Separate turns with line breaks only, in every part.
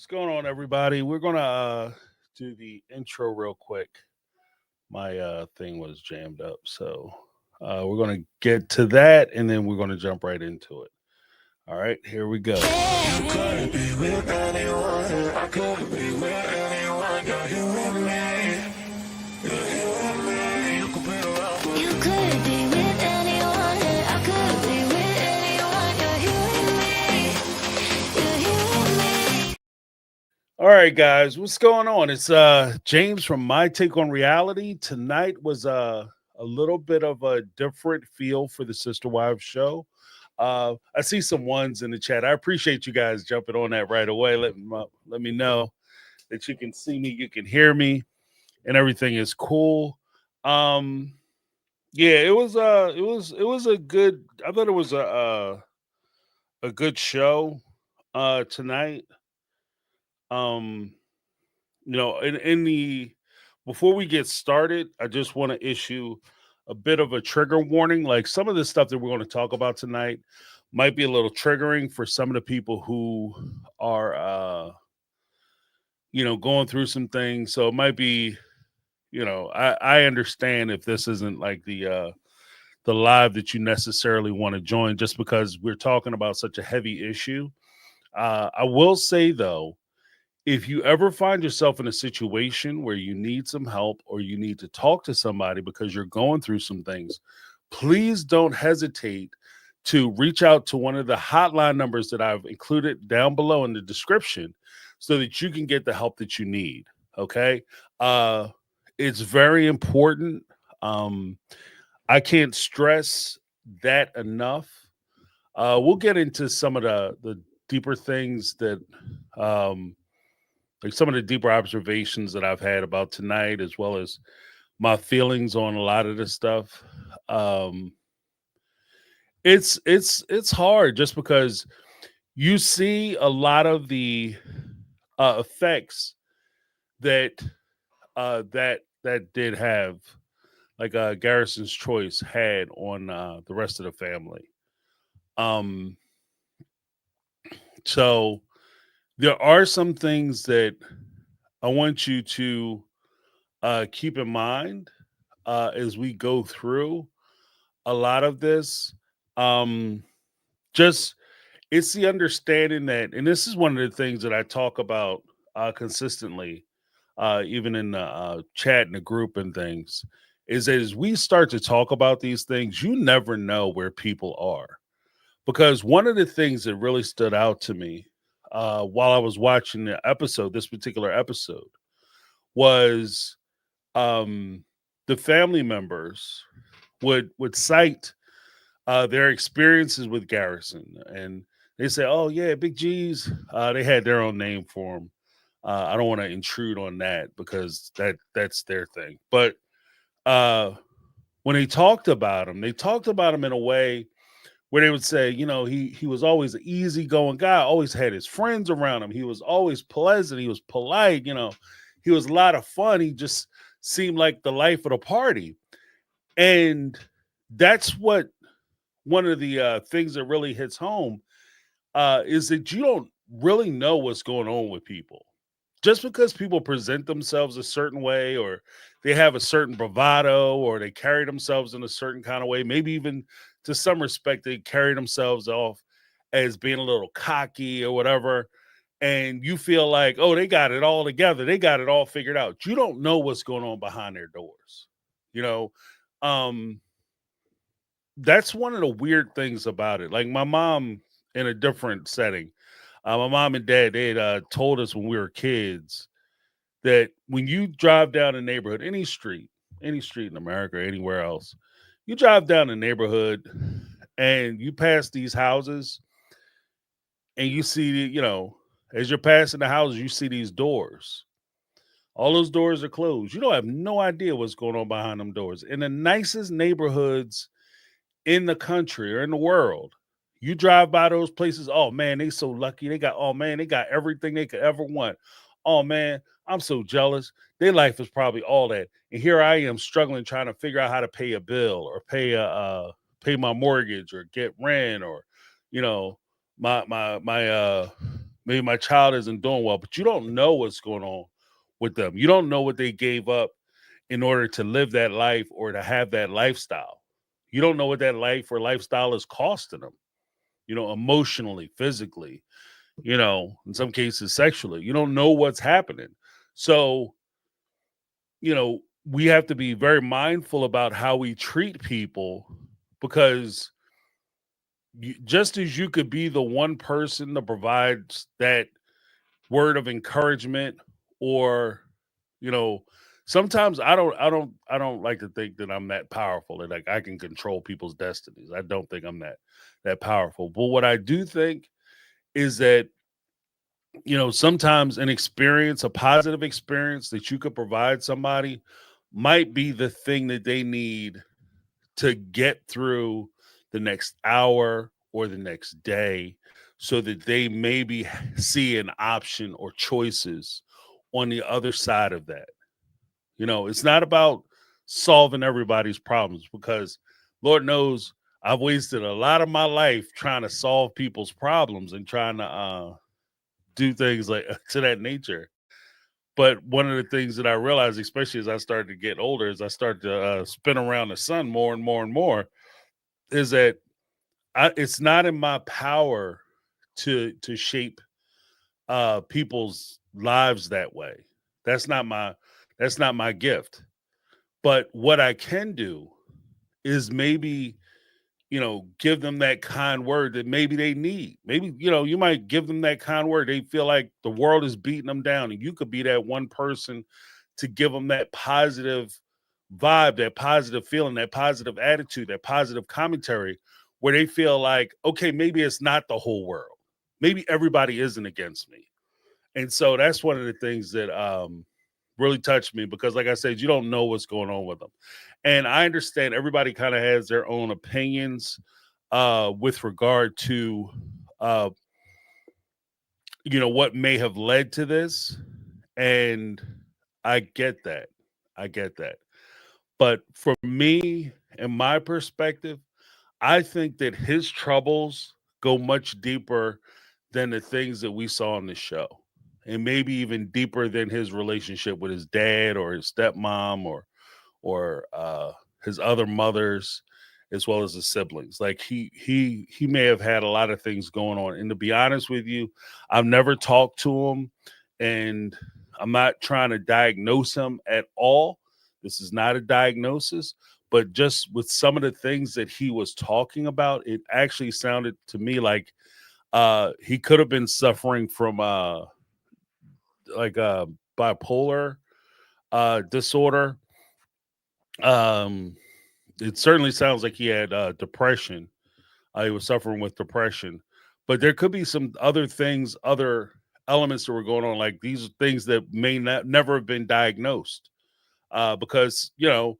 What's going on, everybody? We're gonna do the intro real quick. My thing was jammed up, so we're gonna get to that, and then we're gonna jump right into it. All right, here we go. You couldn't be with anyone. I couldn't be with anyone. You're you and me. You're you and me. You could be around me. You couldn't be with anyone. I couldn't be with anyone. You're you and me. You're you and me. All right, guys, what's going on? It's James from My Take on Reality. Tonight was a little bit of a different feel for the Sister Wives show. I see some ones in the chat. I appreciate you guys jumping on that right away. Let me know that you can see me, you can hear me, and everything is cool. Um, yeah, it was a good. I thought it was a good show tonight. Um, in the before we get started, I just want to issue a bit of a trigger warning. Like some of the stuff that we're going to talk about tonight might be a little triggering for some of the people who are going through some things. So it might be, I understand if this isn't like the live that you necessarily want to join just because we're talking about such a heavy issue. I will say though, if you ever find yourself in a situation where you need some help or you need to talk to somebody because you're going through some things, please don't hesitate to reach out to one of the hotline numbers that I've included down below in the description so that you can get the help that you need. Okay. Uh, it's very important. Um, I can't stress that enough. We'll get into some of the deeper things that, like some of the deeper observations that I've had about tonight, as well as my feelings on a lot of this stuff. Um, it's hard just because you see a lot of the effects that that did have, like Garrison's choice had on the rest of the family. Um, so there are some things that I want you to keep in mind as we go through a lot of this. Um, just it's the understanding that, and this is one of the things that I talk about consistently, even in the chat and the group and things, is that as we start to talk about these things, you never know where people are. Because one of the things that really stood out to me while I was watching this particular episode, was the family members would cite their experiences with Garrison, and they say, "Oh yeah, Big G's." They had their own name for him. I don't want to intrude on that because that's their thing. But uh, when they talked about him in a way where they would say, he was always an easygoing guy, always had his friends around him. He was always pleasant. He was polite. He was a lot of fun. He just seemed like the life of the party, and that's what one of the things that really hits home is that you don't really know what's going on with people. Just because people present themselves a certain way, or they have a certain bravado, or they carry themselves in a certain kind of way, maybe even to some respect, they carry themselves off as being a little cocky or whatever. And you feel like, oh, they got it all together. They got it all figured out. You don't know what's going on behind their doors. You know, um, that's one of the weird things about it. Like my mom, in a different setting, my mom and dad, they had told us when we were kids that when you drive down a neighborhood, any street in America or anywhere else, you drive down a neighborhood and you pass these houses and you see, as you're passing the houses, you see these doors. All those doors are closed. You don't have no idea what's going on behind them doors. In the nicest neighborhoods in the country or in the world, you drive by those places. Oh man, they so lucky. They got everything they could ever want. Oh man, I'm so jealous. Their life is probably all that. And here I am struggling trying to figure out how to pay a bill, or pay my mortgage, or get rent, or you know, my maybe my child isn't doing well, but you don't know what's going on with them. You don't know what they gave up in order to live that life or to have that lifestyle. You don't know what that life or lifestyle is costing them, emotionally, physically, in some cases sexually. You don't know what's happening. So, we have to be very mindful about how we treat people because just as you could be the one person that provides that word of encouragement or you know sometimes I don't like to think that I'm that powerful and like I can control people's destinies. I don't think I'm that powerful, but what I do think is that sometimes a positive experience that you could provide somebody might be the thing that they need to get through the next hour or the next day so that they maybe see an option or choices on the other side of that. It's not about solving everybody's problems because Lord knows I've wasted a lot of my life trying to solve people's problems and trying to do things like to that nature. But one of the things that I realized, especially as I started to get older, as I started to spin around the sun more and more and more, is that it's not in my power to shape people's lives that way. That's not my that's not my gift. But what I can do is maybe give them that kind word that maybe they need. Maybe you might give them that kind word. They feel like the world is beating them down, and you could be that one person to give them that positive vibe, that positive feeling, that positive attitude, that positive commentary where they feel like, okay, maybe it's not the whole world. Maybe everybody isn't against me. And so that's one of the things that really touched me because, like I said, you don't know what's going on with them. And I understand everybody kind of has their own opinions with regard to, uh, what may have led to this. And I get that. I get that. But for me and my perspective, I think that his troubles go much deeper than the things that we saw on the show. And maybe even deeper than his relationship with his dad or his stepmom or his other mothers as well as his siblings. Like he may have had a lot of things going on. And to be honest with you, I've never talked to him and I'm not trying to diagnose him at all. This is not a diagnosis, but just with some of the things that he was talking about, it actually sounded to me like he could have been suffering from like bipolar disorder. Um it certainly sounds like he had depression. He was suffering with depression, but there could be some other things, other elements that were going on, like these things that may not never have been diagnosed. Because you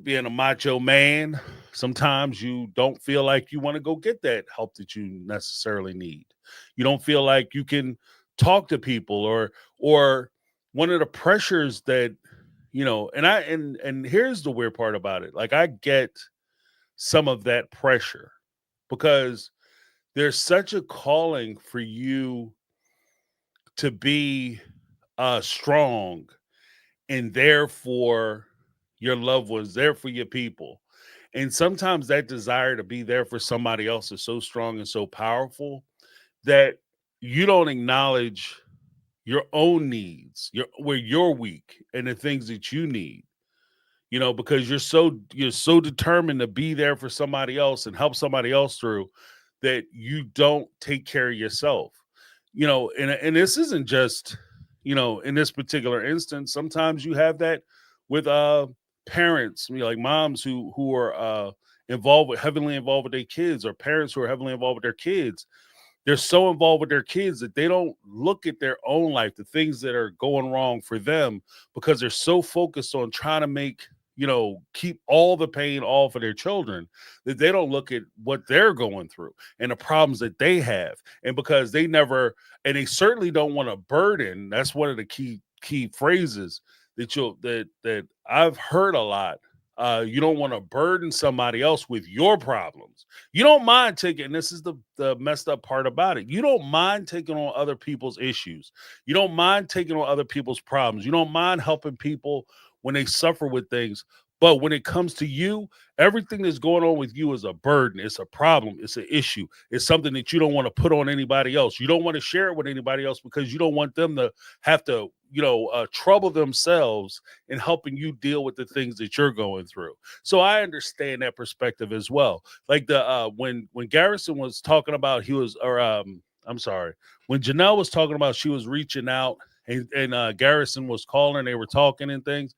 being a macho man, sometimes you don't feel like you want to go get that help that you necessarily need. You don't feel like you can talk to people or one of the pressures that and here's the weird part about it. Like I get some of that pressure because there's such a calling for you to be strong and there for your loved ones, there for your people. And sometimes that desire to be there for somebody else is so strong and so powerful that you don't acknowledge your own needs, where you're weak and the things that you need. Because you're so determined to be there for somebody else and help somebody else through that you don't take care of yourself. And this isn't just, in this particular instance, sometimes you have that with parents, like moms who are heavily involved with their kids, or parents who are heavily involved with their kids. They're so involved with their kids that they don't look at their own life, the things that are going wrong for them, because they're so focused on trying to keep all the pain off of their children, that they don't look at what they're going through and the problems that they have. And because they certainly don't want to burden. That's one of the key phrases that I've heard a lot You don't want to burden somebody else with your problems. You don't mind taking, and this is the messed up part about it. You don't mind taking on other people's issues. You don't mind taking on other people's problems. You don't mind helping people when they suffer with things. But when it comes to you, everything that's going on with you is a burden. It's a problem. It's an issue. It's something that you don't want to put on anybody else. You don't want to share it with anybody else because you don't want them to have to, trouble themselves in helping you deal with the things that you're going through. So I understand that perspective as well. Like when Garrison was talking about I'm sorry, when Janelle was talking about she was reaching out and Garrison was calling, they were talking and things.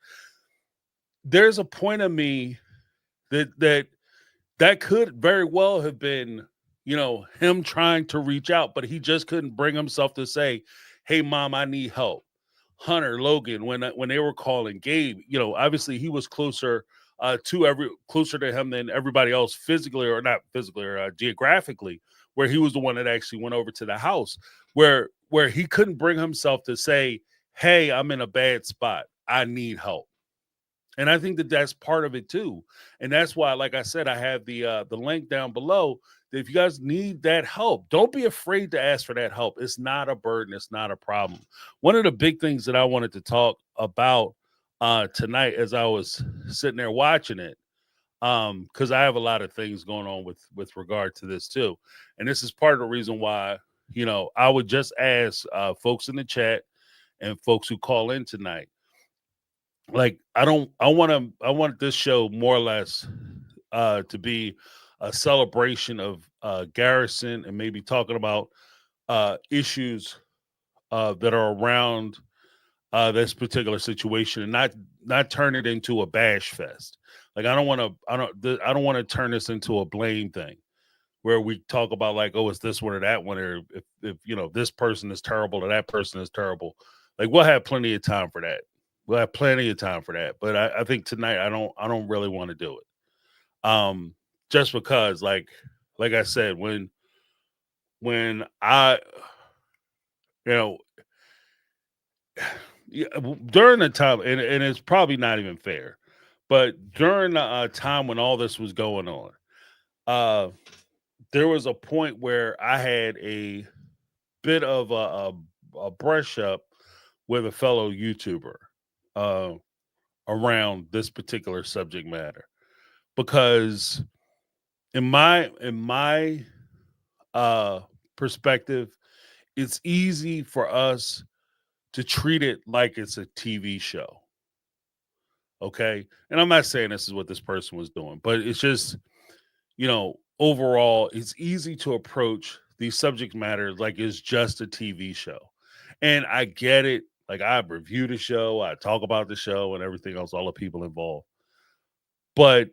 There's a point of me that could very well have been, him trying to reach out, but he just couldn't bring himself to say, "Hey, mom, I need help." Hunter, Logan, when they were calling Gabe, obviously he was closer to him than everybody else physically, or not physically, or geographically, where he was the one that actually went over to the house, where he couldn't bring himself to say, "Hey, I'm in a bad spot. I need help." And I think that that's part of it too. And that's why, like I said, I have the link down below. That if you guys need that help, don't be afraid to ask for that help. It's not a burden. It's not a problem. One of the big things that I wanted to talk about tonight, as I was sitting there watching it, because I have a lot of things going on with regard to this too, and this is part of the reason why I would just ask folks in the chat and folks who call in tonight. Like I want this show more or less to be a celebration of Garrison, and maybe talking about issues that are around this particular situation, and not turn it into a bash fest. Like I don't want to turn this into a blame thing where we talk about like, oh, it's this one or that one, or if this person is terrible or that person is terrible. Like we'll have plenty of time for that. We'll have plenty of time for that. But I think tonight I don't really want to do it. Just because like I said, when I you know yeah, during the time, and it's probably not even fair, but during the time when all this was going on, uh there was a point where I had a bit of a brush up with a fellow YouTuber uh, around this particular subject matter, because in my uh, perspective, it's easy for us to treat it like it's a TV show. Okay, and I'm not saying this is what this person was doing, but it's just overall, it's easy to approach these subject matters like it's just a TV show. And I get it. Like I review the show, I talk about the show and everything else, all the people involved. But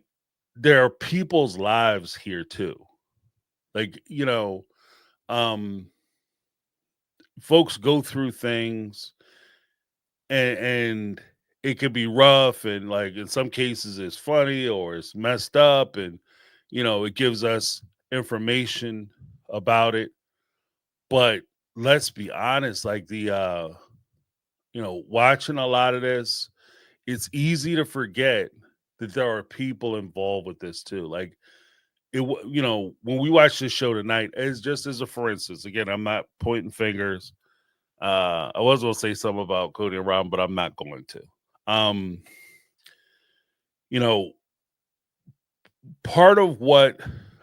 there are people's lives here too. Like, um, folks go through things, and it could be rough, and like in some cases it's funny or it's messed up, and it gives us information about it. But let's be honest, like watching a lot of this, it's easy to forget that there are people involved with this too. Like when we watch this show tonight, as just as a for instance, again, I'm not pointing fingers. I was going to say something about Cody and Rob, but I'm not going to. Um, you know, part of what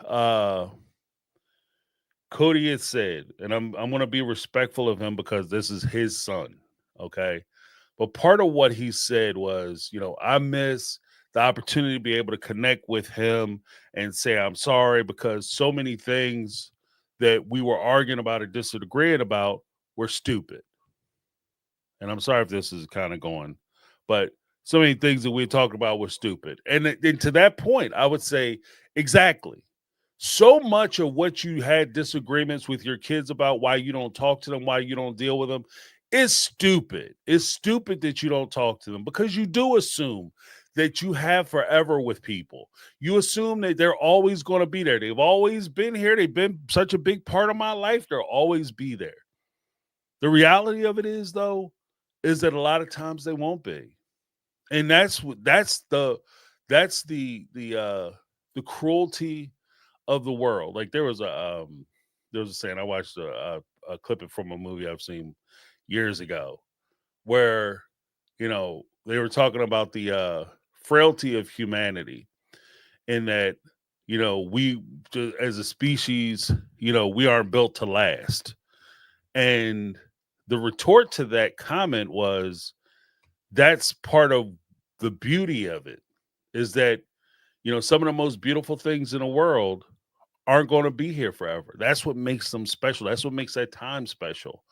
uh Cody had said, and I'm going to be respectful of him because this is his son, okay? But part of what he said was, I miss the opportunity to be able to connect with him and say I'm sorry, because so many things that we were arguing about or disagreeing about were stupid. And I'm sorry if this is kind of going, but so many things that we talked about were stupid. And to that point, I would say exactly. So much of what you had disagreements with your kids about, why you don't talk to them, why you don't deal with them, is stupid. It's stupid that you don't talk to them, because you do assume that you have forever with people. You assume that they're always going to be there. They've always been here. They've been such a big part of my life. They'll always be there. The reality of it is, though, is that a lot of times they won't be. And that's That's the cruelty of the world. Like there was a saying, I watched a clip from a movie I've seen years ago where, they were talking about the frailty of humanity, in that, we as a species, we aren't built to last. And the retort to that comment was, that's part of the beauty of it, is that, some of the most beautiful things in the world aren't going to be here forever. That's what makes them special. That's what makes that time special.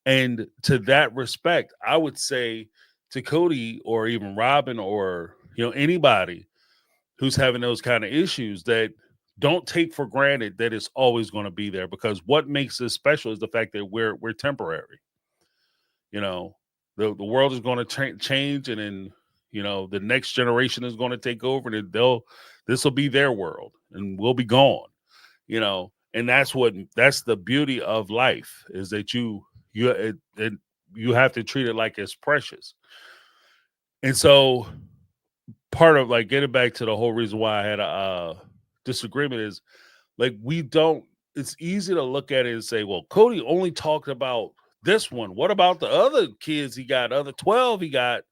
And to that respect, I would say to Cody, or even Robin, or anybody who's having those kind of issues, that don't take for granted that it's always going to be there, because what makes this special is the fact that we're temporary. You know, the world is going to change, and then the next generation is going to take over, and this will be their world, and we'll be gone. And that's the beauty of life, is that you have to treat it like it's precious. And so, part of, like, getting back to the whole reason why I had a disagreement is, like, we don't it's easy to look at it and say, well, Cody only talked about this one. What about the other kids he got, other 12 he got?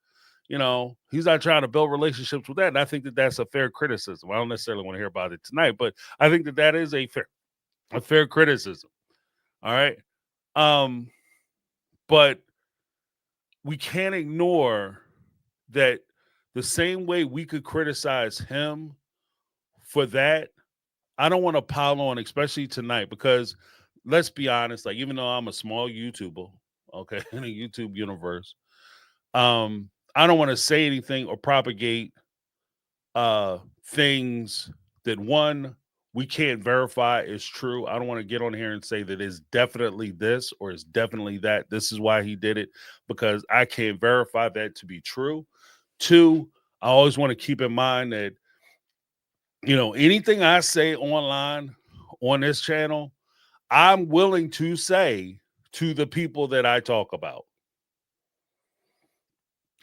He's not trying to build relationships with that. And I think that that's a fair criticism. I don't necessarily want to hear about it tonight, but I think that that is a fair criticism. All right. But we can't ignore that the same way we could criticize him for that. I don't want to pile on, especially tonight, because let's be honest, like, even though I'm a small YouTuber, okay, in a YouTube universe, I don't want to say anything or propagate things that, one, we can't verify is true. I don't want to get on here and say that it's definitely this or it's definitely that. This is why he did it, because I can't verify that to be true. Two, I always want to keep in mind that, anything I say online on this channel, I'm willing to say to the people that I talk about.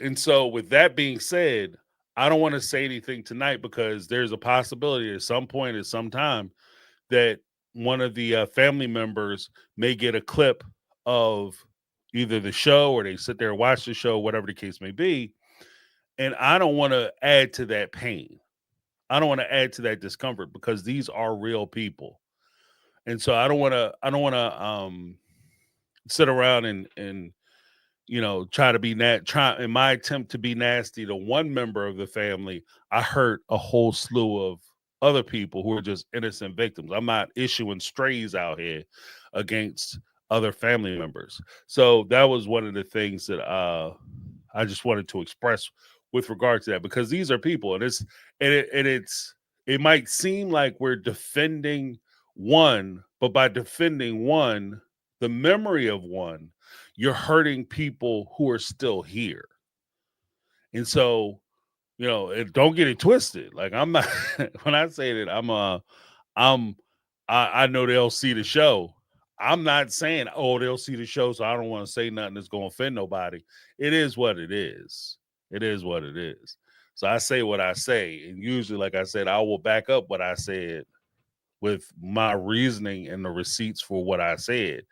And so, with that being said, I don't want to say anything tonight, because there's a possibility at some point, at some time, that one of the family members may get a clip of either the show, or they sit there and watch the show, whatever the case may be. And I don't want to add to that pain. I don't want to add to that discomfort, because these are real people. And so I don't want to sit around and try to be try in my attempt to be nasty to one member of the family, I hurt a whole slew of other people who are just innocent victims. I'm not issuing strays out here against other family members. So that was one of the things that I just wanted to express with regard to that, because these are people, and it might seem like we're defending one, but by defending one, the memory of one, you're hurting people who are still here. And so, don't get it twisted. Like, I'm not when I say that I know they'll see the show. I'm not saying, oh, they'll see the show, so I don't want to say nothing that's going to offend nobody. It is what it is. It is what it is. So I say what I say. And usually, like I said, I will back up what I said with my reasoning and the receipts for what I said.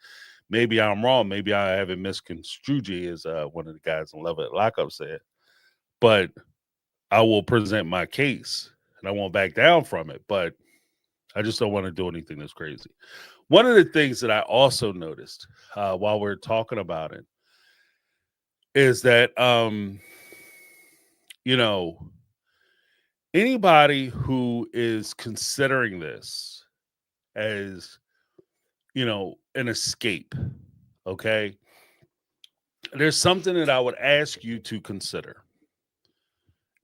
Maybe I'm wrong. Maybe I haven't misconstrued you, as one of the guys in Love It Lockup said. But I will present my case, and I won't back down from it. But I just don't want to do anything that's crazy. One of the things that I also noticed while we're talking about it is that, anybody who is considering this as, an escape, okay, there's something that I would ask you to consider.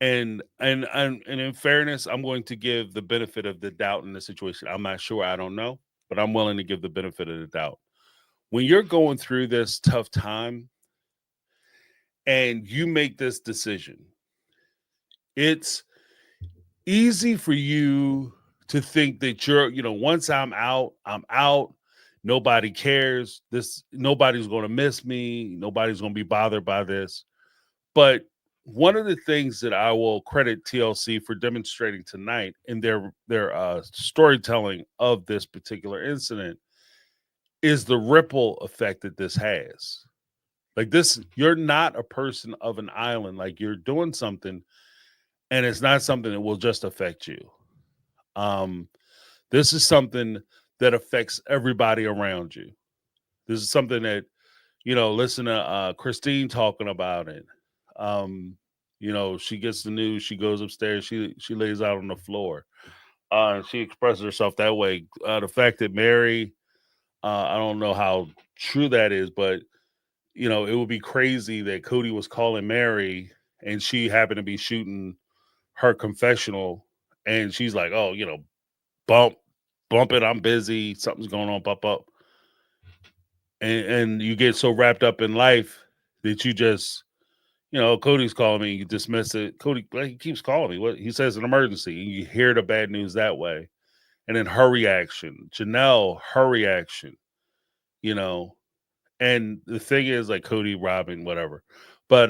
And in fairness, I'm going to give the benefit of the doubt in the situation. I'm not sure, I don't know, but I'm willing to give the benefit of the doubt. When you're going through this tough time and you make this decision, it's easy for you to think that once I'm out, I'm out. Nobody cares. Nobody's going to miss me. Nobody's going to be bothered by this. But one of the things that I will credit TLC for demonstrating tonight in their storytelling of this particular incident is the ripple effect that this has. Like this, you're not a person of an island. Like you're doing something, and it's not something that will just affect you. Um, this is something that affects everybody around you. This is something that, listen to Christine talking about it. Um, she gets the news, she goes upstairs, she lays out on the floor. She expresses herself that way. The fact that Mary, I don't know how true that is, but it would be crazy that Cody was calling Mary and she happened to be shooting her confessional, and she's like, "Oh, bump, bump it. I'm busy. Something's going on. Pop up." And you get so wrapped up in life that you just, Cody's calling me, you dismiss it. Cody, like, he keeps calling me. What he says an emergency, and you hear the bad news that way, and then her reaction, Janelle, her reaction, you know. And the thing is, like Cody, Robin, whatever. But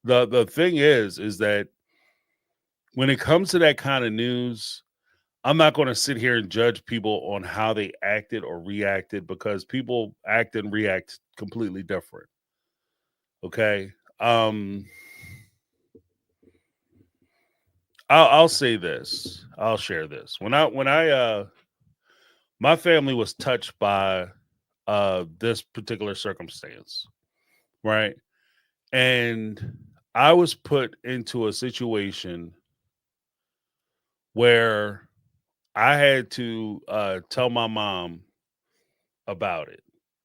the thing is that when it comes to that kind of news, I'm not going to sit here and judge people on how they acted or reacted, because people act and react completely different. Okay. Um, I'll say this. I'll share this. When I my family was touched by this particular circumstance, right? And I was put into a situation where I had to tell my mom about it.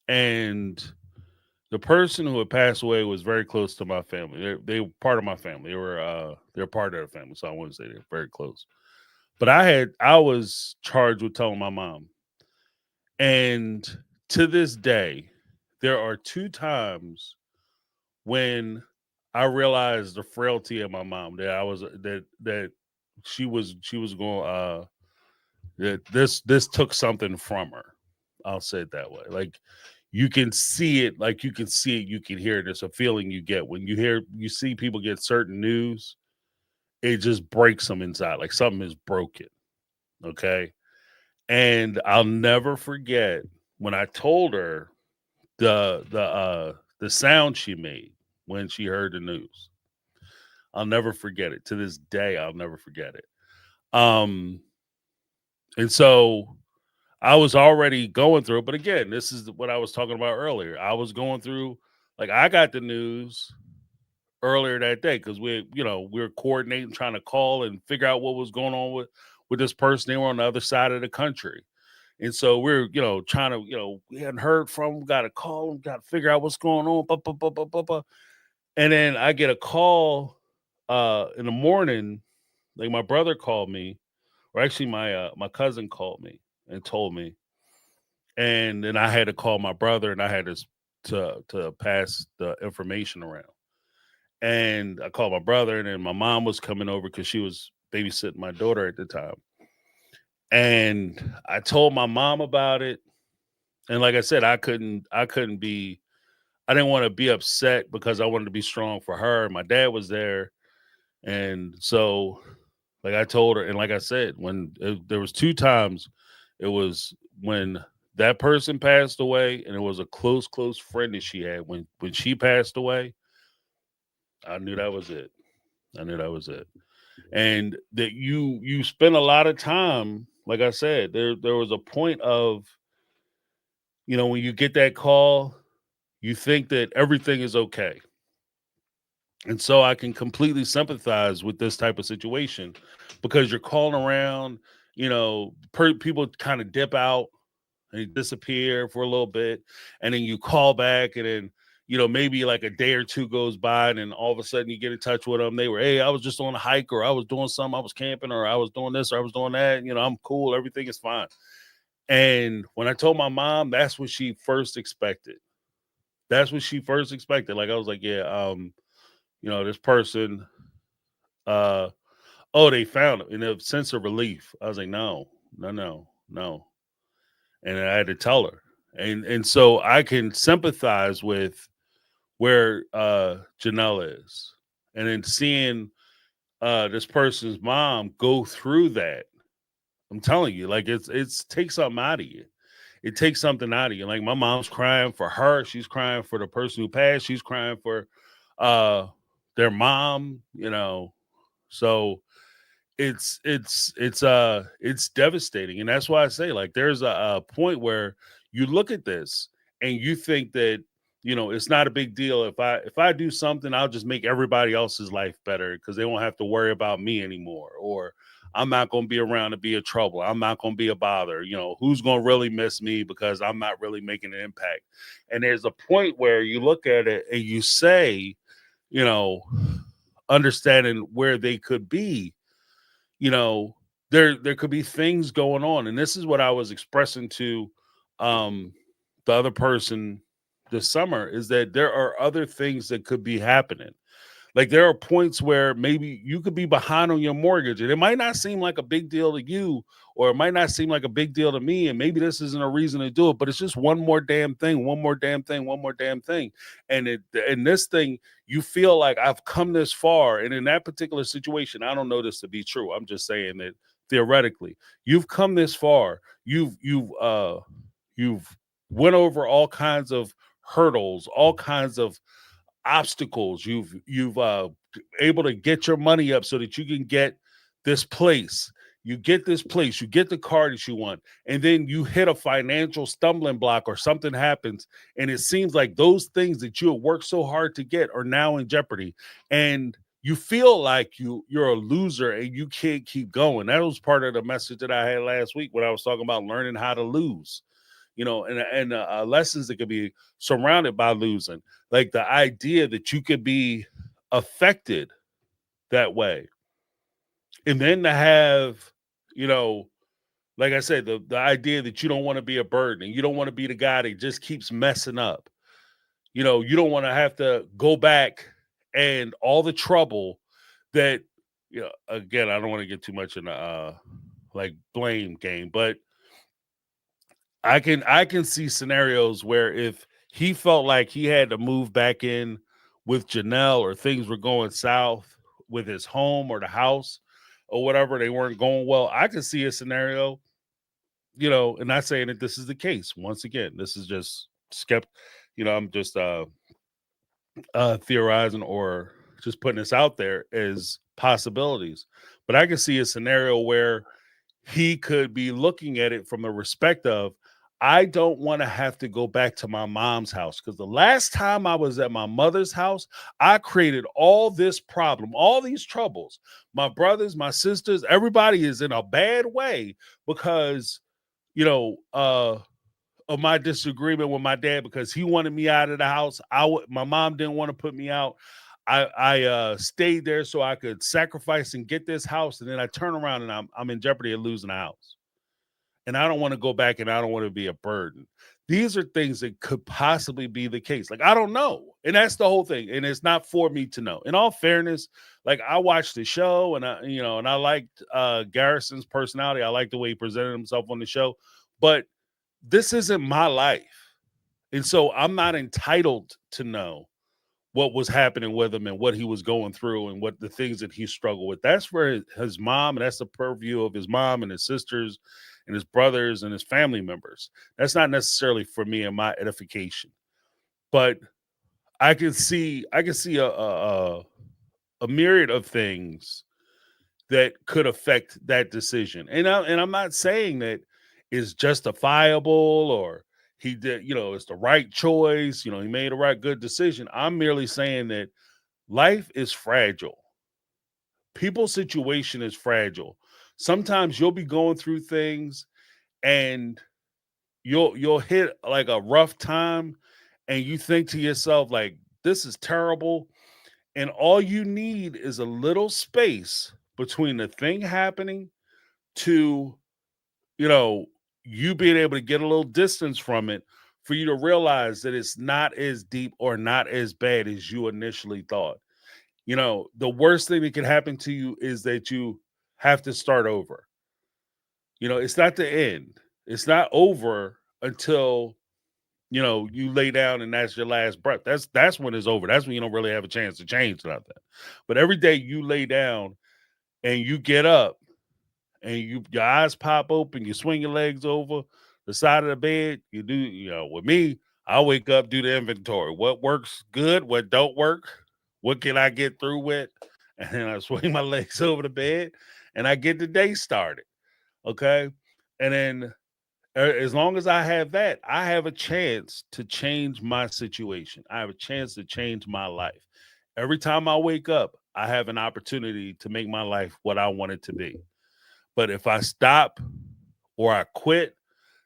And the person who had passed away was very close to my family. They were part of my family. They're part of the family, so I wouldn't say they're very close. But I was charged with telling my mom. And to this day, there are two times when I realized the frailty of my mom, that I was that she was going that this took something from her. I'll say it that way. Like you can see it, like you can see it, you can hear it. It's a feeling you get when you see people get certain news. It just breaks them inside, like something is broken. Okay. And I'll never forget when I told her the sound she made when she heard the news. I'll never forget it. To this day, I'll never forget it. Um, and so I was already going through it, but again, this is what I was talking about earlier. I was going through, like, I got the news earlier that day because we were coordinating, trying to call and figure out what was going on with this person. They were on the other side of the country. And so we're, trying to, we hadn't heard from them, got to call them, got to figure out what's going on. Blah, blah, blah, blah, blah, blah. And then I get a call in the morning, like my brother called me, or actually my cousin called me and told me. And then I had to call my brother, and I had to pass the information around. And I called my brother, and then my mom was coming over because she was babysitting my daughter at the time. And I told my mom about it. And like I said, I didn't want to be upset because I wanted to be strong for her. My dad was there. And so, like I told her, and like I said, there was two times, it was when that person passed away, and it was a close friend that she had. When she passed away, I knew that was it. I knew that was it. And that you spend a lot of time, like I said, there was a point of, when you get that call, you think that everything is okay. And so I can completely sympathize with this type of situation, because you're calling around, people kind of dip out and disappear for a little bit. And then you call back, and then, maybe like a day or two goes by, and then all of a sudden you get in touch with them. They were, hey, I was just on a hike, or I was doing something, I was camping, or I was doing this, or I was doing that. I'm cool. Everything is fine. And when I told my mom, that's what she first expected. That's what she first expected. Like I was like, yeah, this person, uh, oh, they found it. In a sense of relief, I was like, no, no, no, no. And I had to tell her. And so I can sympathize with where Janelle is. and then seeing this person's mom go through that, I'm telling you, like it's takes something out of you. It takes something out of you. Like my mom's crying for her, she's crying for the person who passed, she's crying for uh their mom, you know. So it's devastating, and that's why I say, like, there's a point where you look at this and you think that, you know, it's not a big deal if I do something, I'll just make everybody else's life better because they won't have to worry about me anymore, or I'm not going to be around to be a trouble, I'm not going to be a bother, you know, who's going to really miss me because I'm not really making an impact. And there's a point where you look at it and you say, you know, understanding where they could be, you know, there could be things going on. And this is what I was expressing to um the other person this summer, is that there are other things that could be happening. Like there are points where maybe you could be behind on your mortgage and it might not seem like a big deal to you, or it might not seem like a big deal to me. And maybe this isn't a reason to do it, but it's just one more damn thing, one more damn thing, one more damn thing. And this thing, you feel like I've come this far. And in that particular situation, I don't know this to be true. I'm just saying that theoretically, you've come this far. You've went over all kinds of hurdles, all kinds of obstacles. You've able to get your money up so that you can get this place. You get this place, you get the car that you want, and then you hit a financial stumbling block or something happens, and it seems like those things that you have worked so hard to get are now in jeopardy, and you feel like you're a loser and you can't keep going. That was part of the message that I had last week when I was talking about learning how to lose, you know, and lessons that could be surrounded by losing, like the idea that you could be affected that way, and then to have, you know, like I said, the idea that you don't want to be a burden and you don't want to be the guy that just keeps messing up. You know, you don't want to have to go back and all the trouble that, you know, again, I don't want to get too much in the like blame game, but I can see scenarios where if he felt like he had to move back in with Janelle, or things were going south with his home or the house or whatever, they weren't going well. I could see a scenario, you know, and not saying that this is the case. Once again, this is just you know, I'm just theorizing or just putting this out there as possibilities. But I can see a scenario where he could be looking at it from the respect of, I don't want to have to go back to my mom's house because the last time I was at my mother's house, I created all this problem, all these troubles. My brothers, my sisters, everybody is in a bad way because, you know, of my disagreement with my dad, because he wanted me out of the house. My mom didn't want to put me out. I stayed there so I could sacrifice and get this house, and then I turn around and I'm in jeopardy of losing the house. And I don't want to go back, and I don't want to be a burden. These are things that could possibly be the case. Like, I don't know. And that's the whole thing. And it's not for me to know. In all fairness, like, I watched the show and I liked Garrison's personality. I liked the way he presented himself on the show. But this isn't my life. And so I'm not entitled to know what was happening with him and what he was going through and what the things that he struggled with. That's for his mom, and that's the purview of his mom and his sisters and his brothers and his family members. That's not necessarily for me and my edification. But I can see a myriad of things that could affect that decision. And I'm not saying that is justifiable, or he did, you know, it's the right choice, you know, he made a right good decision. I'm merely saying that life is fragile. People's situation is fragile. Sometimes you'll be going through things and you'll hit like a rough time, and you think to yourself like, this is terrible, and all you need is a little space between the thing happening to, you know, you being able to get a little distance from it for you to realize that it's not as deep or not as bad as you initially thought. You know, the worst thing that can happen to you is that you have to start over. You know, it's not the end. It's not over until you lay down and that's your last breath. That's when it's over. That's when you don't really have a chance to change nothing. But every day you lay down and you get up and your eyes pop open, you swing your legs over the side of the bed, you do, with me, I wake up, do the inventory. What works good, what don't work, what can I get through with? And then I swing my legs over the bed and I get the day started. Okay. And then as long as I have that, I have a chance to change my situation. I have a chance to change my life. Every time I wake up, I have an opportunity to make my life what I want it to be. But if I stop or I quit,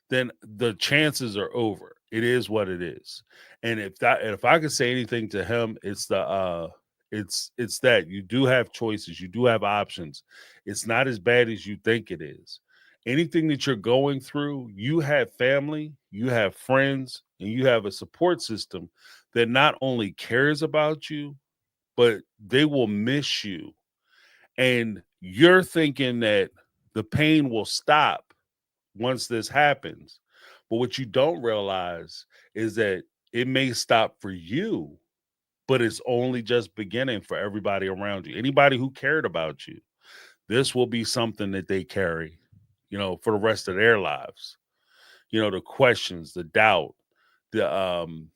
then the chances are over. It is what it is. And if I could say anything to him, it's that you do have choices, you do have options. It's not as bad as you think it is. Anything that you're going through, you have family, you have friends, and you have a support system that not only cares about you, but they will miss you. And you're thinking that the pain will stop once this happens. But what you don't realize is that it may stop for you, but it's only just beginning for everybody around you. Anybody who cared about you, this will be something that they carry, for the rest of their lives. The questions, the doubt, the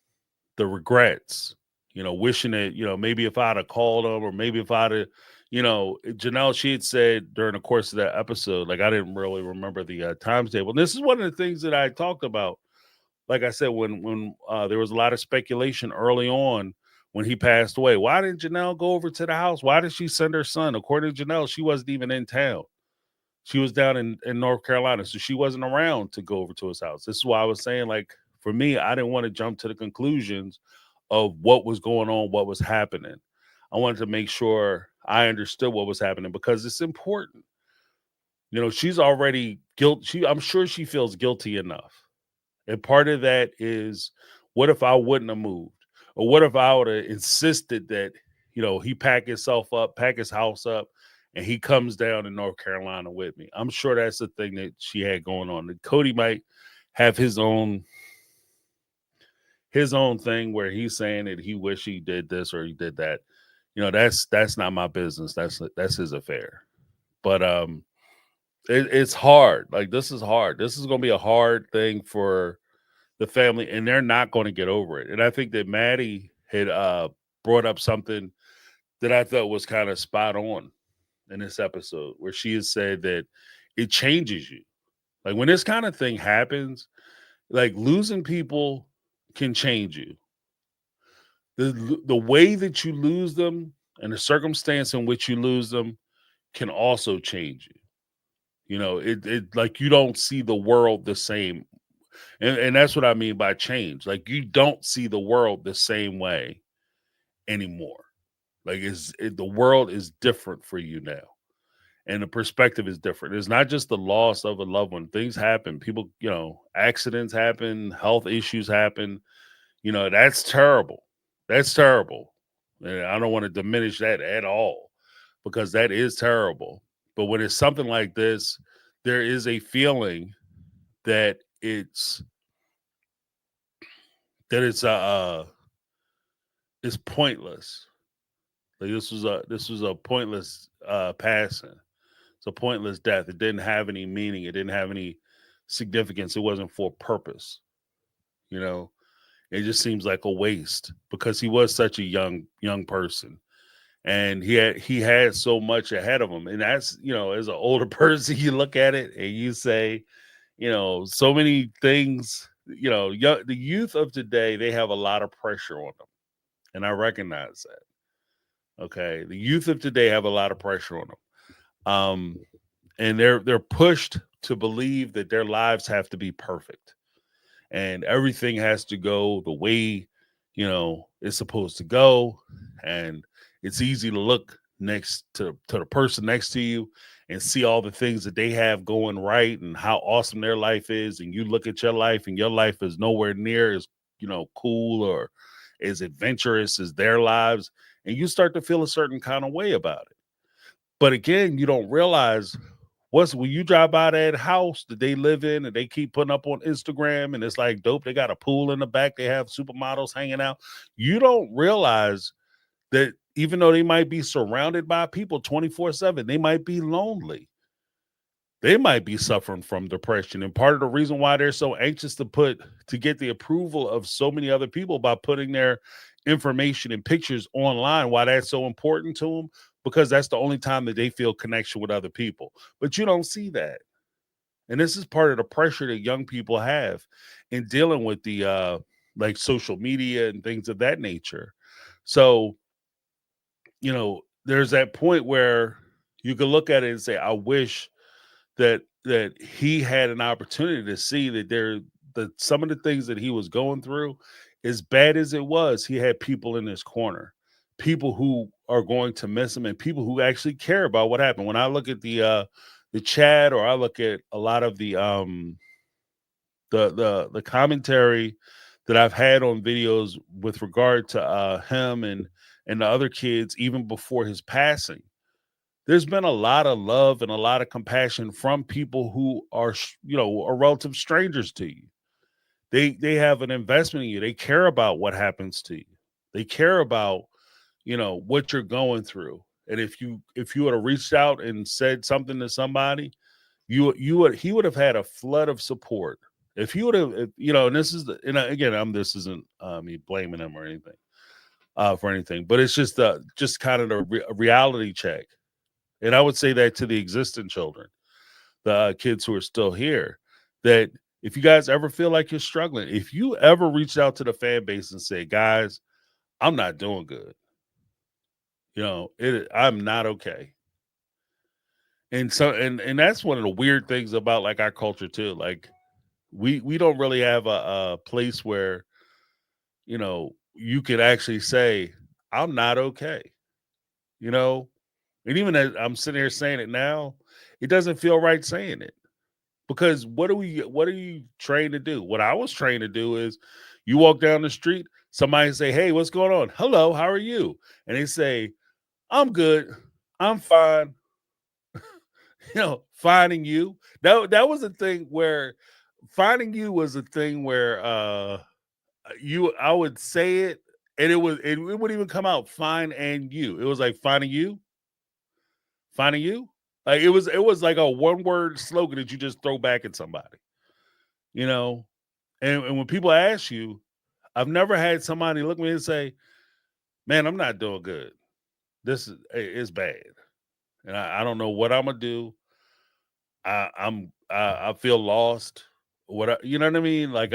regrets, wishing that, maybe if I'd have called them or maybe if I'd have, Janelle, she had said during the course of that episode, like I didn't really remember the times table. And this is one of the things that I talked about. Like I said, when there was a lot of speculation early on when he passed away, why didn't Janelle go over to the house? Why did she send her son? According to Janelle, she wasn't even in town. She was down in North Carolina, so she wasn't around to go over to his house. This is why I was saying, like, for me, I didn't want to jump to the conclusions of what was going on, what was happening. I wanted to make sure I understood what was happening because it's important. She's already I'm sure she feels guilty enough. And part of that is, what if I wouldn't have moved? Or what if I would have insisted that, he pack himself up, pack his house up, and he comes down to North Carolina with me? I'm sure that's the thing that she had going on. And Cody might have his own thing where he's saying that he wish he did this or he did that. That's not my business. That's his affair. But it's hard. Like, this is hard. This is going to be a hard thing for the family, and they're not going to get over it. And I think that Maddie had brought up something that I thought was kind of spot on in this episode, where she has said that it changes you. Like, when this kind of thing happens, like, losing people can change you. The way that you lose them and the circumstance in which you lose them can also change you. It like, you don't see the world the same. And that's what I mean by change. Like, you don't see the world the same way anymore. Like, the world is different for you now. And the perspective is different. It's not just the loss of a loved one. Things happen. People, accidents happen, health issues happen. That's terrible. That's terrible. And I don't want to diminish that at all, because that is terrible. But when it's something like this, there is a feeling that it's pointless. Like, this was a pointless passing. It's a pointless death. It didn't have any meaning. It didn't have any significance. It wasn't for purpose. It just seems like a waste, because he was such a young person, and he had so much ahead of him. And that's, as an older person, you look at it and you say, so many things. The youth of today, they have a lot of pressure on them, and I recognize that. Okay, the youth of today have a lot of pressure on them, and they're pushed to believe that their lives have to be perfect, and everything has to go the way it's supposed to go. And it's easy to look next to the person next to you and see all the things that they have going right and how awesome their life is, and you look at your life and your life is nowhere near as cool or as adventurous as their lives, and you start to feel a certain kind of way about it. But again, you don't realize What's when you drive by that house that they live in and they keep putting up on Instagram and it's like dope. They got a pool in the back. They have supermodels hanging out. You don't realize that even though they might be surrounded by people 24/7, they might be lonely. They might be suffering from depression. And part of the reason why they're so anxious to get the approval of so many other people by putting their information and pictures online, why that's so important to them, because that's the only time that they feel connection with other people. But you don't see that. And this is part of the pressure that young people have in dealing with the like social media and things of that nature. So, there's that point where you can look at it and say, I wish that he had an opportunity to see that some of the things that he was going through, as bad as it was, he had people in his corner, people who are going to miss him, and people who actually care about what happened. When I look at the chat, or I look at a lot of the commentary that I've had on videos with regard to him and the other kids, even before his passing, there's been a lot of love and a lot of compassion from people who are relative strangers to you. They have an investment in you. They care about what happens to you. They care about what you're going through. And if you would have reached out and said something to somebody, he would have had a flood of support. If he would have, and this is again, this isn't me blaming him or anything for anything, but it's just kind of a reality check. And I would say that to the existing children, the kids who are still here, that if you guys ever feel like you're struggling, if you ever reach out to the fan base and say, guys, I'm not doing good, I'm not okay. And so, and that's one of the weird things about like our culture too. Like we don't really have a place where, you could actually say, I'm not okay, you know, and even as I'm sitting here saying it now, it doesn't feel right saying it. Because what are you trained to do? What I was trained to do is you walk down the street, somebody say, hey, what's going on? Hello, how are you? And they say, I'm good. I'm fine. Finding you. That was a thing where finding you was a thing where I would say it and it wouldn't even come out fine and you. It was like finding you. Like it was like a one word slogan that you just throw back at somebody, you know. And when people ask you, I've never had somebody look at me and say, "Man, I'm not doing good. This is bad, and I don't know what I'm gonna do. I feel lost. You know what I mean? Like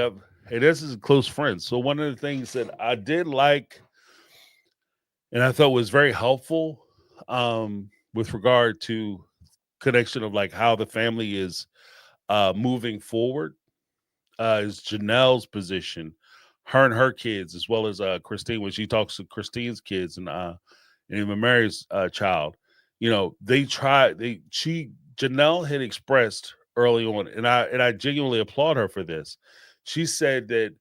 hey, this is close friends. So one of the things that I did like, and I thought was very helpful, with regard to connection of like how the family is moving forward, is Janelle's position, her and her kids, as well as Christine, when she talks to Christine's kids and even Mary's child. Janelle had expressed early on, and I genuinely applaud her for this. She said that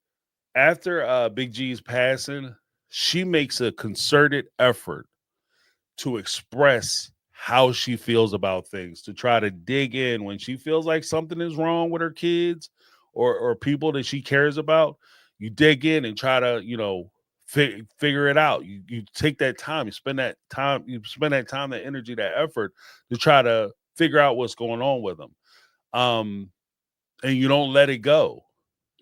after Big G's passing, she makes a concerted effort to express how she feels about things, to try to dig in when she feels like something is wrong with her kids or people that she cares about. You dig in and try to, figure it out. You take that time, you spend that time, that energy, that effort to try to figure out what's going on with them. Um, and you don't let it go.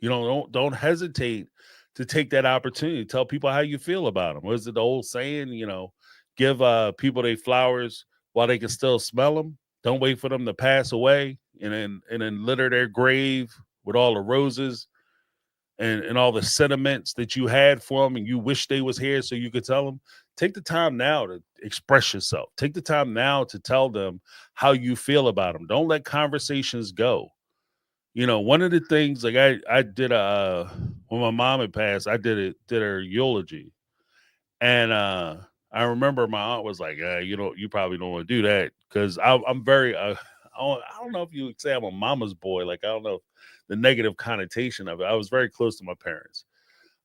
Don't hesitate to take that opportunity. Tell people how you feel about them. Was it the old saying? Give people their flowers while they can still smell them. Don't wait for them to pass away and then litter their grave with all the roses and all the sentiments that you had for them and you wish they was here so you could tell them. Take the time now to express yourself. Take the time now to tell them how you feel about them. Don't let conversations go. One of the things like I did when my mom had passed, I did her eulogy. And I remember my aunt was like, you probably don't want to do that because I'm very I don't know if you would say I'm a mama's boy. Like I don't know the negative connotation of it. I was very close to my parents.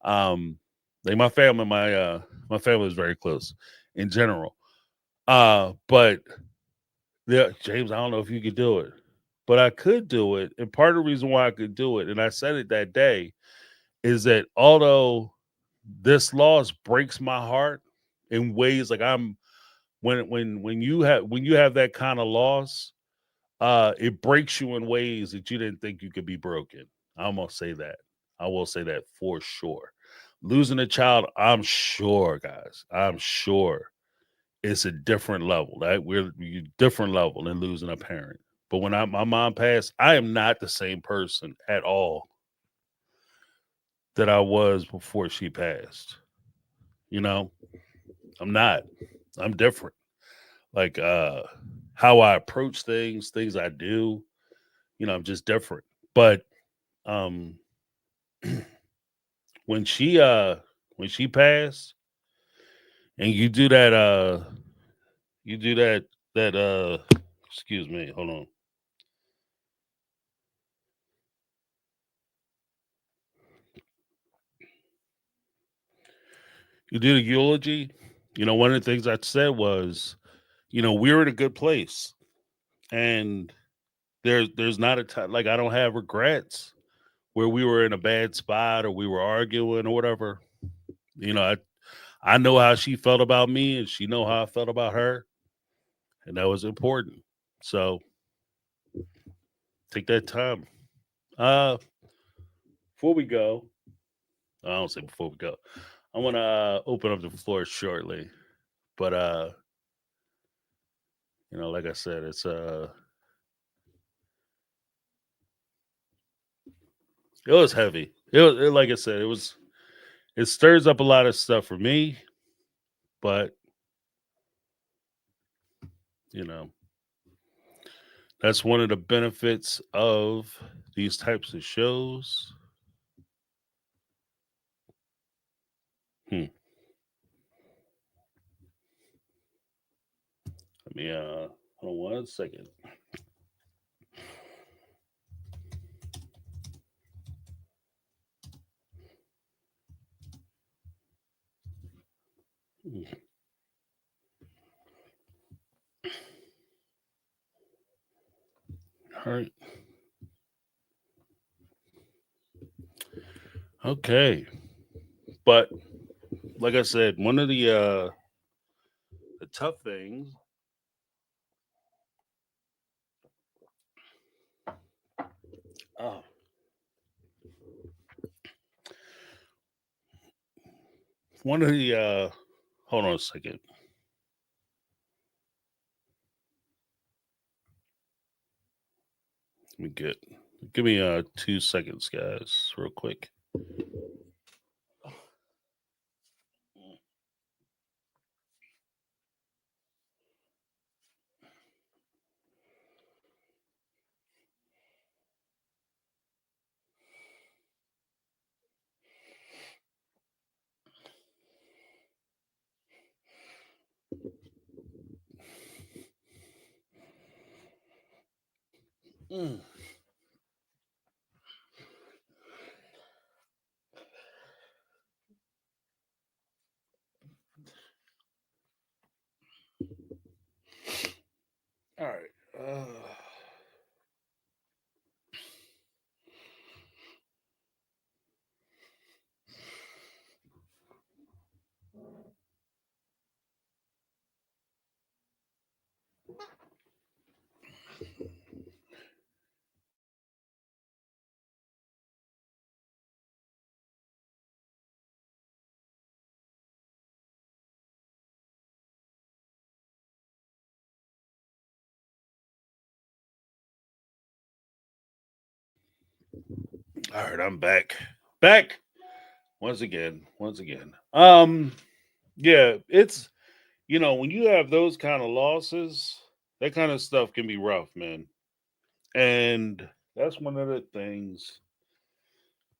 Like my family was very close in general. But Yeah, James, I don't know if you could do it, but I could do it. And part of the reason why I could do it, and I said it that day, is that although this loss breaks my heart in ways like I'm when you have that kind of loss, it breaks you in ways that you didn't think you could be broken. I'm gonna say that. I will say that for sure. Losing a child, I'm sure, guys. I'm sure it's a different level. Right? We're different level than losing a parent. But when my mom passed, I am not the same person at all that I was before she passed. You know, I'm not. I'm different. Like how I approach things, things I do, I'm just different. But um when she passed and you do that excuse me, hold on. You do the eulogy, one of the things I said was, we're in a good place. And there's not a time like I don't have regrets where we were in a bad spot or we were arguing or whatever. You know, I know how she felt about me and she know how I felt about her. And that was important. So take that time. Uh before we go, I don't say before we go. I want to open up the floor shortly. But like I said, it was heavy. Like I said, it stirs up a lot of stuff for me, but you know, that's one of the benefits of these types of shows. Hmm. Let me hold on one second. Hmm. All right. Okay. But like I said, one of the tough things, oh, one of the hold on a second. Let me get give me 2 seconds, guys, real quick. Mm. All right. All right, I'm back. Back once again. Once again. Yeah, it's when you have those kind of losses, that kind of stuff can be rough, man. And that's one of the things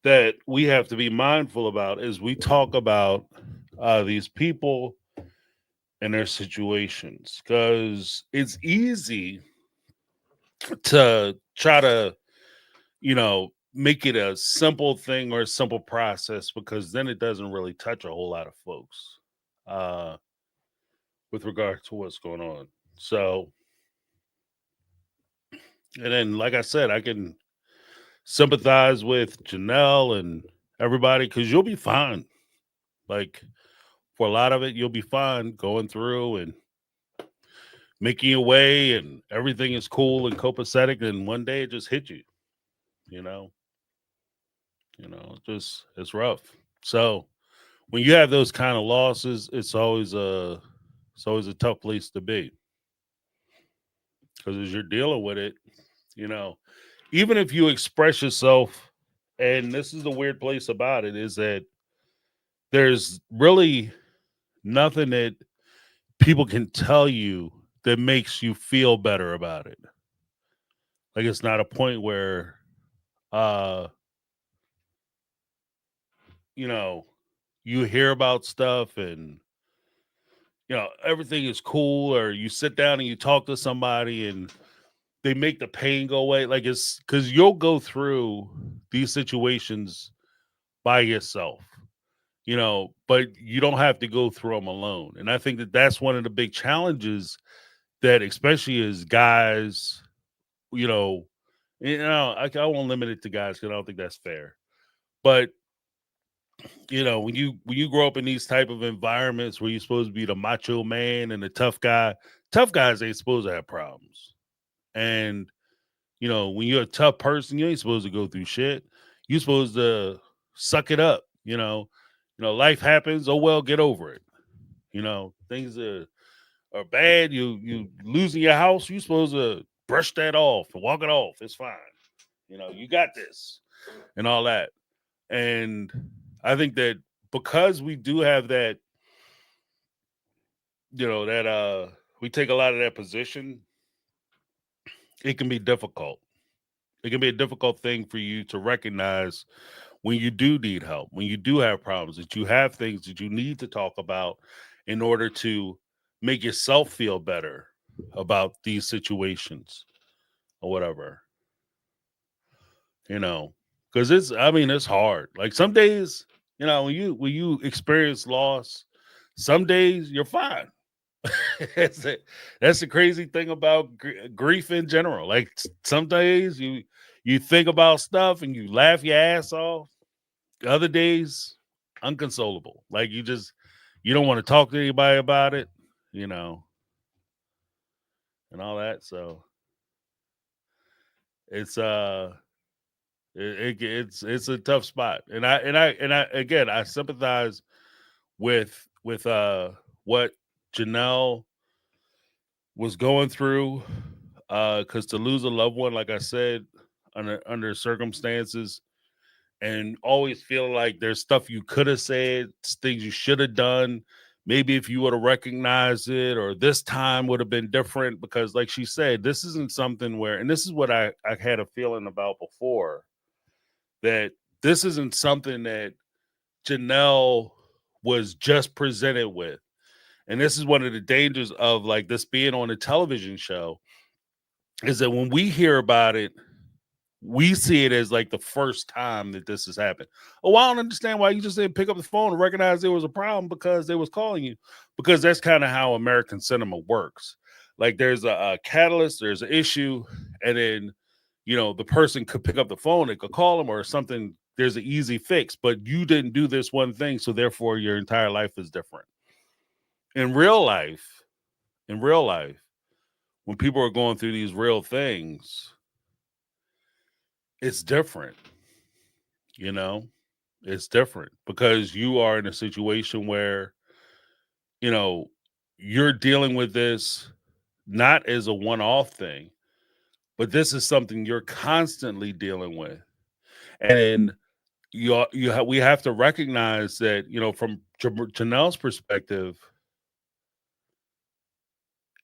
that we have to be mindful about as we talk about these people and their situations, because it's easy to try to make it a simple thing or a simple process, because then it doesn't really touch a whole lot of folks uh with regard to what's going on. So And then, like I said, I can sympathize with Janelle and everybody because you'll be fine. Like for a lot of it, you'll be fine going through and making your way, and everything is cool and copacetic. And one day it just hit you, you know, just it's rough. So when you have those kind of losses, it's always a tough place to be because as you're dealing with it, you know, even if you express yourself, and this is the weird place about it is that there's really nothing that people can tell you that makes you feel better about it. Like it's not a point where uh you know you hear about stuff and everything is cool, or you sit down and you talk to somebody and they make the pain go away. Like it's because you'll go through these situations by yourself, but you don't have to go through them alone. And I think that that's one of the big challenges that, especially as guys, you know, I won't limit it to guys because I don't think that's fair. But when you grow up in these type of environments where you're supposed to be the macho man and the tough guys ain't supposed to have problems. And when you're a tough person, you ain't supposed to go through shit. You're supposed to suck it up. Life happens. Oh well, get over it. Things are bad. You losing your house. You're supposed to brush that off and walk it off. It's fine. You got this and all that. And I think that because we do have that, we take a lot of that position, it can be difficult. It can be a difficult thing for you to recognize when you do need help, when you do have problems, that you have things that you need to talk about in order to make yourself feel better about these situations or whatever, you know, because it's hard. Like some days, when you experience loss, some days you're fine. That's the crazy thing about grief in general. Like some days you think about stuff and you laugh your ass off. Other days, unconsolable. Like you don't want to talk to anybody about it, you know, and all that. So it's it's a tough spot, and I again I sympathize with what Janelle was going through, because to lose a loved one, like I said, under circumstances, and always feeling like there's stuff you could have said, things you should have done. Maybe if you would have recognized it, or this time would have been different. Because, like she said, this isn't something where, and this is what I had a feeling about before, that this isn't something that Janelle was just presented with. And this is one of the dangers of like this being on a television show, is that when we hear about it, we see it as like the first time that this has happened. Oh, I don't understand why you just didn't pick up the phone and recognize there was a problem because they was calling you. Because that's kind of how American cinema works. Like there's a catalyst, there's an issue, and then the person could pick up the phone, they could call them or something. There's an easy fix, but you didn't do this one thing, so therefore your entire life is different. In real life, in real life, when people are going through these real things, it's different. You know, it's different because you are in a situation where, you know, you're dealing with this not as a one off thing, but this is something you're constantly dealing with. And we have to recognize that, from Janelle's perspective,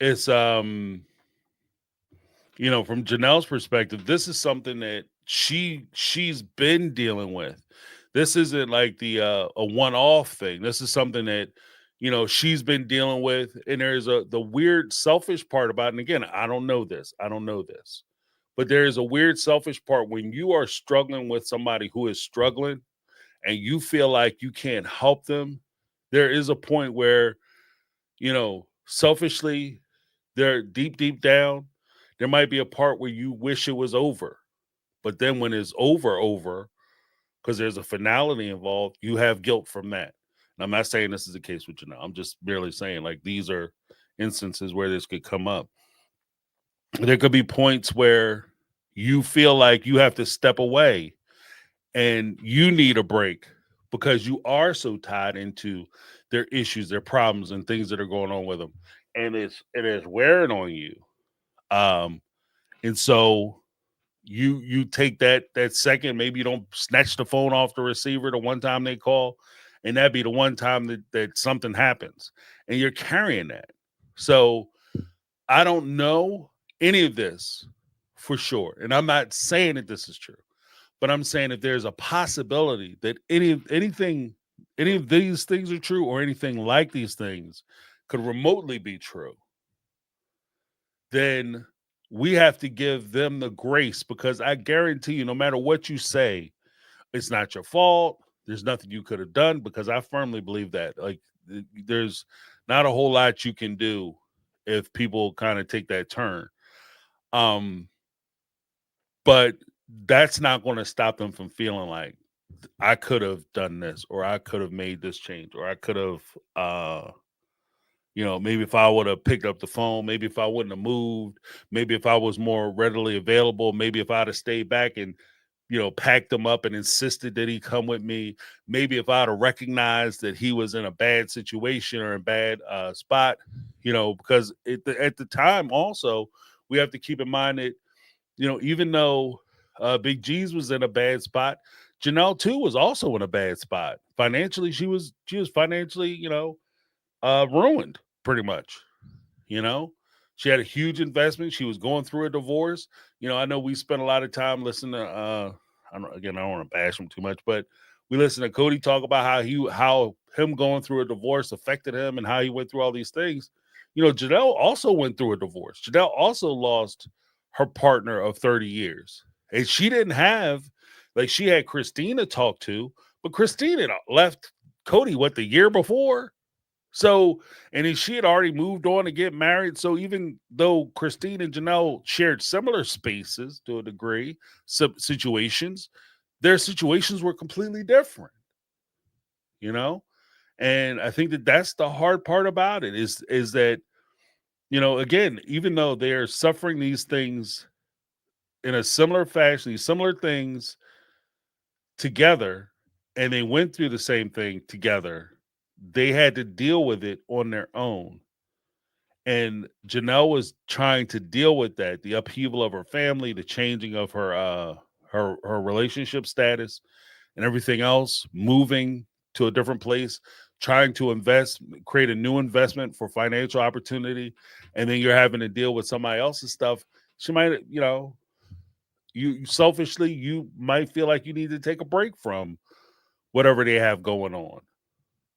it's, from Janelle's perspective, this is something that she's been dealing with. This isn't like a one-off thing. This is something that she's been dealing with, and there's the weird selfish part about it. And again, I don't know this. I don't know this. But there is a weird selfish part when you are struggling with somebody who is struggling and you feel like you can't help them. There is a point where, selfishly, they're deep down, there might be a part where you wish it was over. But then when it's over, because there's a finality involved, you have guilt from that. And I'm not saying this is the case with Janelle. I'm just merely saying, like, these are instances where this could come up. There could be points where you feel like you have to step away and you need a break because you are so tied into their issues, their problems, and things that are going on with them, and it is wearing on you. Um, and so you take that second, maybe you don't snatch the phone off the receiver the one time they call, and that'd be the one time that something happens, and you're carrying that. So I don't know any of this for sure, and I'm not saying that this is true. But I'm saying if there's a possibility that any of these things are true or anything like these things could remotely be true, then we have to give them the grace because I guarantee you, no matter what you say, it's not your fault. There's nothing you could have done because I firmly believe that. Like, there's not a whole lot you can do if people kind of take that turn. Um, but that's not going to stop them from feeling like I could have done this, or I could have made this change, or I could have, maybe if I would have picked up the phone, maybe if I wouldn't have moved, maybe if I was more readily available, maybe if I'd have stayed back and, packed him up and insisted that he come with me, maybe if I'd have recognized that he was in a bad situation or a bad spot, because at the time also, we have to keep in mind that, even though Big G's was in a bad spot, Janelle too was also in a bad spot. Financially, she was financially, ruined pretty much. You know, she had a huge investment. She was going through a divorce. I know we spent a lot of time listening to I don't want to bash him too much, but we listened to Cody talk about how him going through a divorce affected him and how he went through all these things. Janelle also went through a divorce. Janelle also lost her partner of 30 years. And she didn't have, like, she had Christina talk to, but Christina left Cody, the year before? So, and then she had already moved on to get married. So even though Christine and Janelle shared similar spaces to a degree, situations, their situations were completely different, you know? And I think that that's the hard part about it is that, again, even though they're suffering these things in a similar fashion, these similar things together, and they went through the same thing together, they had to deal with it on their own. And Janelle was trying to deal with that, the upheaval of her family, the changing of her relationship status and everything else, moving to a different place, trying to create a new investment for financial opportunity, and then you're having to deal with somebody else's stuff. She might, you selfishly, you might feel like you need to take a break from whatever they have going on,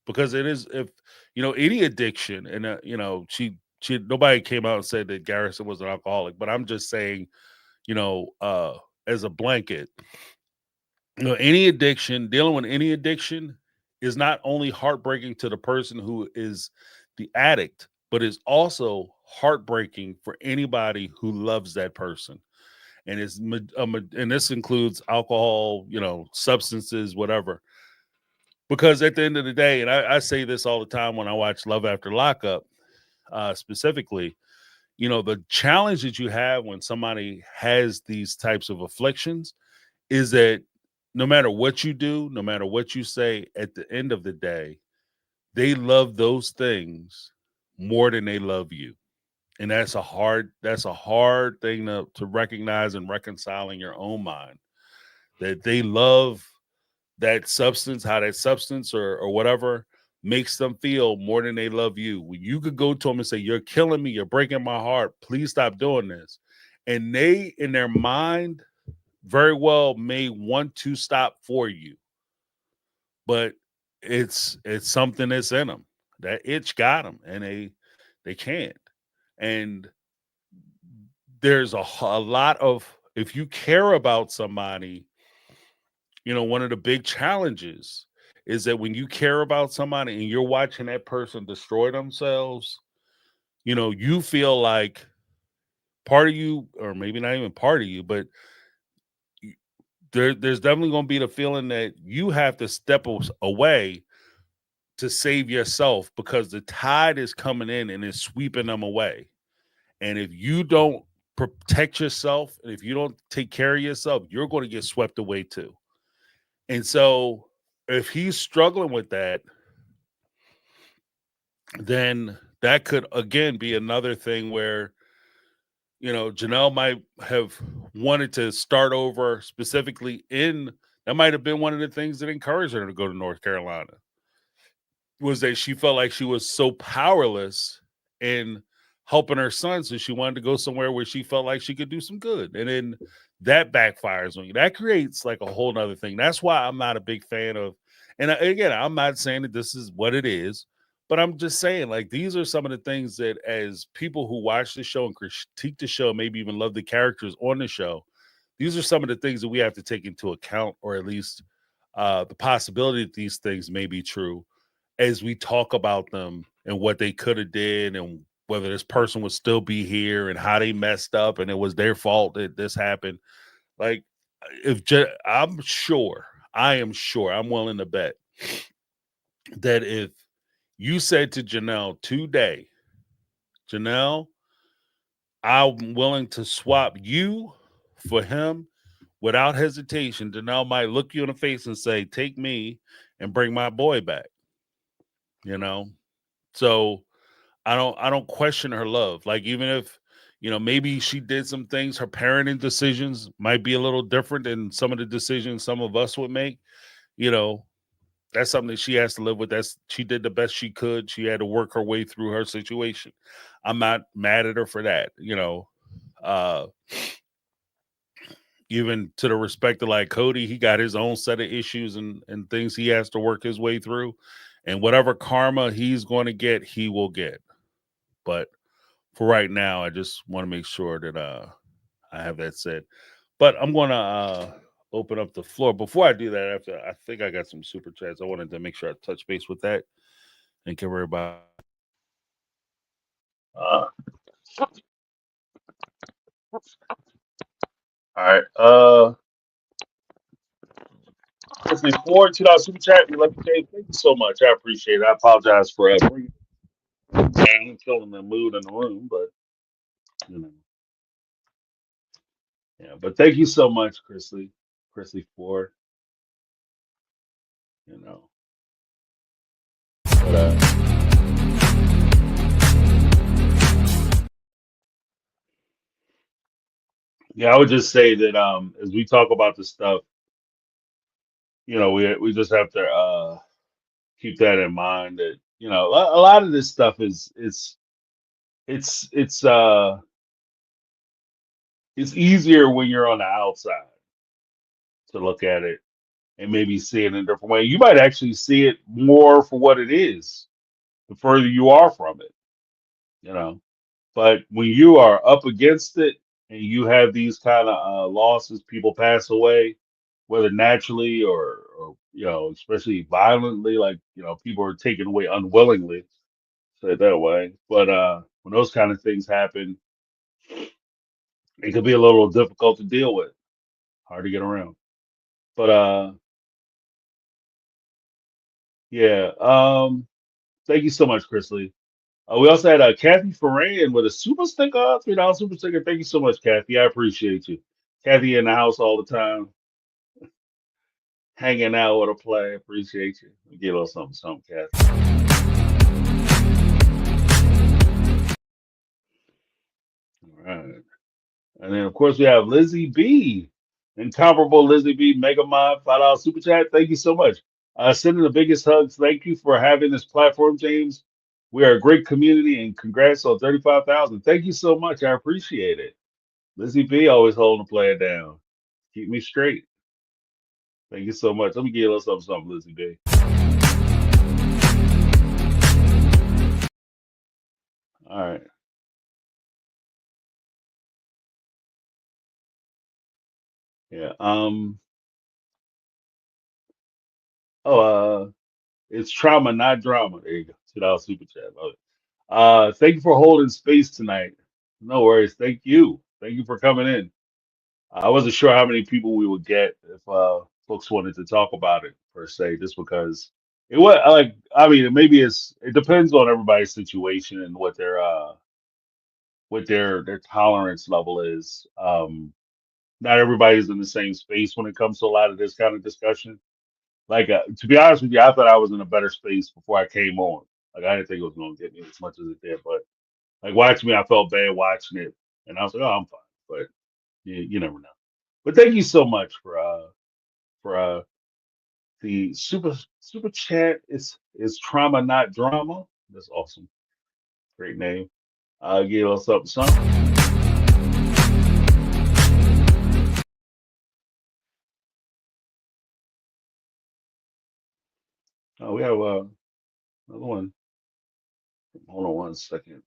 because it is, if any addiction, and she nobody came out and said that Garrison was an alcoholic, but I'm just saying, as a blanket, any addiction, dealing with any addiction is not only heartbreaking to the person who is the addict, but is also heartbreaking for anybody who loves that person. And and this includes alcohol, substances, whatever. Because at the end of the day, and I say this all the time when I watch Love After Lockup, specifically, the challenge that you have when somebody has these types of afflictions is that no matter what you do, no matter what you say, at the end of the day, they love those things more than they love you. And that's a hard thing to recognize and reconcile in your own mind, that they love that substance, how that substance or whatever makes them feel more than they love you. When you could go to them and say, "You're killing me, you're breaking my heart, please stop doing this," and they, in their mind, very well may want to stop for you, but it's something that's in them. That itch got them, and they can't. And there's a lot of, if you care about somebody, one of the big challenges is that when you care about somebody and you're watching that person destroy themselves, you feel like part of you, or maybe not even part of you, but y- there's definitely going to be the feeling that you have to step away to save yourself because the tide is coming in and it's sweeping them away. And if you don't protect yourself and if you don't take care of yourself, you're going to get swept away too. And so if he's struggling with that, then that could again be another thing where, Janelle might have wanted to start over specifically in that might have been one of the things that encouraged her to go to North Carolina was that she felt like she was so powerless in helping her son. So she wanted to go somewhere where she felt like she could do some good. And then that backfires on you. That creates like a whole nother thing. That's why I'm not a big fan of, and again, I'm not saying that this is what it is, but I'm just saying like these are some of the things that as people who watch the show and critique the show, maybe even love the characters on the show, these are some of the things that we have to take into account, or at least the possibility that these things may be true as we talk about them and what they could have did and whether this person would still be here and how they messed up and it was their fault that this happened. Like I'm sure, I am sure, I'm willing to bet that if you said to Janelle today, Janelle, I'm willing to swap you for him without hesitation, Janelle might look you in the face and say, take me and bring my boy back, you know? So I don't question her love. Like even if, maybe she did some things, her parenting decisions might be a little different than some of the decisions some of us would make, you know, that's something that she has to live with. That's she did the best she could. She had to work her way through her situation. I'm not mad at her for that, Uh even to the respect of like Cody, he got his own set of issues and things he has to work his way through. And whatever karma he's going to get, he will get. But for right now, I just want to make sure that I have that said. But I'm gonna open up the floor. Before I do that, after I think I got some super chats. I wanted to make sure I touch base with that and give everybody. Uh, all right. Listening forward to that super chat. We like to say thank you so much. I appreciate it. I apologize for bringing it down, killing the mood in the room, but you know, yeah. But thank you so much, Chrisley, for you know. But yeah, I would just say that as we talk about this stuff, we just have to keep that in mind that a lot of this stuff is it's it's easier when you're on the outside to look at it and maybe see it in a different way. You might actually see it more for what it is the further you are from it, you know. But when you are up against it and you have these kind of losses, people pass away, whether naturally or especially violently, like people are taken away unwillingly, say it that way. But when those kind of things happen, it could be a little difficult to deal with, hard to get around. But yeah, thank you so much, Chrisley. We also had Kathy Ferran with a super sticker, $3 super sticker. Thank you so much, Kathy. I appreciate you. Kathy in the house all the time, hanging out with a play. Appreciate you. Get a little something, something, Kathy. All right. And then, of course, we have Lizzie B. Incomparable Lizzie B. Mega Mod, $5 super chat. Thank you so much. Sending the biggest hugs. Thank you for having this platform, James. We are a great community, and congrats on 35,000. Thank you so much. I appreciate it. Lizzie B. always holding the player down. Keep me straight. Thank you so much. Let me give you a little something, something, Lizzie B. All right. Yeah. Oh, it's trauma, not drama. There you go. $2 super chat. Love it. Thank you for holding space tonight. No worries. Thank you. Thank you for coming in. I wasn't sure how many people we would get if folks wanted to talk about it per se, just because it was like I mean maybe it depends on everybody's situation and what their tolerance level is. Not everybody's in the same space when it comes to a lot of this kind of discussion. Like to be honest with you, I thought I was in a better space before I came on. Like I didn't think it was going to get me as much as it did, but like watching me, I felt bad watching it, and I was like, oh, I'm fine. But you never know. But thank you so much for the super chat. Is trauma not drama? That's awesome. Great name. Give us something something. We have another one. Hold on one second.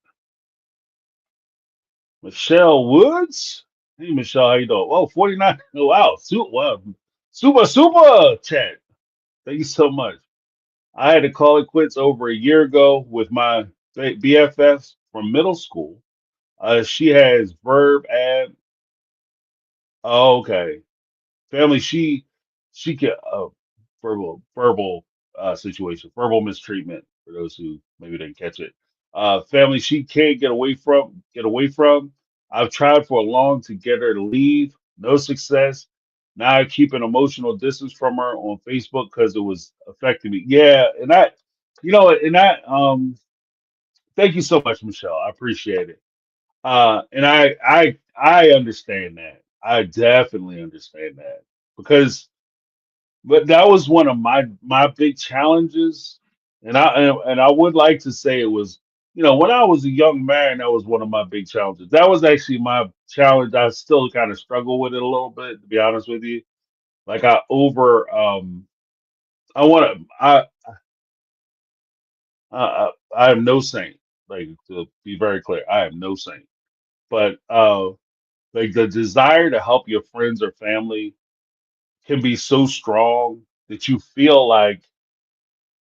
Michelle Woods. Hey Michelle, how you doing? Oh, 49. Wow, super chat. Thank you so much. I had to call it quits over a year ago with my BFF from middle school. She has verb ad. Oh, okay. Family, she can verbal situation, verbal mistreatment for those who maybe didn't catch it. Family, she can't get away from. I've tried for a long to get her to leave, no success. Now I keep an emotional distance from her on Facebook because it was affecting me. Yeah, and thank you so much, Michelle. I appreciate it. And I understand that. I definitely understand that because, but that was one of my big challenges, and I would like to say it was, when I was a young man, that was one of my big challenges. That was actually my challenge. I still kind of struggle with it a little bit, to be honest with you. Like I want to, I am no saint. Like to be very clear, I am no saint. But like the desire to help your friends or family can be so strong that you feel like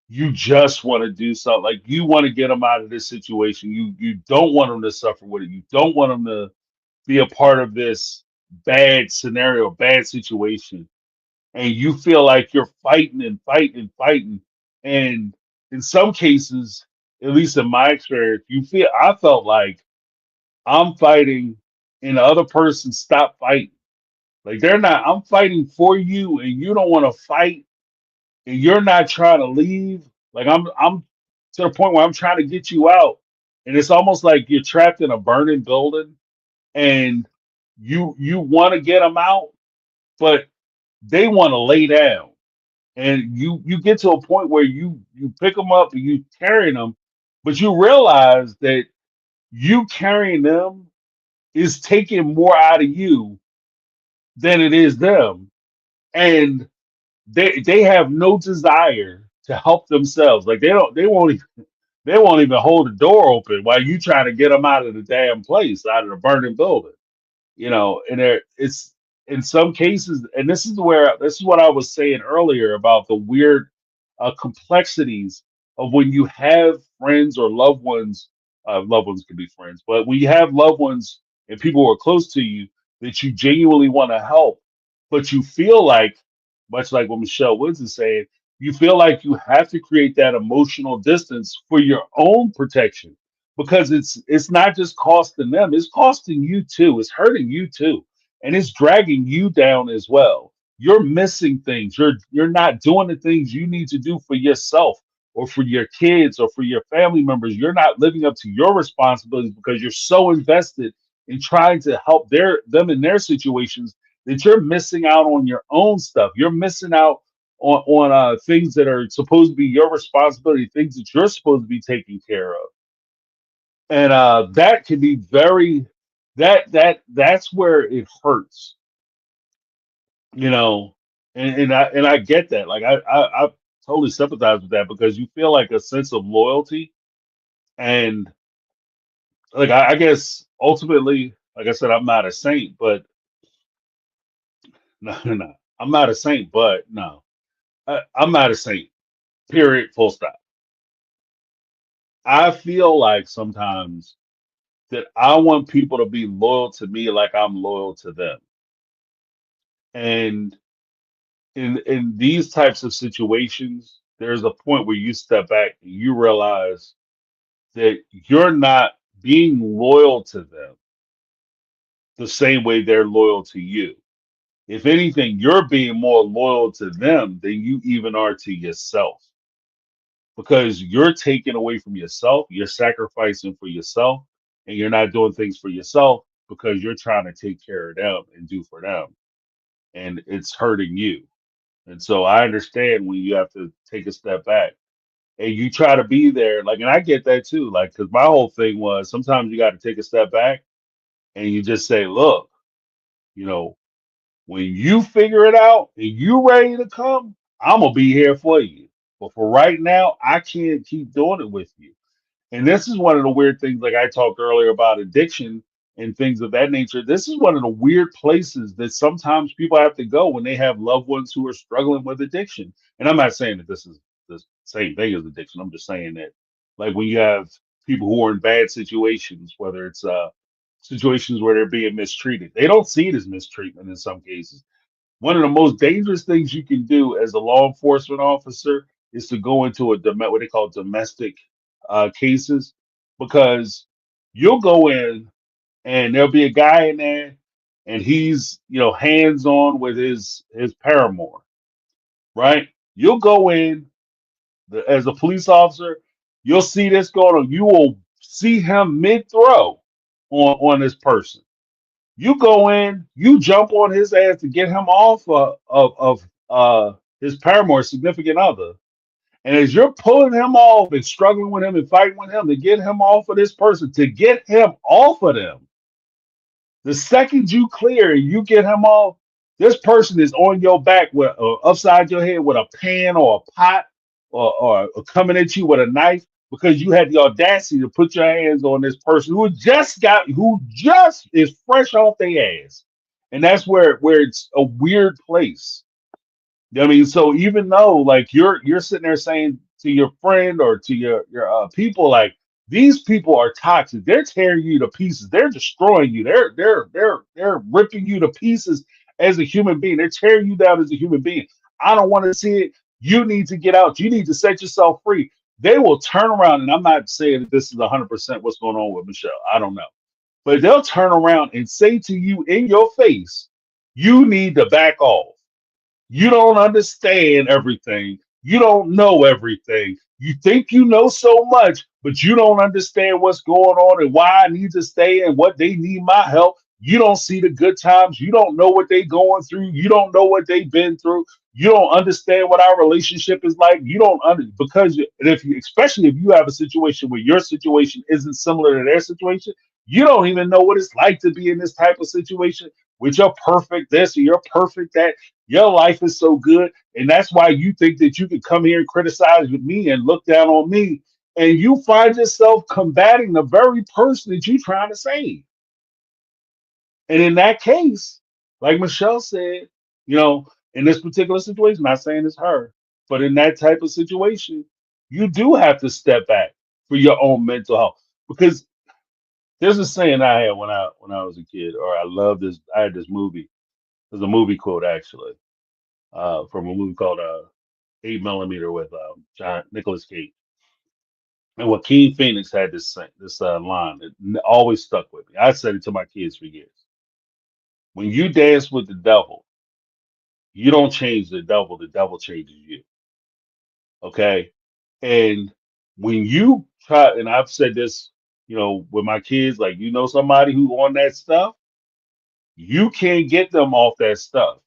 you just want to do something, like you want to get them out of this situation. You don't want them to suffer with it. You don't want them to be a part of this bad scenario, bad situation, and you feel like you're fighting and fighting and fighting. And in some cases, at least in my experience, I felt like I'm fighting and the other person stop fighting. Like they're not, I'm fighting for you and you don't want to fight and you're not trying to leave. Like I'm to the point where I'm trying to get you out. And it's almost like you're trapped in a burning building and you want to get them out, but they want to lay down. And you get to a point where you pick them up and you carrying them, but you realize that you carrying them is taking more out of you than it is them. And they have no desire to help themselves. Like they won't even hold the door open while you trying to get them out of the damn place, out of the burning building. And it's in some cases, and this is what I was saying earlier about the weird complexities of when you have friends or loved ones can be friends, but when you have loved ones and people who are close to you that you genuinely want to help, but you feel like, much like what Michelle Woods is saying, you feel like you have to create that emotional distance for your own protection because it's not just costing them, it's costing you too, it's hurting you too, and it's dragging you down as well. You're missing things, you're not doing the things you need to do for yourself or for your kids or for your family members. You're not living up to your responsibilities because you're so invested in trying to help them in their situations that you're missing out on your own stuff. You're missing out on things that are supposed to be your responsibility, things that you're supposed to be taking care of. And that can be very that's where it hurts, you know. And I get that. Like I totally sympathize with that because you feel like a sense of loyalty. And like I guess ultimately, like I said, I'm not a saint, but no. I'm not a saint, but no. I'm not a saint. Period. Full stop. I feel like sometimes that I want people to be loyal to me like I'm loyal to them. And in these types of situations, there's a point where you step back and you realize that you're not being loyal to them the same way they're loyal to you. If anything, you're being more loyal to them than you even are to yourself because you're taking away from yourself, you're sacrificing for yourself, and you're not doing things for yourself because you're trying to take care of them and do for them. And it's hurting you. And so I understand when you have to take a step back and you try to be there. Like, and I get that too. Like, because my whole thing was sometimes you got to take a step back and you just say, look, you know, when you figure it out and you ready to come, I'm gonna be here for you. But for right now, I can't keep doing it with you. And this is one of the weird things, like I talked earlier about addiction and things of that nature. This is one of the weird places that sometimes people have to go when they have loved ones who are struggling with addiction. And I'm not saying that this is the same thing as addiction. I'm just saying that, like, when you have people who are in bad situations, whether it's situations where they're being mistreated, they don't see it as mistreatment in some cases. One of the most dangerous things you can do as a law enforcement officer is to go into what they call domestic cases, because you'll go in and there'll be a guy in there and he's, hands on with his paramour, right? You'll go in as a police officer, you'll see this going on. You will see him mid throw on this person. You go in, you jump on his ass to get him off of his paramour, significant other. And as you're pulling him off and struggling with him and fighting with him to get him off of this person, to get him off of them, the second you clear and you get him off, this person is on your back with upside your head with a pan or a pot, or coming at you with a knife because you had the audacity to put your hands on this person who just is fresh off their ass. And that's where it's a weird place. I mean, so even though, like, you're sitting there saying to your friend or to your people, like, these people are toxic. They're tearing you to pieces. They're destroying you. They're ripping you to pieces as a human being. They're tearing you down as a human being. I don't want to see it. You need to get out. You need to set yourself free. They will turn around, and I'm not saying that this is 100% what's going on with Michelle. I don't know, but they'll turn around and say to you in your face, "You need to back off. You don't understand everything. You don't know everything. You think you know so much, but you don't understand what's going on and why I need to stay and what they need my help. You don't see the good times. You don't know what they're going through. You don't know what they've been through. You don't understand what our relationship is like. You don't because if you, especially if you have a situation where your situation isn't similar to their situation, you don't even know what it's like to be in this type of situation with your perfect this or your perfect that. Your life is so good, and that's why you think that you can come here and criticize with me and look down on me, and you find yourself combating the very person that you're trying to save. And in that case, like Michelle said, in this particular situation, not saying it's her, but in that type of situation, you do have to step back for your own mental health. Because there's a saying I had when I was a kid, or I love this. I had this movie. There's a movie quote actually from a movie called 8 millimeter with John Nicholas Cage. And Joaquin Phoenix had this line that always stuck with me. I said it to my kids for years. When you dance with the devil, you don't change the devil changes you. Okay. And when you try, and I've said this, with my kids, like, somebody who on that stuff, you can't get them off that stuff.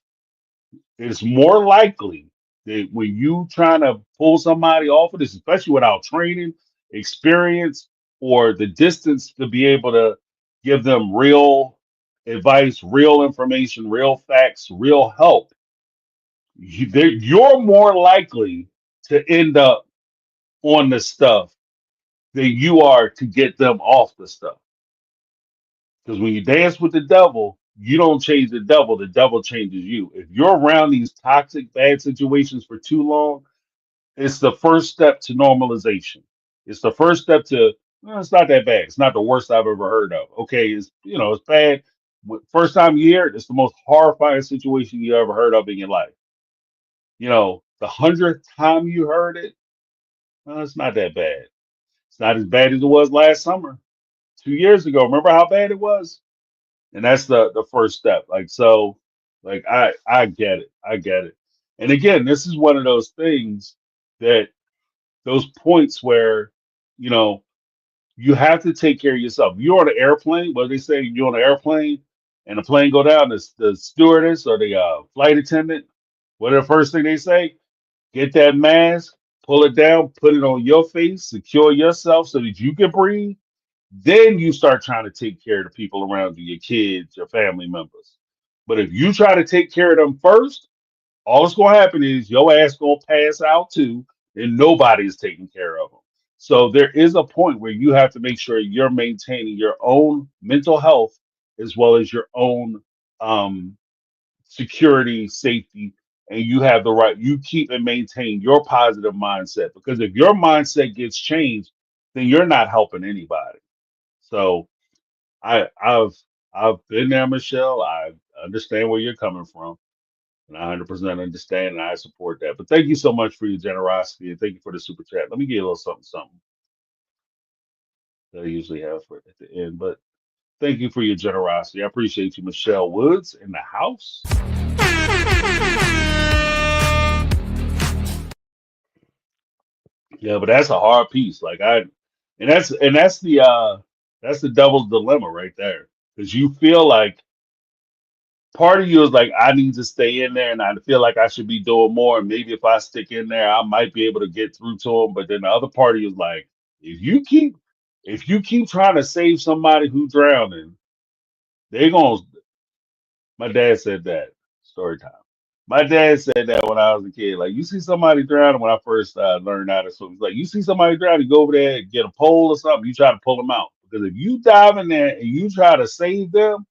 It's more likely that when you trying to pull somebody off of this, especially without training, experience, or the distance to be able to give them real advice, real information, real facts, real help, you're more likely to end up on the stuff than you are to get them off the stuff. Because when you dance with the devil, you don't change the devil changes you. If you're around these toxic, bad situations for too long, it's the first step to normalization. It's the first step to
It's not that bad. It's not the worst I've ever heard of. Okay, it's it's bad. First time you hear it, it's the most horrifying situation you ever heard of in your life. The 100th time you heard it, it's not that bad. It's not as bad as it was last summer, 2 years ago. Remember how bad it was? And that's the first step. Like so, like I get it. I get it. And again, this is one of those things that those points where you know you have to take care of yourself. You're on an airplane. What do they say? You're on an airplane, and the plane go down. The stewardess or the flight attendant. What are the first thing they say? Get that mask, pull it down, put it on your face, secure yourself so that you can breathe. Then you start trying to take care of the people around you, your kids, your family members. But if you try to take care of them first, all that's gonna happen is your ass gonna pass out too, and nobody is taking care of them. So there is a point where you have to make sure you're maintaining your own mental health as well as your own um, security, safety, and you have the right. You keep and maintain your positive mindset because if your mindset gets changed, then you're not helping anybody. So I've been there, Michelle. I understand where you're coming from. And I 100% understand and I support that. But thank you so much for your generosity and thank you for the super chat. Let me get a little something, something that I usually have for at the end. But thank you for your generosity. I appreciate you, Michelle Woods, in the house. Yeah, but that's a hard piece. And that's the devil's dilemma right there. Because you feel like part of you is like, I need to stay in there and I feel like I should be doing more. And maybe if I stick in there, I might be able to get through to them. But then the other part of you is like, if you keep if you keep trying to save somebody who's drowning, they're gonna my dad said that. Story time. My dad said that when I was a kid. Like you see somebody drowning when I first learned how to swim. He's like you see somebody drowning, you go over there and get a pole or something, you try to pull them out. Because if you dive in there and you try to save them,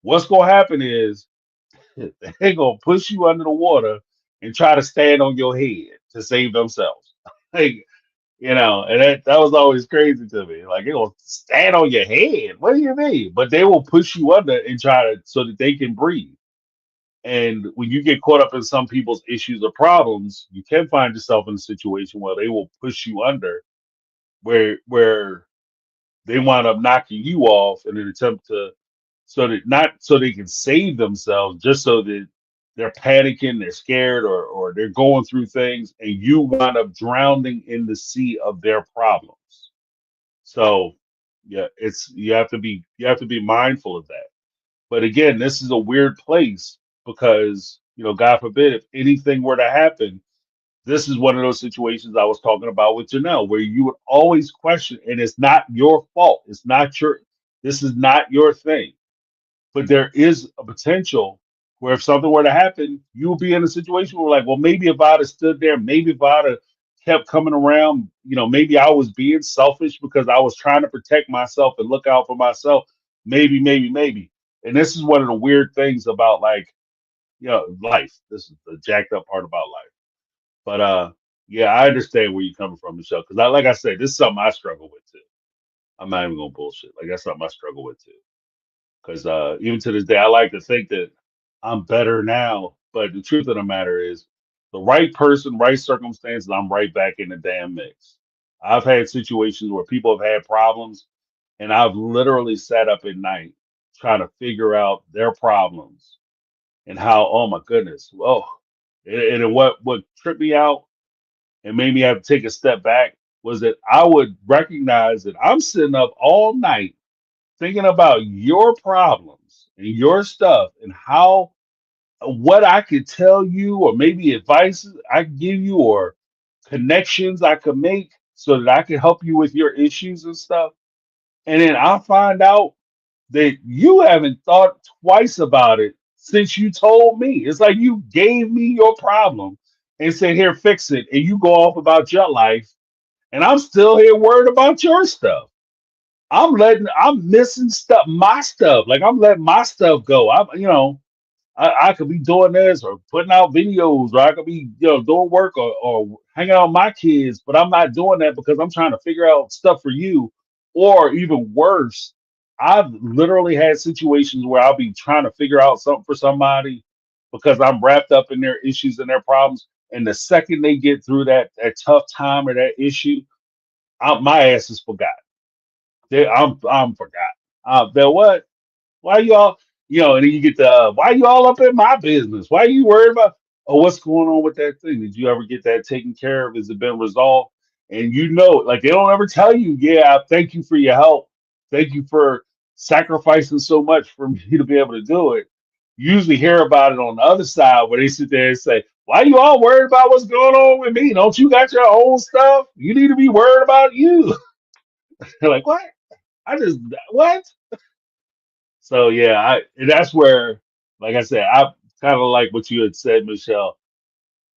what's gonna happen is they're gonna push you under the water and try to stand on your head to save themselves. Like, and that was always crazy to me. Like they're gonna stand on your head. What do you mean? But they will push you under and try to so that they can breathe. And when you get caught up in some people's issues or problems, you can find yourself in a situation where they will push you under where they wind up knocking you off in an attempt to so that not so they can save themselves, just so that they're panicking, they're scared, or they're going through things, and you wind up drowning in the sea of their problems. So yeah, it's you have to be mindful of that. But again, this is a weird place because God forbid if anything were to happen, this is one of those situations I was talking about with Janelle, where you would always question, and it's not your fault. It's not your, this is not your thing. But there is a potential where if something were to happen, you'll be in a situation where, like, well, maybe if I'd have stood there, maybe if I'd have kept coming around, maybe I was being selfish because I was trying to protect myself and look out for myself. Maybe, maybe, maybe. And this is one of the weird things about, like, life. This is the jacked up part about life. But yeah, I understand where you're coming from, Michelle. Because like I said, this is something I struggle with too. I'm not even gonna bullshit. Like that's something I struggle with too. Because even to this day, I like to think that I'm better now. But the truth of the matter is, the right person, right circumstances, I'm right back in the damn mix. I've had situations where people have had problems, and I've literally sat up at night trying to figure out their problems and how. Oh my goodness, oh, and what tripped me out and made me have to take a step back was that I would recognize that I'm sitting up all night thinking about your problems and your stuff and how what I could tell you or maybe advice I could give you or connections I could make so that I could help you with your issues and stuff. And then I find out that you haven't thought twice about it since you told me. It's like you gave me your problem and said, here, fix it. And you go off about your life. And I'm still here worried about your stuff. I'm missing stuff, my stuff. Like I'm letting my stuff go. I could be doing this or putting out videos, or I could be, doing work or hanging out with my kids, but I'm not doing that because I'm trying to figure out stuff for you. Or even worse, I've literally had situations where I'll be trying to figure out something for somebody because I'm wrapped up in their issues and their problems. And the second they get through that tough time or that issue, my ass is forgot. I'm forgot. But what? Why you all, and then you get the, why you all up in my business? Why you worried about, oh, what's going on with that thing? Did you ever get that taken care of? Has it been resolved? And like they don't ever tell you, yeah, thank you for your help. Thank you for sacrificing so much for me to be able to do it. You usually hear about it on the other side where they sit there and say, why you all worried about what's going on with me? Don't you got your own stuff? You need to be worried about you. They're like, what? I just, what? So yeah, and that's where, like I said, I kind of like what you had said, Michelle.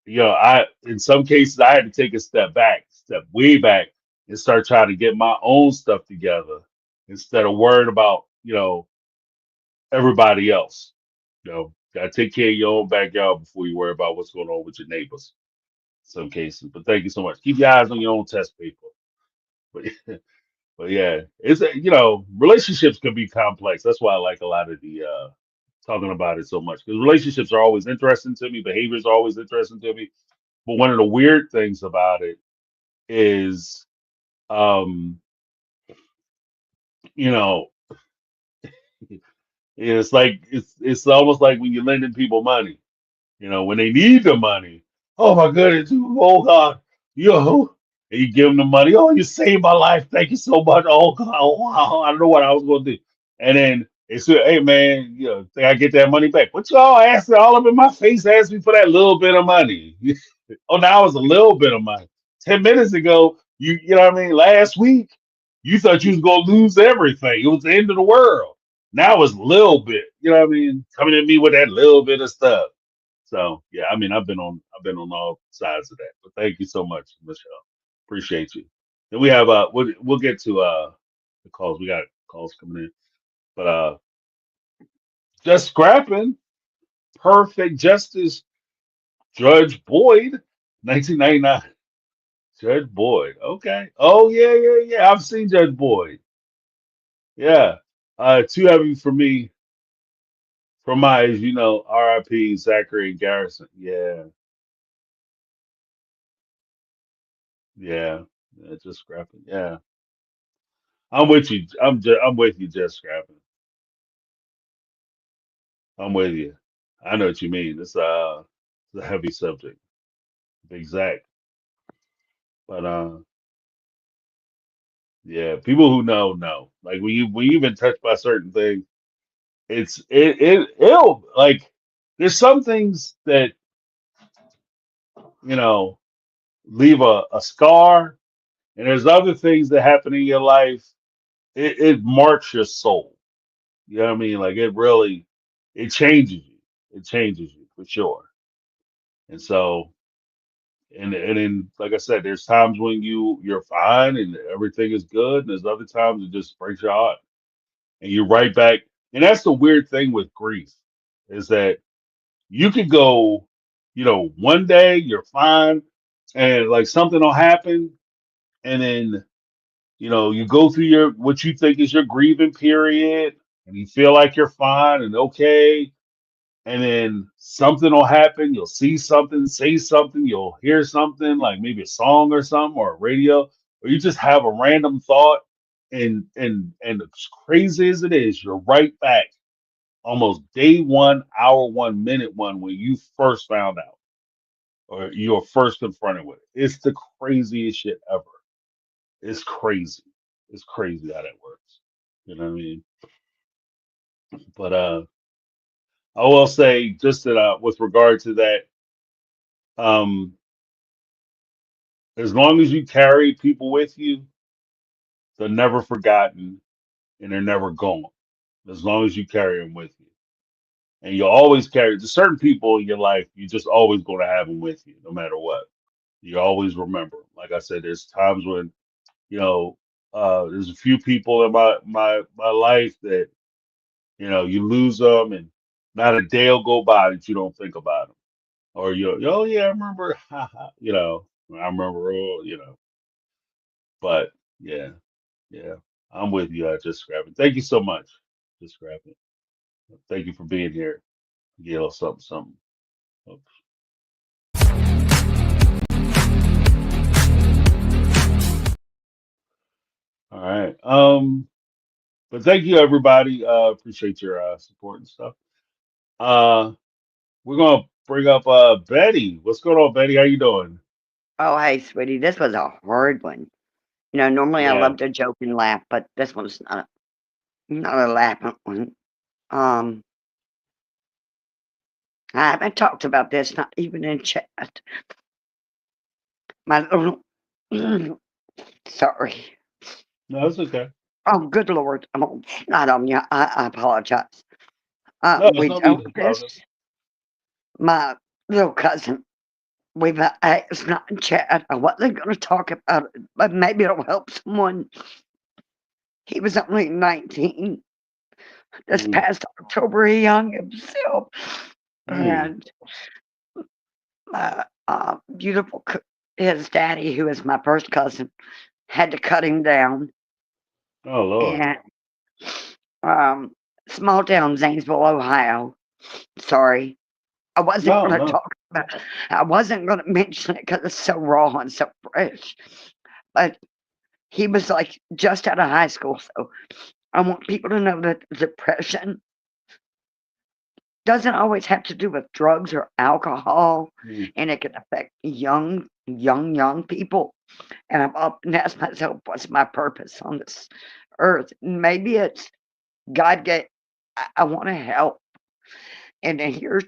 I in some cases I had to take a step back, step way back, and start trying to get my own stuff together instead of worrying about everybody else. Gotta take care of your own backyard before you worry about what's going on with your neighbors. In some cases, but thank you so much. Keep your eyes on your own test paper. But but yeah, relationships can be complex. That's why I like a lot of the talking about it so much because relationships are always interesting to me. Behaviors are always interesting to me. But one of the weird things about it is, um, you know, it's almost like when you're lending people money. When they need the money. Oh my goodness, oh God, and you give them the money. Oh, you saved my life. Thank you so much. Oh God, oh, wow. I don't know what I was going to do. And then they say, hey man, think I get that money back? What y'all asking all up in my face? Ask me for that little bit of money. Oh, now it's a little bit of money. 10 minutes ago, you know what I mean. Last week, you thought you was gonna lose everything. It was the end of the world. Now it's a little bit. You know what I mean? Coming at me with that little bit of stuff. So yeah, I mean, I've been on all sides of that. But thank you so much, Michelle. Appreciate you. Then we have we'll get to the calls. We got calls coming in, but just scrapping perfect justice. Judge Boyd, 1999. Judge Boyd. Okay. Oh yeah, yeah, yeah. I've seen Judge Boyd. Yeah. Too heavy for me. For my age, R.I.P. Zachary and Garrison. Yeah, yeah, yeah. Just scrapping. Yeah. I'm with you. I'm with you, just scrapping. I'm with you. I know what you mean. It's a heavy subject. Exact. But yeah, people who know. Like when you've been touched by certain things, it'll like there's some things that, you know, leave a scar, and there's other things that happen in your life. It marks your soul. You know what I mean? Like it changes you. It changes you for sure. And so and then like I said, there's times when you're fine and everything is good, and there's other times it just breaks your heart, and you're right back. And that's the weird thing with grief is that you could go, one day you're fine, and like something will happen, and then you go through your what you think is your grieving period, and you feel like you're fine and okay, and then something will happen. You'll see something, say something, you'll hear something like maybe a song or something or a radio, or you just have a random thought, and as crazy as it is, you're right back almost day one, hour one, minute one when you first found out or you're first confronted with it. It's the craziest shit ever. It's crazy. It's crazy how that works. You know what I mean? But I will say just that with regard to that, um, as long as you carry people with you, they're never forgotten and they're never gone. As long as you carry them with you, and you always carry there's certain people in your life, you're just always going to have them with you, no matter what. You always remember 'em. Like I said, there's times when there's a few people in my life that you lose them, and not a day will go by that you don't think about them, or oh yeah, I remember, I remember, but yeah, yeah. I'm with you. I just grab it. Thank you so much. Just grab it. Thank you for being here. Get a little something, something. Oops. All right. But thank you everybody. Appreciate your support and stuff. Uh, we're gonna bring up Betty. What's going on, Betty? How you doing?
Oh, hey, sweetie, this was a hard one. Normally I
Yeah.
love to joke and laugh, but this one's not a laughing one. Um, I haven't talked about this, not even in chat. My little, sorry.
No, it's okay.
Oh, good Lord, not on you. I apologize.
No, there's
We
no need to
don't this.
apologize.
My little cousin. It's not in chat. I wasn't going to talk about it, but maybe it'll help someone. He was only 19. This
Mm,
past October, he hung himself.
mm.
And my his daddy, who is my first cousin, had to cut him down.
Oh Lord.
And um, small town, Zanesville, Ohio. Sorry, I wasn't
No,
going to
no.
talk about. I wasn't going to mention it because it's so raw and so fresh. But he was like just out of high school, so I want people to know that depression doesn't always have to do with drugs or alcohol,
Mm,
and it can affect young people. And I've often asked myself, what's my purpose on this earth? Maybe it's God get. I want to help. And in your,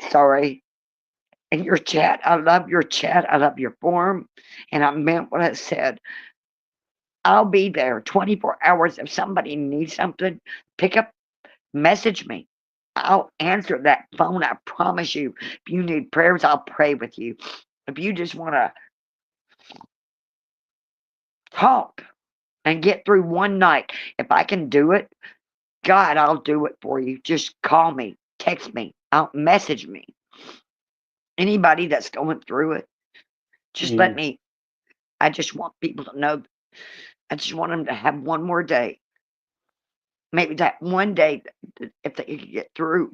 sorry, in your chat, I love your chat. I love your forum, and I meant what I said. I'll be there 24 hours if somebody needs something. Pick up, message me. I'll answer that phone. I promise you. If you need prayers, I'll pray with you. If you just want to talk and get through one night, if I can do it, God, I'll do it for you. Just call me, text me, I'll message me. Anybody that's going through it, just let
mm.
me. I just want people to know. I just want them to have one more day. Maybe that one day, if they could get through,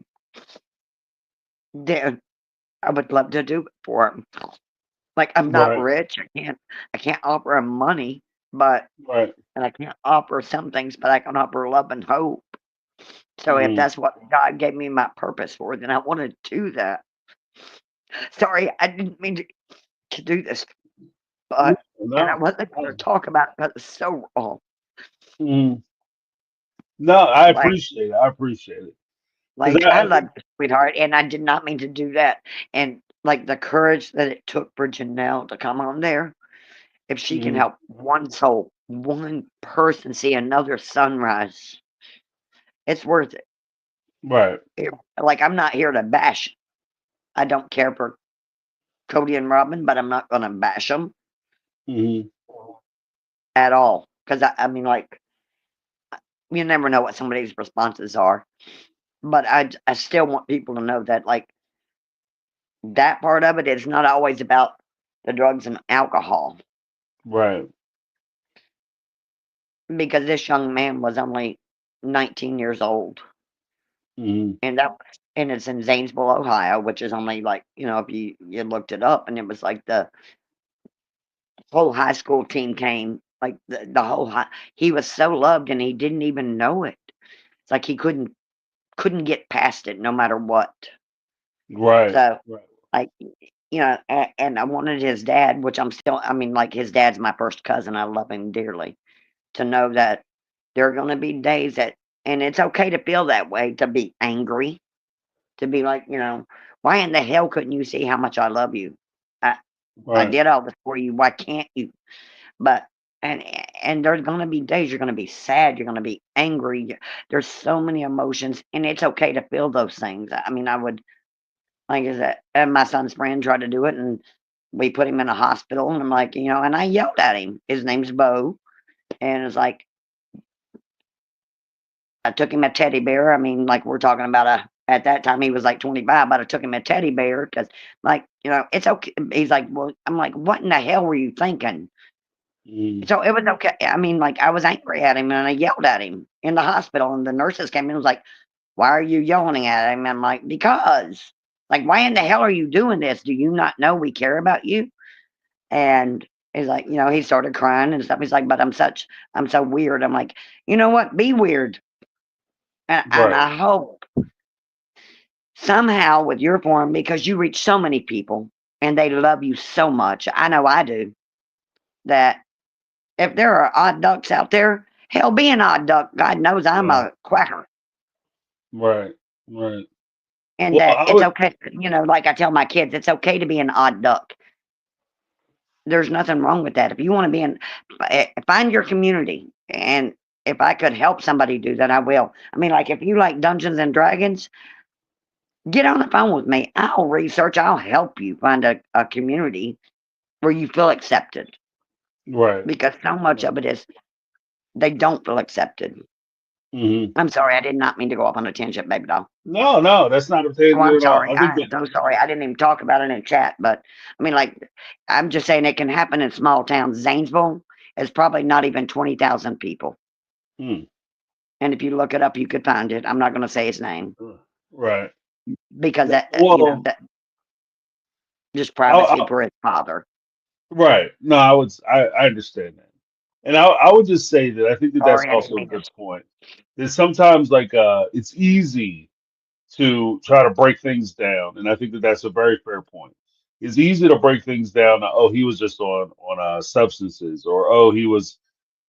then I would love to do it for them. Like I'm not
Right,
rich. I can't offer them money, but
right.
and I can't offer some things, but I can offer love and hope. So if
Mm.
that's what God gave me my purpose for, then I want to do that. Sorry, I didn't mean to do this,
No,
but and I
no.
wasn't going to talk about it because it's so wrong.
Mm. No, I
Like,
appreciate it. I appreciate it. Because
I love you, sweetheart, and I did not mean to do that. And like the courage that it took for Janelle to come on there, if she can
mm,
help one soul, one person see another sunrise, it's worth it.
right.
Like I'm not here to bash. I don't care for Cody and Robin, but I'm not going to bash them
Mm,
at all because I mean, like you never know what somebody's responses are. But I still want people to know that like that part of it is not always about the drugs and alcohol
right.
because this young man was only 19 years old,
Mm,
and it's in Zanesville, Ohio, which is only like if you looked it up, and it was like the whole high school team came, like the whole high. He was so loved, and he didn't even know it. It's like he couldn't get past it, no matter what.
right.
So
Right.
like and I wanted his dad, which I mean, like his dad's my first cousin. I love him dearly. To know that there are going to be days that, and it's okay to feel that way, to be angry, to be like, why in the hell couldn't you see how much I love you? I I
Right.
did all this for you. Why can't you? But and and there's going to be days you're going to be sad. You're going to be angry. There's so many emotions, and it's okay to feel those things. I mean, I would like I said, and my son's friend tried to do it, and we put him in a hospital, and I'm like, and I yelled at him. His name's Bo, and it's like I took him a teddy bear. I mean, like we're talking about at that time he was like 25, but I took him a teddy bear because, like, it's okay. He's like, well, I'm like, what in the hell were you thinking?
Mm.
So it was okay. I mean, like, I was angry at him and I yelled at him in the hospital, and the nurses came in and was like, "Why are you yelling at him?" I'm like, "Because, like, why in the hell are you doing this? Do you not know we care about you?" And he's like, he started crying and stuff. He's like, "But I'm so weird." I'm like, "You know what? Be weird." And
Right.
I hope somehow with your forum, because you reach so many people and they love you so much. I know I do, that if there are odd ducks out there, hell, be an odd duck. God knows I'm
Right.
a quacker.
Right. Right.
And
Well,
that
I
it's
would.
okay, like I tell my kids, it's okay to be an odd duck. There's nothing wrong with that. If you want to be in, find your community. And if I could help somebody do that, I will. I mean, like, if you like Dungeons and Dragons, get on the phone with me. I'll research, I'll help you find a community where you feel accepted,
Right.
because so much
Right.
of it is they don't feel accepted.
Hmm.
I'm sorry, I did not mean to go off on a tangent, baby doll.
No, no, that's not a
Oh,
failure
I'm
at all.
sorry.
I think
I
that.
am so sorry. I didn't even talk about it in chat, but I mean, like, I'm just saying it can happen in small towns. Zanesville is probably not even 20,000 people.
Mm,
And if you look it up, you could find it. I'm not going to say his name
right.
because
Well,
that just
I,
privacy
I,
for his father.
right. No, I would. I understand that, and I would just say that I think that that's
Sorry, I didn't
also a
mean to.
good point. That sometimes, like, it's easy to try to break things down, and I think that that's a very fair point. It's easy to break things down. Oh, he was just on substances, or oh, he was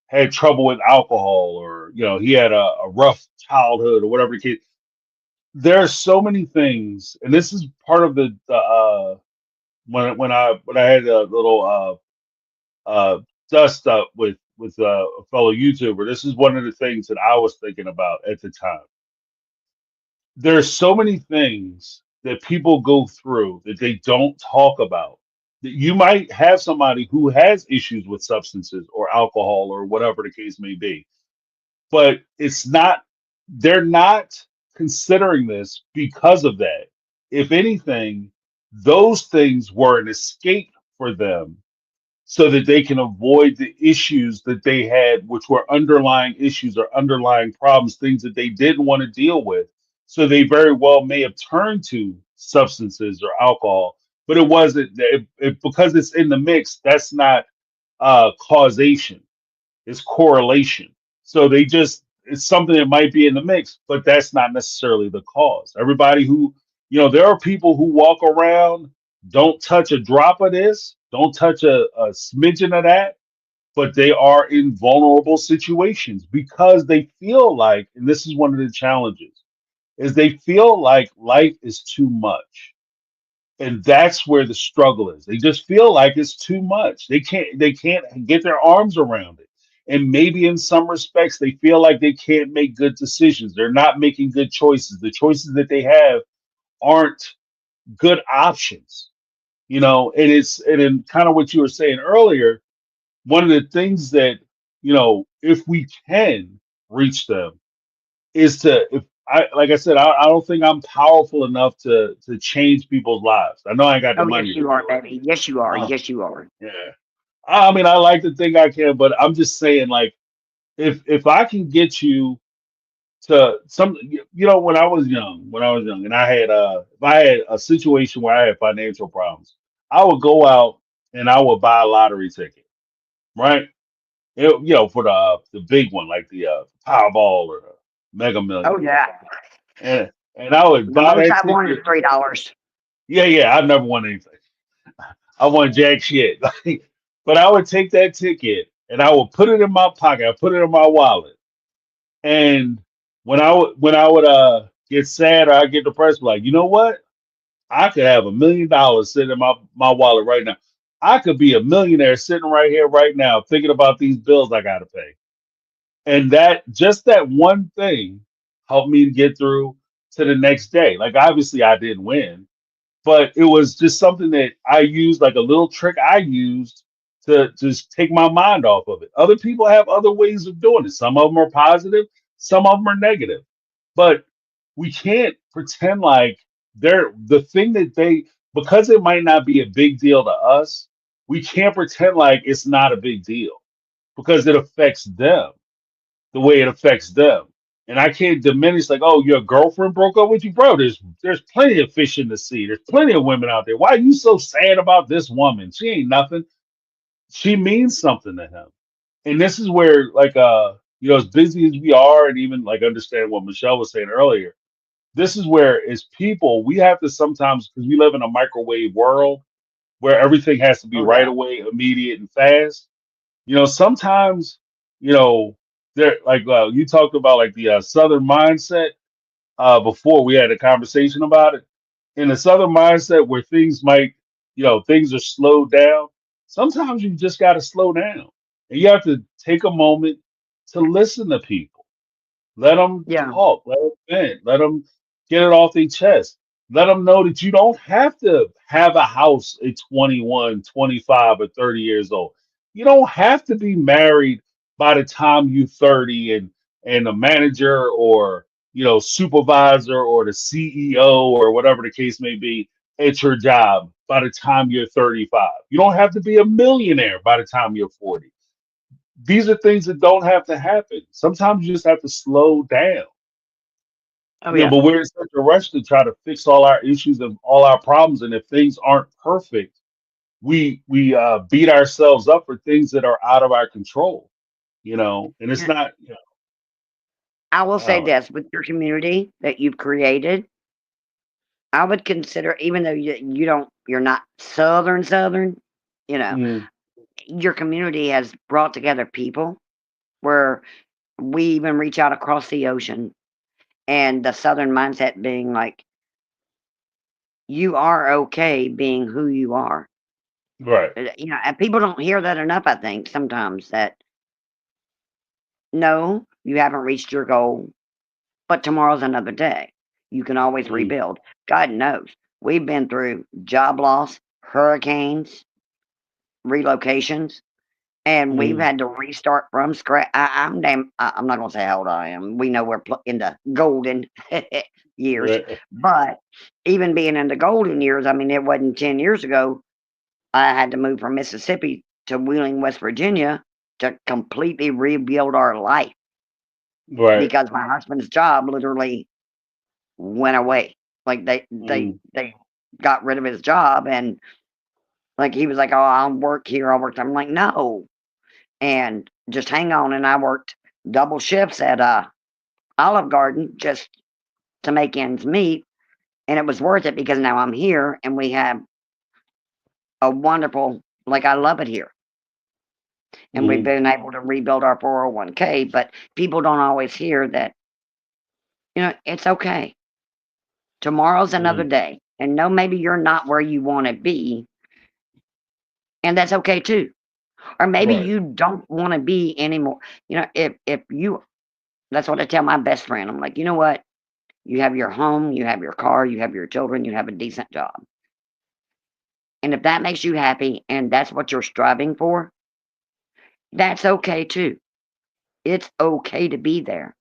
had trouble with alcohol, or he had a rough childhood, or whatever the case. There are so many things, and this is part of the when I had a little dust up with a fellow YouTuber. This is one of the things that I was thinking about at the time. There's so many things that people go through that they don't talk about. That you might have somebody who has issues with substances or alcohol or whatever the case may be, but it's not, they're not considering this because of that. If anything, those things were an escape for them so that they can avoid the issues that they had, which were underlying issues or underlying problems, things that they didn't want to deal with. So they very well may have turned to substances or alcohol, but it wasn't because it's in the mix. That's not causation, it's correlation. So they just, it's something that might be in the mix, but that's not necessarily the cause. Everybody who, there are people who walk around, don't touch a drop of this, don't touch a smidgen of that, but they are in vulnerable situations because they feel like, and this is one of the challenges, is they feel like life is too much, and that's where the struggle is. They just feel like it's too much. They can't get their arms around it, and maybe in some respects they feel like they can't make good decisions. They're not making good choices. The choices that they have aren't good options. And and in kind of what you were saying earlier, one of the things that, if we can reach them, is to, if I, like I said, I don't think I'm powerful enough to change people's lives. I know I ain't got the
Oh, yes,
money to
you are,
do it.
baby. Yes, you are.
Uh,
Yes, you are.
yeah. I mean, I like to think I can, but I'm just saying, like, if I can get you to some, when I was young, and I had if I had a situation where I had financial problems, I would go out and I would buy a lottery ticket, right? For the big one, like the Powerball or the Mega
Oh,
Millions,
yeah.
and I would
The
buy
most
that
I won is
ticket.
$3.
Yeah, yeah, I never won anything. I won jack shit. But I would take that ticket and I would put it in my pocket. I put it in my wallet. And when I would get sad or I get depressed, like, you know what? I could have $1 million sitting in my wallet right now. I could be a millionaire sitting right here right now thinking about these bills I gotta pay. And that one thing helped me to get through to the next day. Like, obviously I didn't win, but it was just something that I used, like a little trick I used to just take my mind off of it. Other people have other ways of doing it. Some of them are positive, some of them are negative. But we can't pretend like they're the thing that they, because it might not be a big deal to us, we can't pretend like it's not a big deal. because it affects them the way it affects them. And I can't diminish like, oh, your girlfriend broke up with you, bro. There's plenty of fish in the sea. There's plenty of women out there. Why are you so sad about this woman? She ain't nothing. She means something to him. And this is where like as busy as we are, and even like understand what Michelle was saying earlier, this is where as people we have to sometimes, because we live in a microwave world where everything has to be
Oh
right
yeah.
away, immediate and fast. Sometimes, you know, there like you talked about like the southern mindset before we had a conversation about it. In the southern mindset where things might, things are slowed down, sometimes you just got to slow down. And you have to take a moment to listen to people. Let them
Yeah.
talk. Let them vent. Let them get it off their chest. Let them know that you don't have to have a house at 21, 25, or 30 years old. You don't have to be married by the time you're 30 and a manager or supervisor or the CEO or whatever the case may be at your job by the time you're 35. You don't have to be a millionaire by the time you're 40. These are things that don't have to happen. Sometimes you just have to slow down.
Oh yeah.
But we're in such a rush to try to fix all our issues and all our problems. And if things aren't perfect, we beat ourselves up for things that are out of our control. And it's
Yeah.
not.
I will say
Uh,
this with your community that you've created, I would consider, even though you're not Southern, you know,
mm,
your community has brought together people where we even reach out across the ocean, and the Southern mindset being like, you are okay being who you are.
right.
And people don't hear that enough, I think, sometimes that no, you haven't reached your goal, but tomorrow's another day. You can always
Mm,
rebuild. God knows. We've been through job loss, hurricanes, relocations, and we've
mm,
had to restart from scratch. I'm not going to say how old I am. We know we're in the golden years,
right.
but even being in the golden years, I mean, it wasn't 10 years ago. I had to move from Mississippi to Wheeling, West Virginia to completely rebuild our life
Right.
because my husband's job literally went away. Like
Mm,
they got rid of his job, and like he was like, "Oh, I'll work here. I'll work." I'm like, "No," and just hang on. And I worked double shifts at Olive Garden just to make ends meet, and it was worth it because now I'm here, and we have a wonderful. Like I love it here, and we've
mm,
been able to rebuild our 401k. But people don't always hear that. It's okay. Tomorrow's another
mm,
day, and no, maybe you're not where you want to be, and that's okay too. Or maybe
right.
you don't want to be anymore. If you, that's what I tell my best friend. I'm like, you know what? You have your home, you have your car, you have your children, you have a decent job. And if that makes you happy and that's what you're striving for, that's okay too. It's okay to be there.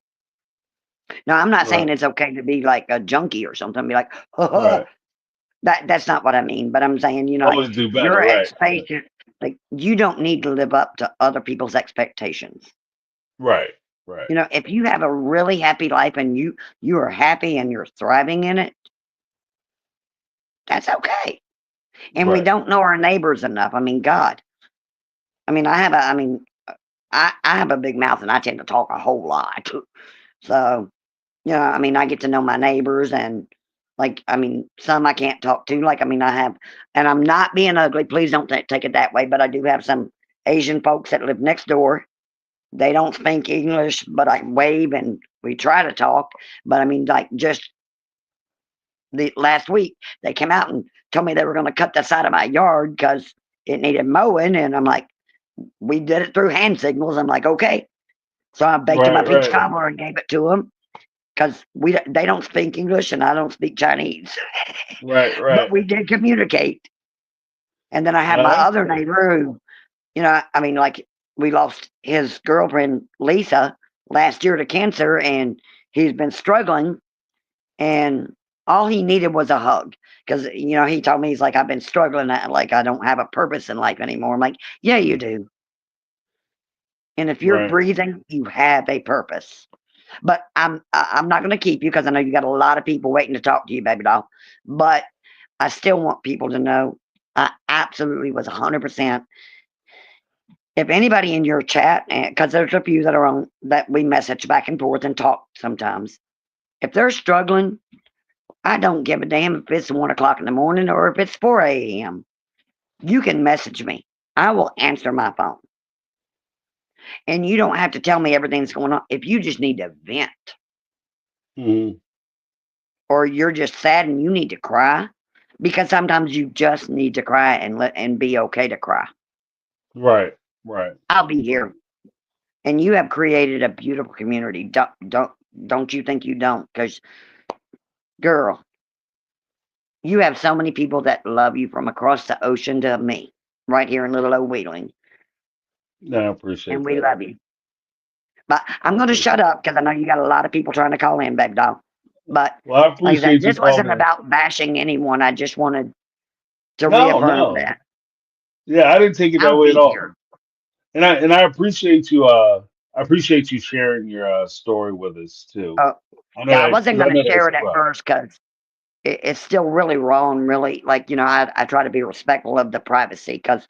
Now, I'm not saying
Right.
it's okay to be like a junkie or something, be like,
Right.
that's not what I mean. But I'm saying, like
Always do better.
your
Right.
expectation, like you don't need to live up to other people's expectations.
Right. Right.
If you have a really happy life and you are happy and you're thriving in it, that's okay. And we
Right.
don't know our neighbors enough. I mean, God. I have a big mouth and I tend to talk a whole lot. So, I get to know my neighbors and some I can't talk to. Like, I have, and I'm not being ugly. Please don't take it that way. But I do have some Asian folks that live next door. They don't speak English, but I wave and we try to talk. But like just the last week, they came out and told me they were going to cut the side of my yard because it needed mowing. And I'm like, we did it through hand signals. I'm like, okay. So I baked them
Right.
a peach
Right.
cobbler and gave it to them because they don't speak English and I don't speak Chinese,
Right.
but
Right.
we did communicate. And then I have my
That's
other
good.
neighbor who, like we lost his girlfriend Lisa last year to cancer, and he's been struggling. And all he needed was a hug because he told me he's like, I've been struggling, like I don't have a purpose in life anymore. I'm like, yeah, you do. And if you're
Right.
breathing, you have a purpose. But I'm not going to keep you because I know you got a lot of people waiting to talk to you, baby doll. But I still want people to know I absolutely was 100%. If anybody in your chat, because there's a few that are on that we message back and forth and talk sometimes, if they're struggling, I don't give a damn if it's 1 o'clock in the morning or if it's 4 a.m. You can message me. I will answer my phone. And you don't have to tell me everything that's going on. If you just need to vent
Hmm.
or you're just sad and you need to cry, because sometimes you just need to cry and be okay to cry.
Right. Right.
I'll be
Right.
here. And you have created a beautiful community. Don't you think you don't? Because girl, you have so many people that love you from across the ocean to me, right here in little old Wheeling,
No, I
and
appreciate
we
that.
love you. But
I
I'm going to shut
appreciate that.
up because I know you got a lot of people trying to call in, baby doll. But
Well, I
like I said,
appreciate you
this wasn't
calling.
about bashing anyone. I just wanted to
No,
reaffirm
no.
that
Yeah, I didn't take it that
I'll
way at
be
all.
here.
And I appreciate you. I appreciate you sharing your story with us too.
Uh,
I know
yeah, I
that
wasn't
because I
going to
know
share
that's
it at
rough.
first because it's still really raw and really like I try to be respectful of the privacy because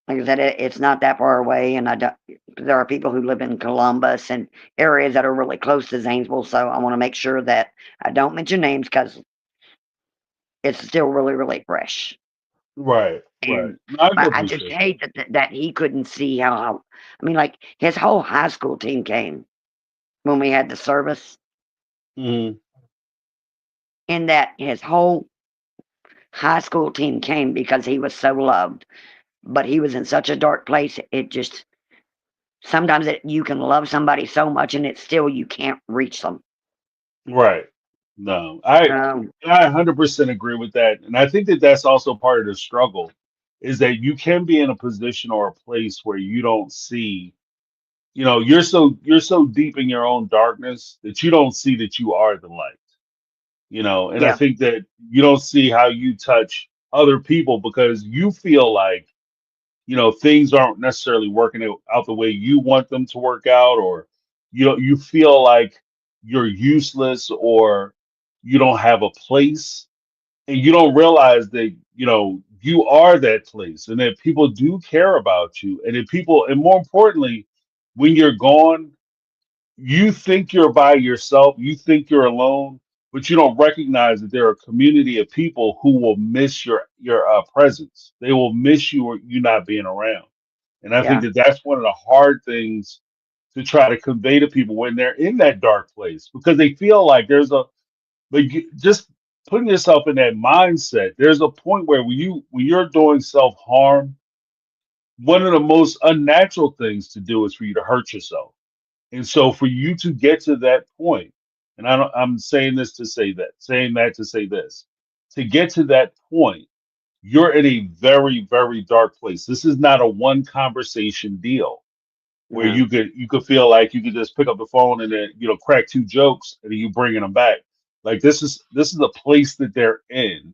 like I said, it's not that far away, and I don't. There are people who live in Columbus and areas that are really close to Zanesville, so I want to make sure that I don't mention names because it's still really, really fresh.
Right. Right.
And
No, I can
I just
appreciate that.
hate that he couldn't see how. I mean, like his whole high school team came when we had the service,
Hmm.
and that his whole high school team came because he was so loved. But he was in such a dark place. It just sometimes you can love somebody so much, and it's still you can't reach them.
Right. No, I 100% agree with that, and I think that that's also part of the struggle, is that you can be in a position or a place where you don't see. You're so deep in your own darkness that you don't see that you are the light. And I
Yeah,
think that you don't see how you touch other people because you feel like things aren't necessarily working out the way you want them to work out, or you feel like you're useless or you don't have a place, and you don't realize that you are that place and that people do care about you, and that people, and more importantly, when you're gone, you think you're by yourself, you think you're alone, but you don't recognize that there are a community of people who will miss your presence. They will miss you or you not being around. And I think
yeah,
that that's one of the hard things to try to convey to people when they're in that dark place, because they feel like just putting yourself in that mindset. There's a point where when you're doing self harm, one of the most unnatural things to do is for you to hurt yourself. And so for you to get to that point, and I'm saying this to say that, saying that to say this, to get to that point, you're in a very, very dark place. This is not a one conversation deal where
no,
you could feel like you could just pick up the phone and then crack two jokes and then you bringing them back. Like this is a place that they're in,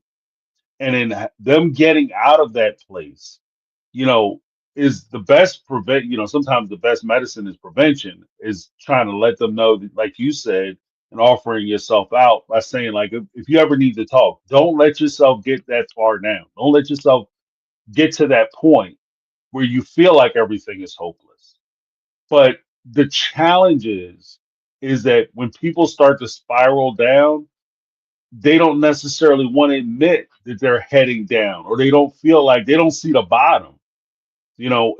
and in them getting out of that place, you know, is the best prevent. Sometimes the best medicine is prevention. Is trying to let them know that, like you said, and offering yourself out by saying, like, if you ever need to talk, don't let yourself get that far down. Don't let yourself get to that point where you feel like everything is hopeless. But the challenge is that when people start to spiral down, they don't necessarily want to admit that they're heading down, or they don't feel like they don't see the bottom.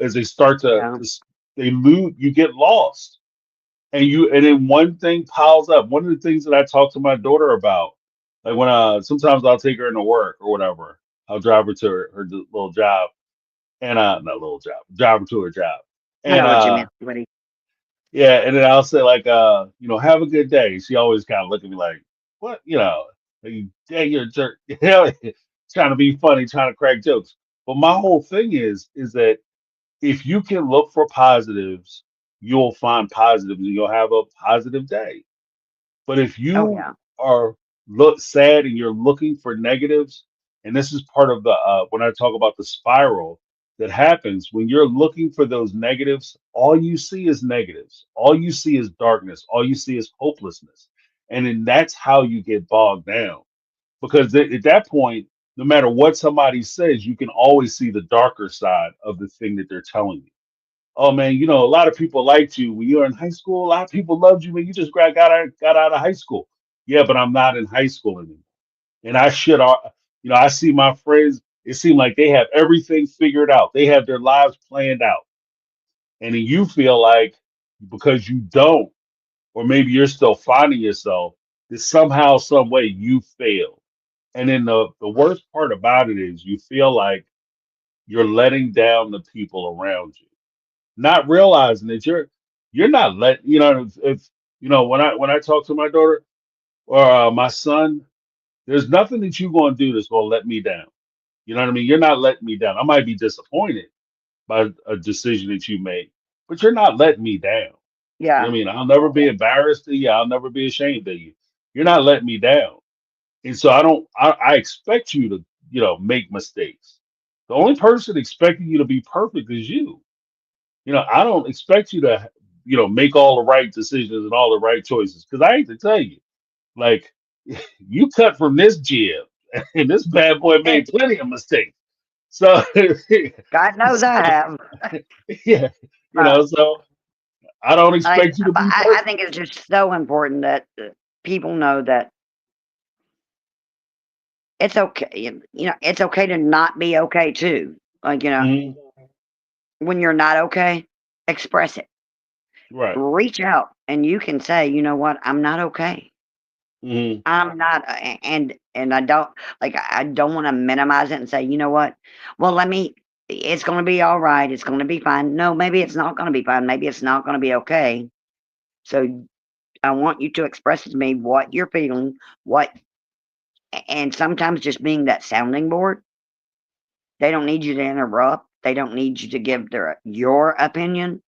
As they start
yeah.
they lose, you get lost, and then one thing piles up. One of the things that I talk to my daughter about, like when sometimes I'll take her into work or whatever, I'll drive her to her little job, and not little job, drive her to her job,
I
and
know what you meant, sweetie.
yeah, and then I'll say, like, have a good day. She always kind of look at me like, what, like, dang, you're a jerk, trying to be funny, trying to crack jokes. But my whole thing is that if you can look for positives, you'll find positives and you'll have a positive day. But if
Oh
you
yeah,
are look sad and you're looking for negatives, and this is part of the when I talk about the spiral. that happens when you're looking for those negatives. All you see is negatives. All you see is darkness. All you see is hopelessness. And then that's how you get bogged down. Because at that point, no matter what somebody says, you can always see the darker side of the thing that they're telling you. Oh man, you know, a lot of people liked you when you were in high school. A lot of people loved you when you just got out of high school. Yeah, but I'm not in high school anymore. And I should, you know, I see my friends. It seems like they have everything figured out. They have their lives planned out, and then you feel like because you don't, or maybe you're still finding yourself, that somehow, some way, you fail. And then the worst part about it is you feel like you're letting down the people around you, not realizing that you're not let you know if you know when I talk to my daughter or my son, there's nothing that you're going to do that's going to let me down. You know what I mean? You're not letting me down. I might be disappointed by a decision that you made, but you're not letting me down. You know what I
Yeah.
mean? I'll never be embarrassed of you. I'll never be ashamed of you. You're not letting me down. And so I don't, I expect you to, you know, make mistakes. The only person expecting you to be perfect is you. You know, I don't expect you to, you know, make all the right decisions and all the right choices. Cause I hate to tell you, like, you cut from this jib and this bad boy made plenty of mistakes. So,
God knows I have.
yeah, you
Uh,
know, so I don't expect you to
but
be
I
perfect.
think it's just so important that people know that it's okay. It's okay to not be okay too. Like,
Hmm.
when you're not okay, express it.
Right.
Reach out and you can say, you know what, I'm not okay.
Hmm.
I'm not, and I don't like. I don't want to minimize it and say, you know what? Well, let me. It's going to be all right. It's going to be fine. No, maybe it's not going to be fine. Maybe it's not going to be okay. So I want you to express to me what you're feeling, and sometimes just being that sounding board. They don't need you to interrupt. They don't need you to give your opinion,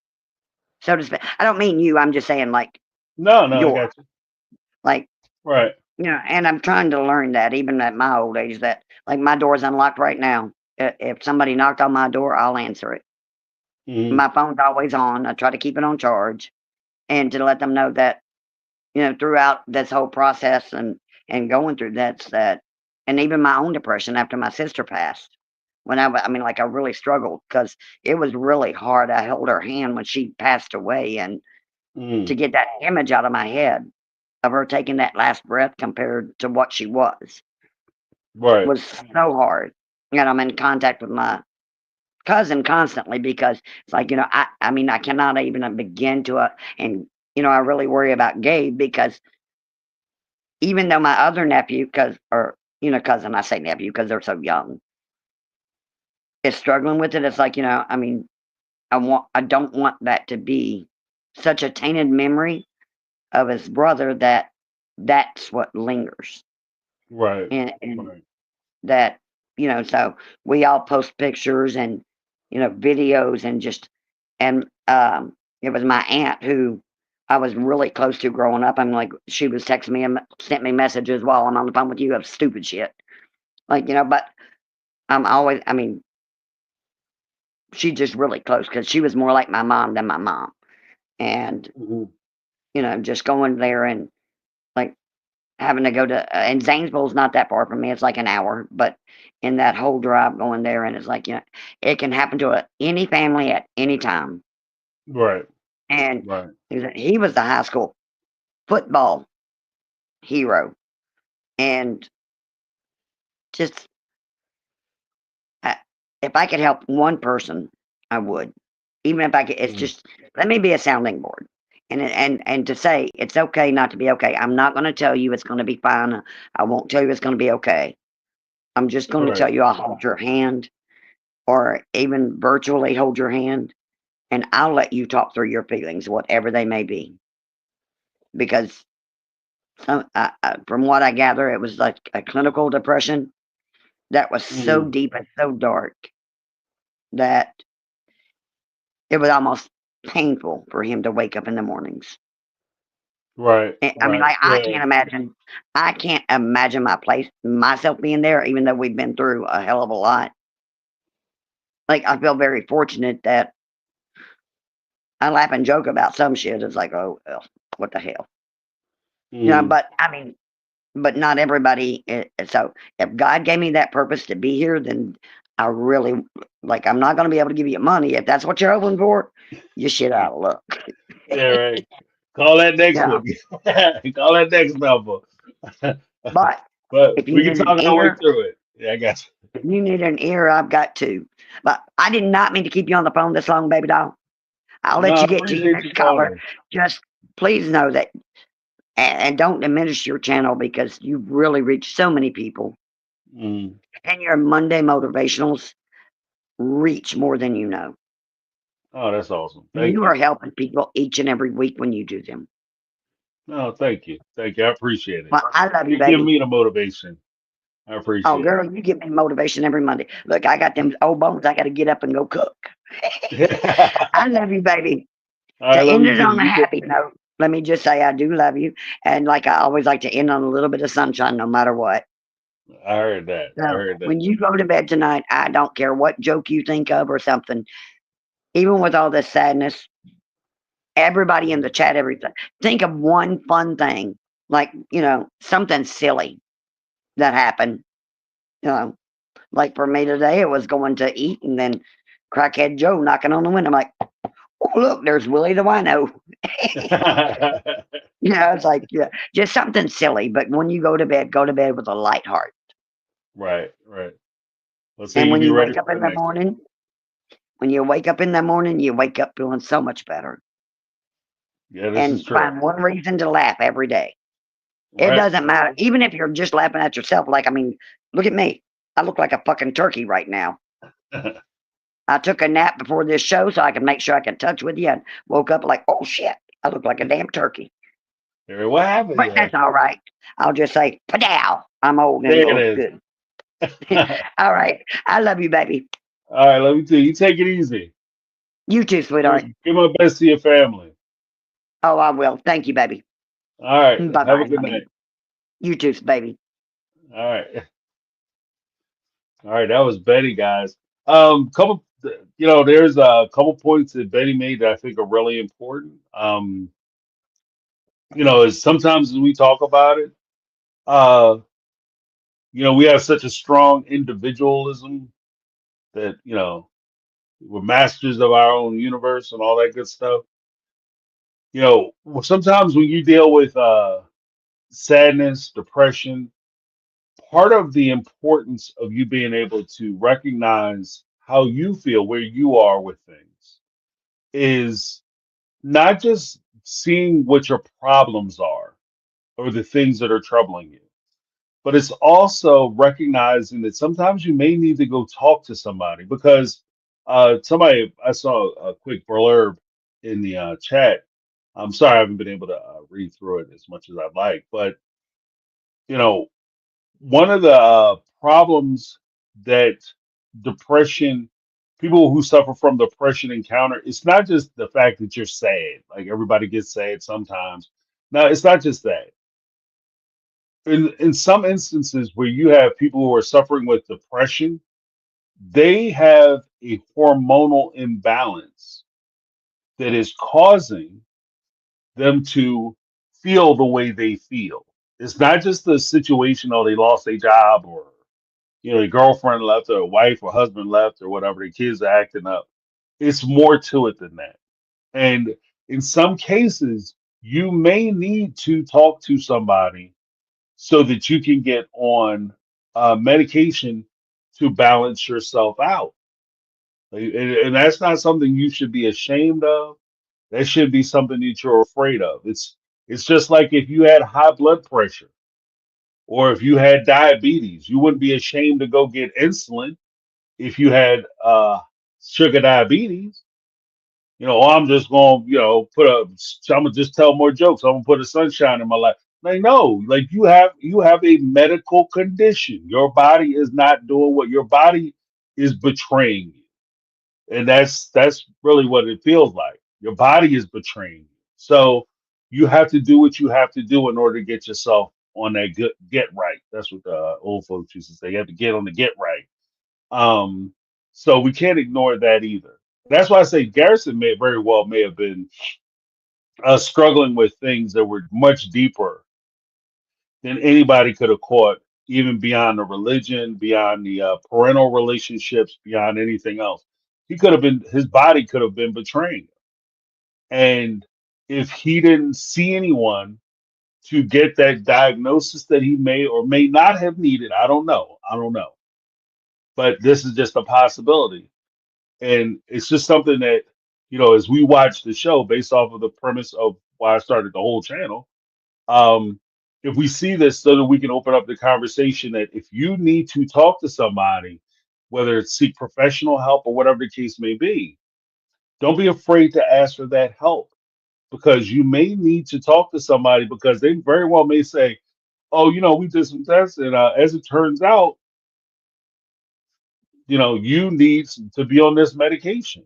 so to speak. I don't mean you. I'm just saying like
No, no, I
your
got you.
like
Right.
And I'm trying to learn that even at my old age that like my door's unlocked right now. If somebody knocked on my door, I'll answer it.
Hmm.
My phone's always on. I try to keep it on charge and to let them know that, throughout this whole process and going through that and even my own depression after my sister passed. When I mean, like I really struggled because it was really hard. I held her hand when she passed away, and to
Hmm.
get that image out of my head of her taking that last breath compared to what she
Right.
was so hard. And I'm in contact with my cousin constantly because it's like, I mean, I cannot even begin to, and, I really worry about Gabe because even though my other nephew, cousin, I say nephew because they're so young, is struggling with it. It's like, I mean, I don't want that to be such a tainted memory of his brother that that's what lingers.
Right.
And
Right.
that, so we all post pictures and, videos and it was my aunt who I was really close to growing up. I'm like, she was texting me and sent me messages while I'm on the phone with you of stupid shit. Like, but I mean, she's just really close because she was more like my mom than my mom. And,
Hmm.
just going there and like having to go to, and Zanesville's not that far from me. It's like an hour, but in that whole drive going there, and it's like, it can happen to any family at any time.
Right.
And
Right.
he was the high school football hero. And just, I, if I could help one person, I would. Even if I could, it's
Mm.
just, let me be a sounding board. And to say it's okay not to be okay. I'm not going to tell you it's going to be fine. I won't tell you it's going to be okay. I'm just going to
Right.
tell you I'll hold your hand or even virtually hold your hand, and I'll let you talk through your feelings, whatever they may be. Because from what I gather, it was like a clinical depression that was so
Hmm.
deep and so dark that it was almost painful for him to wake up in the mornings.
Right.
I mean,
Right.
like
Yeah.
I can't imagine myself being there, even though we've been through a hell of a lot. Like, I feel very fortunate that I laugh and joke about some shit. It's like, oh, well, what the hell?
Mm,
But I mean, but not everybody. So if God gave me that purpose to be here, then I really, like, I'm not going to be able to give you money. If that's what you're hoping for, you shit out of luck.
yeah, right. Call that next
Yeah.
one. Call that next number.
But
But
if you
we can
need an
talk our way
ear,
through it. Yeah, I got
if you need an ear, I've got two. But I did not mean to keep you on the phone this long, baby doll. I'll
you. No,
let
I
you get to your
appreciate you
next caller.
calling.
Just please know that, and don't diminish your channel because you've really reached so many people.
Mm.
And your Monday motivationals reach more than you know.
Oh, that's awesome. Thank
You
you.
are helping people each and every week when you do them.
No, thank you. Thank you. I appreciate it.
Well, I love you,
You give
baby.
me the motivation. I
Oh,
appreciate
girl, you give me motivation every Monday. Look, I got them old bones. I got to get up and go cook.
it.
I love you, baby.
All
To
right, love
end
you
it
too.
on a
You take.
happy note, let me just say I do love you. And like I always like to end on a little bit of sunshine no matter what.
I heard that. I
So
heard that.
when you go to bed tonight, I don't care what joke you think of or something, even with all this sadness, everybody in the chat, everything, think of one fun thing, like, something silly that happened. You know, like for me today, it was going to eat and then crackhead Joe knocking on the window. I'm like, oh, look, there's Willie the Wino. It's like, yeah, just something silly. But when you go to bed with a light heart.
right, right. Let's say
And
you
when
be
you
ready
wake
for
up in
the
the
next one.
morning, when you wake up in the morning, you wake up feeling so much better.
Yeah, this is
And
true.
find one reason to laugh every day. It
Right.
doesn't matter. Even if you're just laughing at yourself, like, I mean, look at me. I look like a fucking turkey right now. I took a nap before this show so I could make sure I could touch with you and woke up like, oh shit, I look like a damn turkey.
Hey, what happened?
But
Yeah.
that's all right. I'll just say, padow. I'm old and
There it
look
is.
good. All right. I love you, baby.
All right, let me tell you. You take it easy.
You too,
Give,
sweetheart.
give my best to your family.
Oh, I will. Thank you, baby.
All right.
Bye
Have a
bye,
good
honey.
night.
You too, baby.
All right. All right. That was Betty, guys. Couple. There's a couple points that Betty made that I think are really important. Is sometimes when we talk about it, uh, we have such a strong individualism that we're masters of our own universe and all that good stuff. Sometimes when you deal with sadness, depression, part of the importance of you being able to recognize how you feel, where you are with things, is not just seeing what your problems are or the things that are troubling you, but it's also recognizing that sometimes you may need to go talk to somebody because somebody I saw a quick blurb in the chat. I'm sorry I haven't been able to read through it as much as I'd like, but you know one of the problems that depression people who suffer from depression encounter, it's not just the fact that you're sad, like everybody gets sad sometimes. No, it's not just that. In some instances where you have people who are suffering with depression, they have a hormonal imbalance that is causing them to feel the way they feel. It's not just the situation, oh, they lost their job or their girlfriend left or wife or husband left or whatever, the kids are acting up. It's more to it than that. And in some cases, you may need to talk to somebody so that you can get on medication to balance yourself out. And that's not something you should be ashamed of. That should be something that you're afraid of. It's just like if you had high blood pressure or if you had diabetes, you wouldn't be ashamed to go get insulin if you had sugar diabetes. Oh, I'm just gonna, I'm gonna just tell more jokes. I'm gonna put a sunshine in my life. Like, no, like you have a medical condition. Your body is not doing what your body is betraying you. And that's really what it feels like. Your body is betraying you. So you have to do what you have to do in order to get yourself on that good get right. That's what the old folks used to say. You have to get on the get right. Um, So we can't ignore that either. That's why I say Garrison may very well may have been struggling with things that were much deeper than anybody could have caught, even beyond the religion, beyond the parental relationships, beyond anything else. He could have been, his body could have been betraying him. And if he didn't see anyone to get that diagnosis that he may or may not have needed, I don't know. I don't know. But this is just a possibility. And it's just something that, as we watch the show based off of the premise of why I started the whole channel, um, if we see this so that we can open up the conversation that if you need to talk to somebody, whether it's seek professional help or whatever the case may be, don't be afraid to ask for that help because you may need to talk to somebody because they very well may say, oh, we did some tests and as it turns out, you need to be on this medication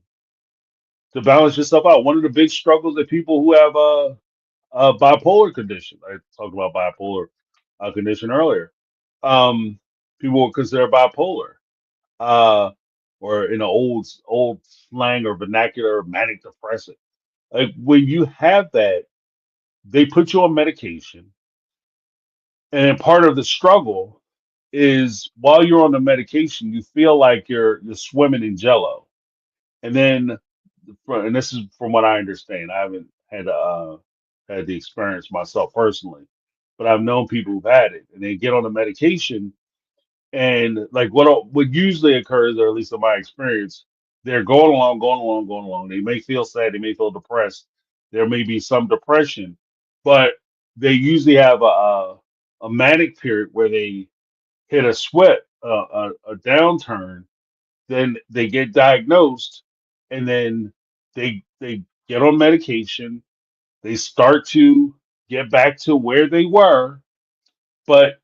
to balance yourself out. One of the big struggles that people who have a bipolar condition, I talked about bipolar condition earlier, um, people will consider bipolar, uh, or in an old slang or vernacular, manic depressive. Like when you have that, they put you on medication, and part of the struggle is while you're on the medication, you feel like you're swimming in jello, and then and this is from what I understand. I haven't had the experience myself personally, but I've known people who've had it, and they get on the medication, and like what usually occurs, or at least in my experience, they're going along, going along, going along. They may feel sad, they may feel depressed, there may be some depression, but they usually have a manic period where they hit a sweat, a downturn, then they get diagnosed, and then they get on medication. They start to get back to where they were, but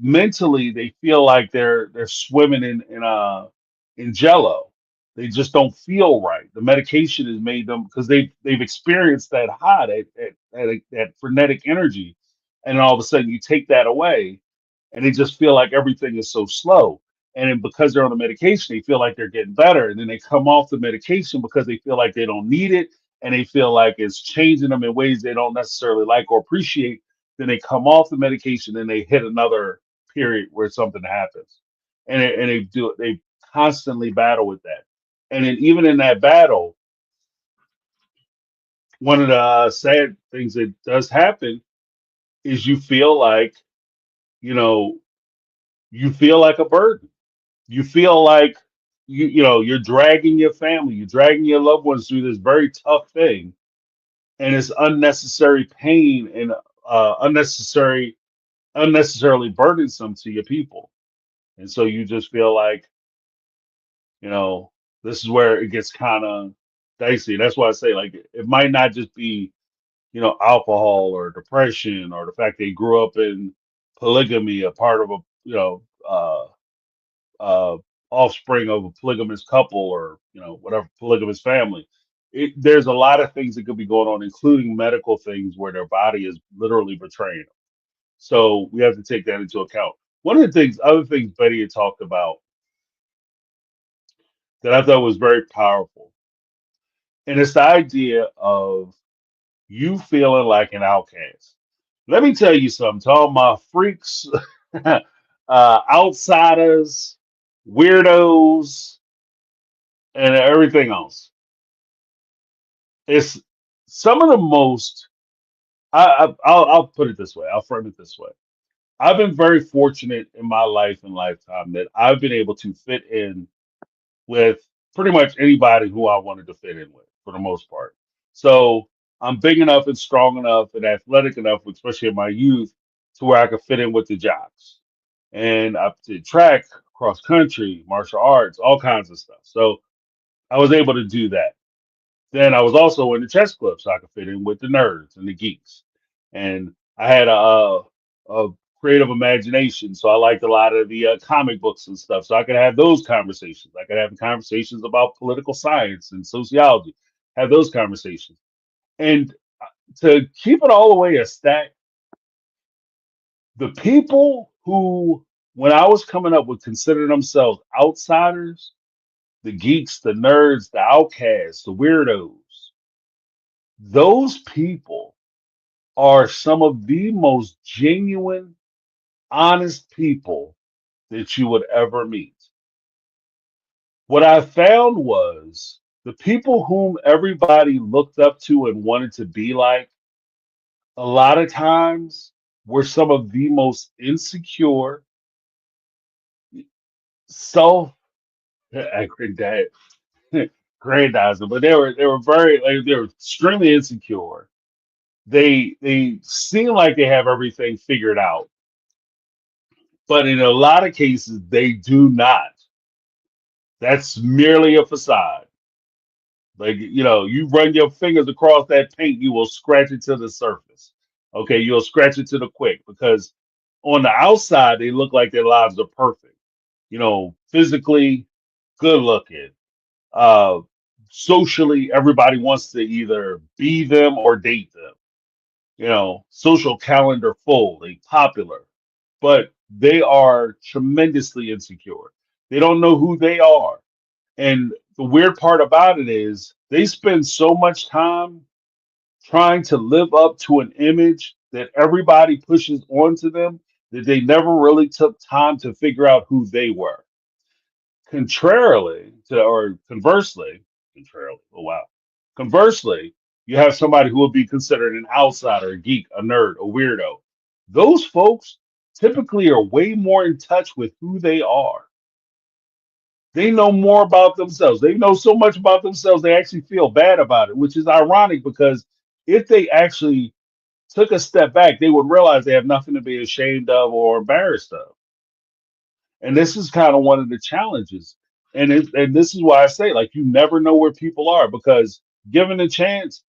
mentally they feel like they're swimming in jello. They just don't feel right. The medication has made them because they've experienced that high, that frenetic energy, and then all of a sudden you take that away, and they just feel like everything is so slow. And then because they're on the medication, they feel like they're getting better, and then they come off the medication because they feel like they don't need it, and they feel like it's changing them in ways they don't necessarily like or appreciate. Then they come off the medication and they hit another period where something happens, and they do it. They constantly battle with that, and then even in that battle, one of the sad things that does happen is you feel like you know you feel like a burden. You feel like you're dragging your family, you're dragging your loved ones through this very tough thing, and it's unnecessary pain and unnecessarily burdensome to your people. And so you just feel like, you know, this is where it gets kind of dicey. That's why I say, like, it might not just be, alcohol or depression or the fact they grew up in polygamy, a part of a, uh, offspring of a polygamous couple or, whatever, polygamous family. There's a lot of things that could be going on, including medical things where their body is literally betraying them. So we have to take that into account. One of the other things Betty had talked about that I thought was very powerful. And it's the idea of you feeling like an outcast. Let me tell you something to all my freaks, outsiders, weirdos, and everything else. It's some of the most, I'll put it this way, I'll frame it this way. I've been very fortunate in my life and lifetime that I've been able to fit in with pretty much anybody who I wanted to fit in with for the most part. So I'm big enough and strong enough and athletic enough, especially in my youth, to where I could fit in with the jocks. And I did track, cross country, martial arts, all kinds of stuff. So I was able to do that. Then I was also in the chess club, so I could fit in with the nerds and the geeks. And I had a creative imagination, so I liked a lot of the comic books and stuff. So I could have those conversations. I could have conversations about political science and sociology. Have those conversations. And to keep it all the way a stack, the people who, when I was coming up, would consider themselves outsiders the geeks, the nerds, the outcasts, the weirdos. Those people are some of the most genuine, honest people that you would ever meet. What I found was the people whom everybody looked up to and wanted to be like, a lot of times were some of the most insecure, self granddad grandizer, but they were very like they were extremely insecure. They seem like they have everything figured out, but in a lot of cases they do not. That's merely a facade. Like, you run your fingers across that paint, you will scratch it to the surface. Okay, you'll scratch it to the quick because on the outside they look like their lives are perfect. Physically good looking. Uh, Socially, everybody wants to either be them or date them. Social calendar full, they popular, but they are tremendously insecure. They don't know who they are. And the weird part about it is they spend so much time trying to live up to an image that everybody pushes onto them that they never really took time to figure out who they were. Contrarily to, or conversely, oh wow. Conversely, you have somebody who would be considered an outsider, a geek, a nerd, a weirdo. Those folks typically are way more in touch with who they are. They know more about themselves. They know so much about themselves, they actually feel bad about it, which is ironic because if they actually took a step back, they would realize they have nothing to be ashamed of or embarrassed of. And this is kind of one of the challenges. And this is why I say, like, you never know where people are because given a chance,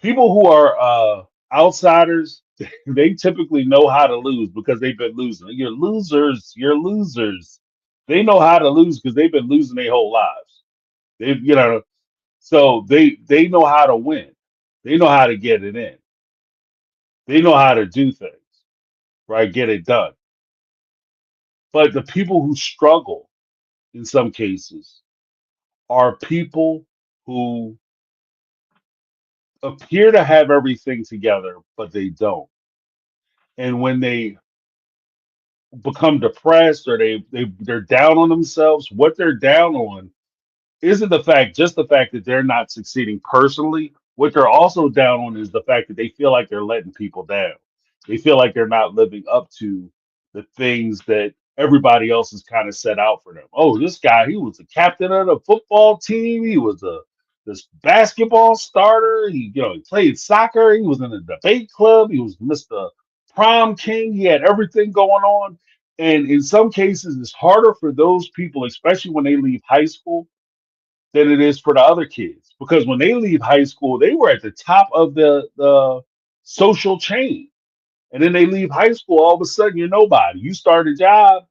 people who are outsiders, they typically know how to lose because they've been losing. You're losers. You're losers. They know how to lose because they've been losing their whole lives. So they know how to win. They know how to get it in. They know how to do things, right? Get it done. But the people who struggle in some cases are people who appear to have everything together, but they don't. And when they become depressed or they're down on themselves, what they're down on isn't just the fact that they're not succeeding personally. What they're also down on is the fact that they feel like they're letting people down. They feel like they're not living up to the things that everybody else has kind of set out for them. Oh, this guy, he was the captain of the football team. He was this basketball starter. He played soccer. He was in a debate club. He was Mr. Prom King. He had everything going on. And in some cases, it's harder for those people, especially when they leave high school, than it is for the other kids. Because when they leave high school, they were at the top of the social chain. And then they leave high school, all of a sudden you're nobody. You start a job,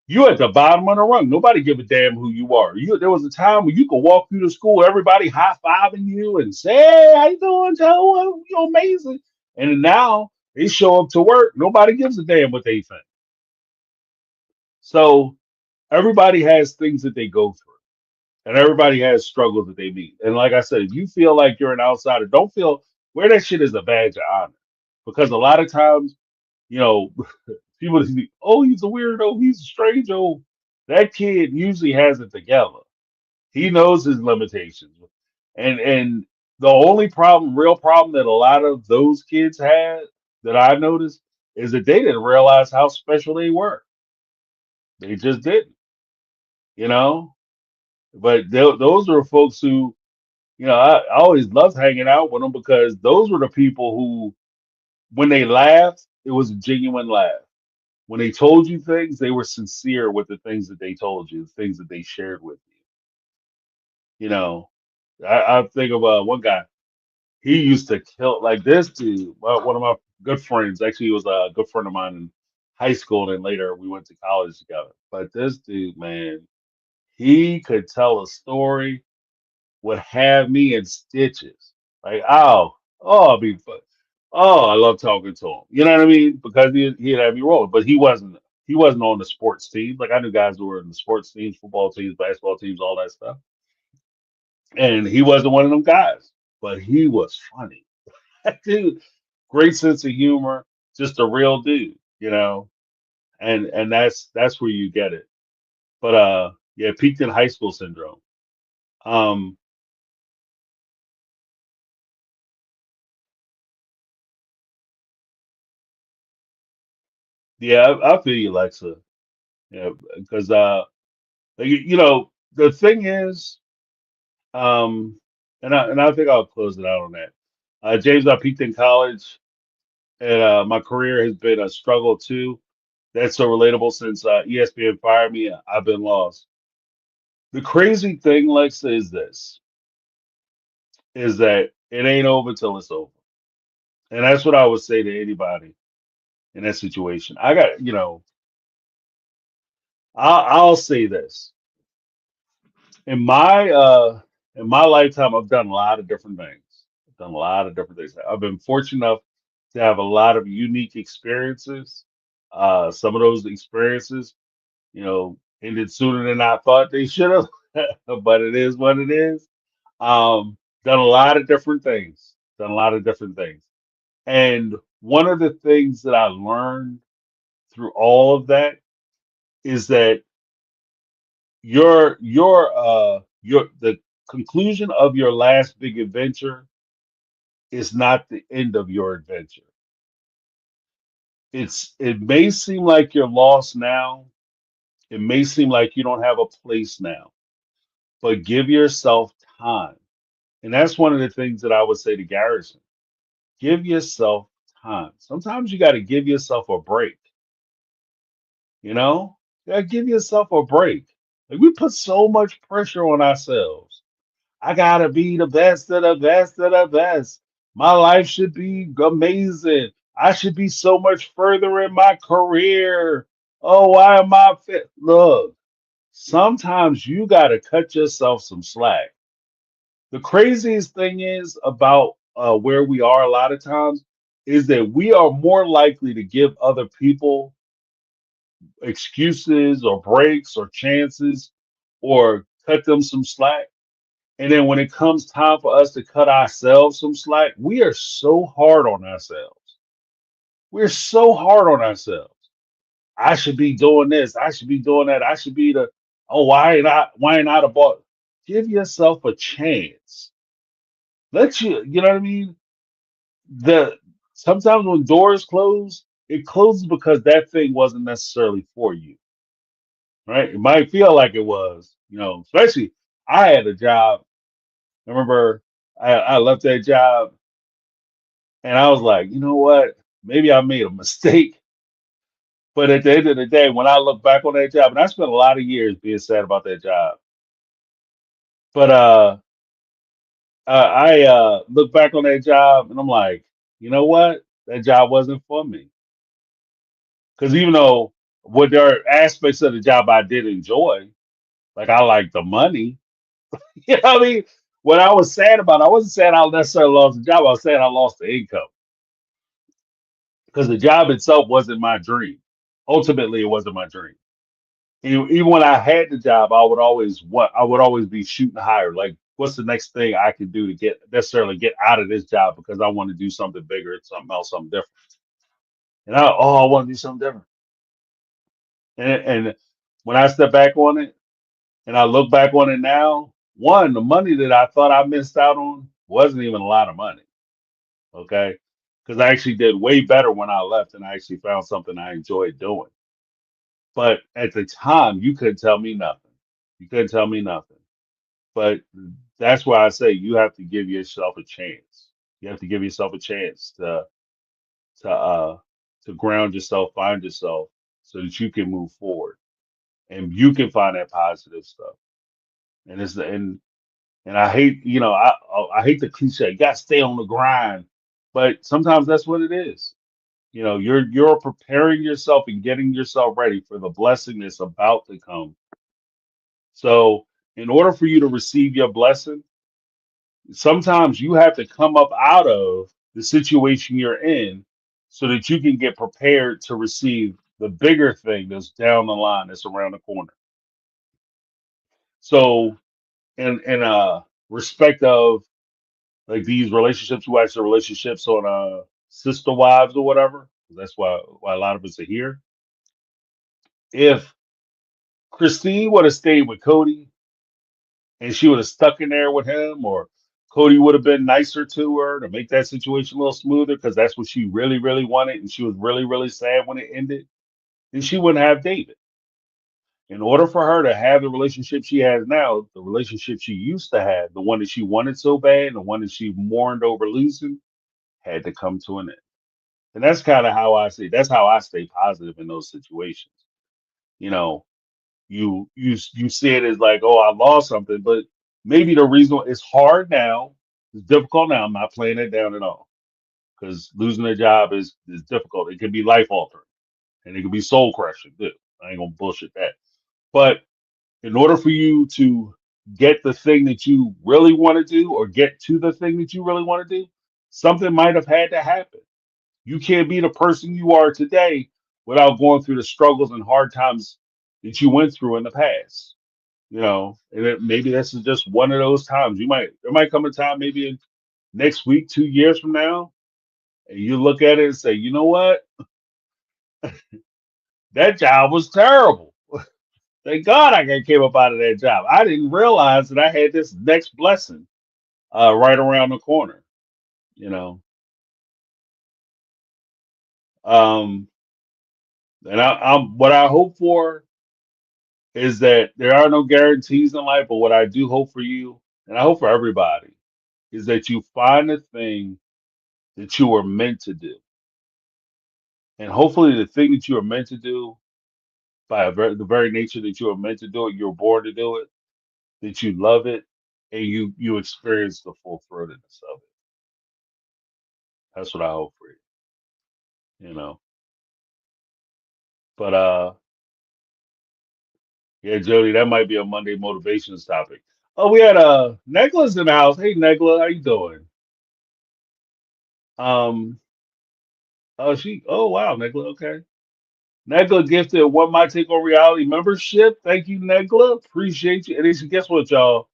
you at the bottom of the rung. Nobody give a damn who you are. There was a time when you could walk through the school, everybody high-fiving you and say, hey, how you doing, Joe? You're amazing. And now they show up to work. Nobody gives a damn what they think. So everybody has things that they go through. And everybody has struggles that they meet. And like I said, if you feel like you're an outsider, don't feel wear that shit as a badge of honor. Because a lot of times, you know, people think, oh, he's a weirdo, he's a strange old. That kid usually has it together. He knows his limitations. And the only real problem that a lot of those kids had that I noticed is that they didn't realize how special they were. They just didn't, you know. But those are folks who I always loved hanging out with them because those were the people who, when they laughed, it was a genuine laugh. When they told you things, they were sincere with the things that they told you, the things that they shared with you. You know, I think of one guy. He used to kill like this dude. One of my good friends, actually, he was a good friend of mine in high school, and later we went to college together. But this dude, man, he could tell a story would have me in stitches. Like, oh, I love talking to him. You know what I mean? Because he'd have me rolling, but he wasn't. he wasn't on the sports team. Like I knew guys who were in the sports teams, football teams, basketball teams, all that stuff. And he wasn't one of them guys, but he was funny. Dude, great sense of humor, just a real dude, and that's where you get it. But yeah, peaked in high school syndrome. Um, yeah, I feel you, Lexa. Yeah, because the thing is, and I think I'll close it out on that. James, I peaked in college, and my career has been a struggle too. That's so relatable since ESPN fired me. I've been lost. The crazy thing, Lexa, is this: is that it ain't over till it's over, and that's what I would say to anybody in that situation. I'll say this: in my lifetime, I've done a lot of different things. I've done a lot of different things. I've been fortunate enough to have a lot of unique experiences. Some of those experiences, ended sooner than I thought they should have, but it is what it is. Done a lot of different things. Done a lot of different things. And one of the things that I learned through all of that is that your the conclusion of your last big adventure is not the end of your adventure. It may seem like you're lost now. It may seem like you don't have a place now, but give yourself time. And that's one of the things that I would say to Garrison. Give yourself time. Sometimes you got to give yourself a break, you know? You got to give yourself a break. Like we put so much pressure on ourselves. I gotta be the best of the best of the best. My life should be amazing. I should be so much further in my career. Oh, why am I fit? Look, sometimes you gotta cut yourself some slack. The craziest thing is about where we are a lot of times is that we are more likely to give other people excuses or breaks or chances or cut them some slack. And then when it comes time for us to cut ourselves some slack, we are so hard on ourselves. We're so hard on ourselves. I should be doing this. I should be doing that. I should be the why ain't I the boss? Give yourself a chance. You know what I mean? The Sometimes when doors close, it closes because that thing wasn't necessarily for you. Right? It might feel like it was, especially I had a job. I remember I left that job. And I was like, you know what? Maybe I made a mistake. But at the end of the day, when I look back on that job, and I spent a lot of years being sad about that job, but I look back on that job and I'm like, you know what? That job wasn't for me. Because even though what there are aspects of the job I did enjoy, like I like the money, you know what I mean? What I was sad about, I wasn't saying I necessarily lost the job. I was saying I lost the income because the job itself wasn't my dream. Ultimately, it wasn't my dream. Even when I had the job, I would always be shooting higher. Like, what's the next thing I can do to get out of this job because I want to do something bigger, something else, something different. And I want to do something different. And when I step back on it and I look back on it now, one, the money that I thought I missed out on wasn't even a lot of money. Okay. Because I actually did way better when I left and I actually found something I enjoyed doing. But at the time, you couldn't tell me nothing. You couldn't tell me nothing. But that's why I say you have to give yourself a chance. You have to give yourself a chance to uh to ground yourself, find yourself, so that you can move forward and you can find that positive stuff. And it's the and I hate I hate the cliche. You got to stay on the grind, but sometimes that's what it is. You're preparing yourself and getting yourself ready for the blessing that's about to come. So in order for you to receive your blessing, sometimes you have to come up out of the situation you're in so that you can get prepared to receive the bigger thing that's down the line, that's around the corner. So, in respect of like these relationships, you watch the relationships on Sister Wives or whatever. That's why a lot of us are here. If Christine would have stayed with Cody and she would have stuck in there with him, or Cody would have been nicer to her to make that situation a little smoother because that's what she really, really wanted, and she was really, really sad when it ended, then she wouldn't have David. In order for her to have the relationship she has now, the relationship she used to have, the one that she wanted so bad, and the one that she mourned over losing, had to come to an end. And that's kind of how I see. That's how I stay positive in those situations. You know, you see it as like, oh, I lost something, but maybe the reason it's hard now, it's difficult now. I'm not playing it down at all because losing a job is difficult. It can be life altering and it can be soul crushing too. I ain't gonna bullshit that. But in order for you to get the thing that you really want to do or get to the thing that you really want to do, something might have had to happen. You can't be the person you are today without going through the struggles and hard times that you went through in the past. And maybe this is just one of those times. There might come a time, maybe in next week, 2 years from now, and you look at it and say, you know what, that job was terrible. Thank God came up out of that job. I didn't realize that I had this next blessing right around the corner. You know, um, and I'm what I hope for is that there are no guarantees in life, but what I do hope for you, and I hope for everybody, is that you find the thing that you were meant to do. And hopefully, the thing that you are meant to do, the very nature that you are meant to do it, you're born to do it, that you love it, and you experience the full throatedness of it. That's what I hope for you. You know, but yeah, Jody, that might be a Monday motivations topic. Oh, we had Negla's in the house. Hey, Negla, how you doing? Um, oh wow, Negla, okay. Negla gifted one My Take on Reality membership. Thank you, Negla. Appreciate you. And then guess what, y'all?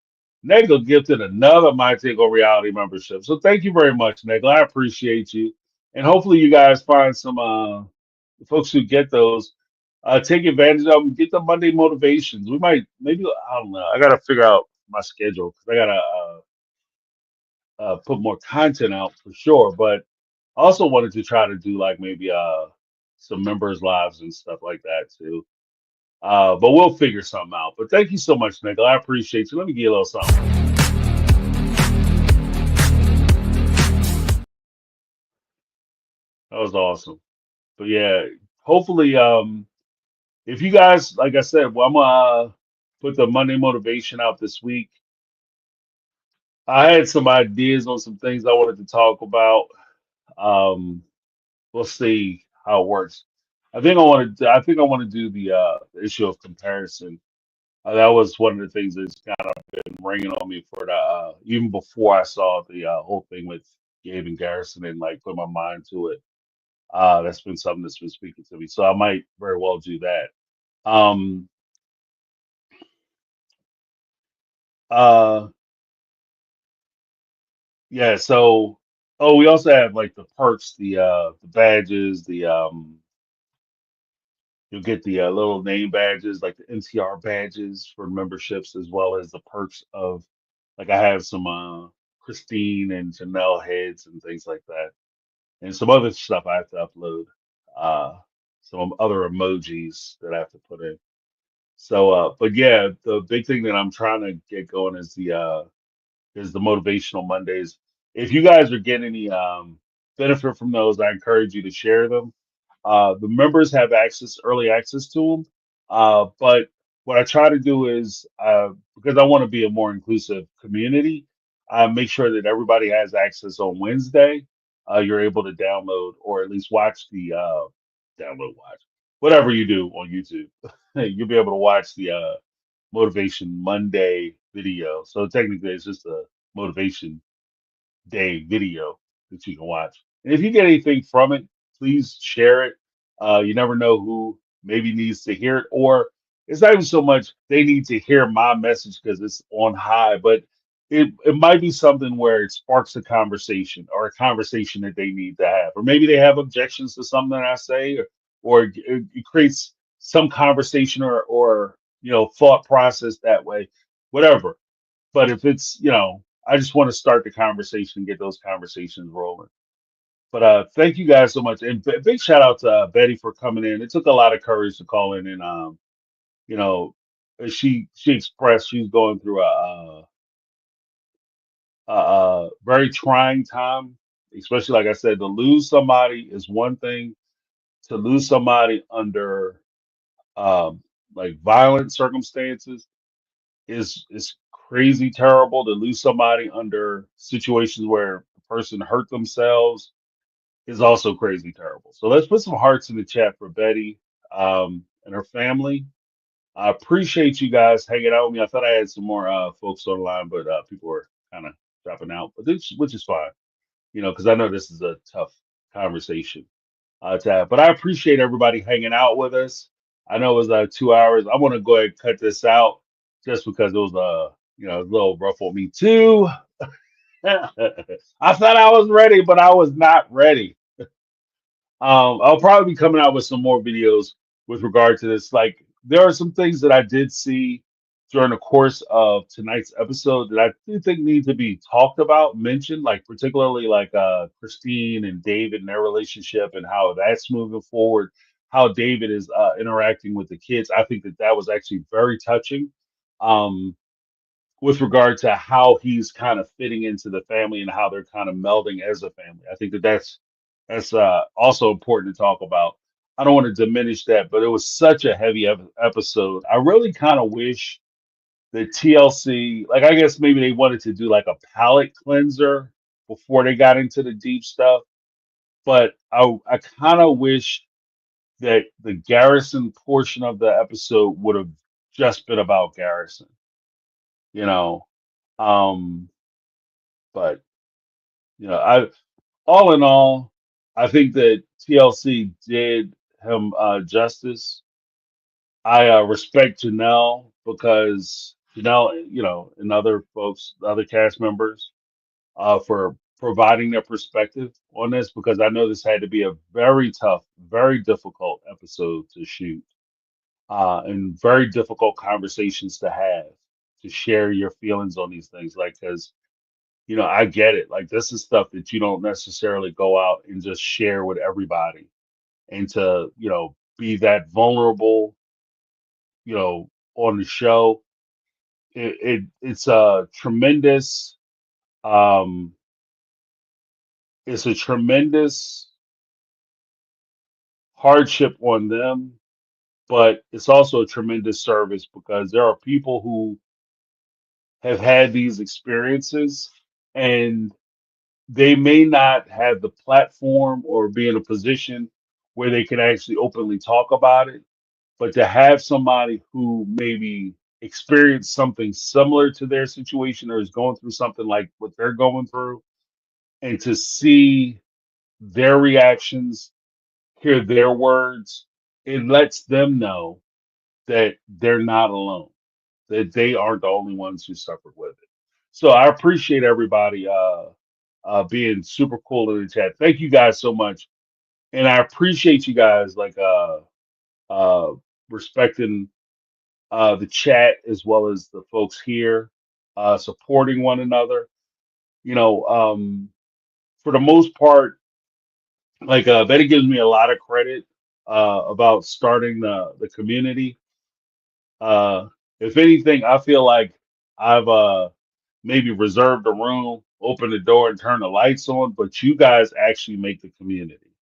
Negla gifted another My Take on Reality membership. So thank you very much, Negla. I appreciate you. And hopefully you guys find some folks who get those. Take advantage of them. Get the Monday motivations. We might maybe I don't know. I gotta figure out my schedule because I gotta put more content out for sure. But I also wanted to try to do like maybe some members lives and stuff like that too. But we'll figure something out. But thank you so much, Nick. I appreciate you. Let me give you a little something. That was awesome. But yeah, hopefully, if you guys, like I said, well, I'm gonna put the Monday motivation out this week. I had some ideas on some things I wanted to talk about. Um, we'll see how it works. I think I want to do the issue of comparison. That was one of the things that's kind of been ringing on me for the even before I saw the whole thing with Gabe and Garrison and like put my mind to it. That's been something that's been speaking to me, so I might very well do that. Um, uh, yeah. So, oh, we also have like the perks, the badges, you'll get the little name badges, like the NTR badges for memberships, as well as the perks of like I have some Christine and Janelle heads and things like that, and some other stuff I have to upload. Uh, some other emojis that I have to put in. So, but yeah, the big thing that I'm trying to get going is the motivational Mondays. If you guys are getting any benefit from those, I encourage you to share them. The members have early access to them. But what I try to do is, because I want to be a more inclusive community, make sure that everybody has access on Wednesday. You're able to download or at least watch watch, whatever you do on YouTube. You'll be able to watch the Motivation Monday video. So technically, it's just a motivation day video that you can watch. And if you get anything from it, please share it. You never know who maybe needs to hear it, or it's not even so much they need to hear my message because it's on high, but it might be something where it sparks a conversation or a conversation that they need to have, or maybe they have objections to something that I say, or it creates some conversation or thought process that way, whatever. But if it's I just want to start the conversation and get those conversations rolling. But thank you guys so much, and big shout out to Betty for coming in. It took a lot of courage to call in, and you know, she expressed she's going through a very trying time, especially like I said, to lose somebody is one thing. To lose somebody under um, like violent circumstances is crazy terrible. To lose somebody under situations where the person hurt themselves is also crazy terrible. So let's put some hearts in the chat for Betty and her family. I appreciate you guys hanging out with me. I thought I had some more folks on the line, but people were kind of dropping out, but which is fine, because I know this is a tough conversation to have. But I appreciate everybody hanging out with us. I know it was 2 hours. I want to go ahead and cut this out just because it was a little rough on me too. I thought I was ready, but I was not ready. I'll probably be coming out with some more videos with regard to this. Like, there are some things that I did see during the course of tonight's episode that I do think need to be talked about, mentioned, like particularly like Christine and David and their relationship and how that's moving forward, how David is interacting with the kids. I think that that was actually very touching. Um, with regard to how he's kind of fitting into the family and how they're kind of melding as a family. I think that that's also important to talk about. I don't want to diminish that, but it was such a heavy episode. I really kind of wish that TLC, like I guess maybe they wanted to do like a palate cleanser before they got into the deep stuff, but I kind of wish that the Garrison portion of the episode would have just been about Garrison, you know. Um, but I all in all, I think that TLC did him justice. I respect Janelle because Janelle, and other folks, other cast members, for providing their perspective on this because I know this had to be a very tough, very difficult episode to shoot, and very difficult conversations to have to share your feelings on these things. Like, because I get it. Like, this is stuff that you don't necessarily go out and just share with everybody. And to, be that vulnerable, on the show, it's a tremendous, um, it's a tremendous hardship on them, but it's also a tremendous service because there are people who have had these experiences and they may not have the platform or be in a position where they can actually openly talk about it, but to have somebody who maybe experienced something similar to their situation or is going through something like what they're going through, and to see their reactions, hear their words, it lets them know that they're not alone, that they aren't the only ones who suffered with it. So I appreciate everybody being super cool in the chat. Thank you guys so much, and I appreciate you guys like uh, respecting the chat as well as the folks here, supporting one another. You know, for the most part, like Betty gives me a lot of credit about starting the community. Uh, if anything, I feel like I've maybe reserved a room, opened the door, and turned the lights on, but you guys actually make the community.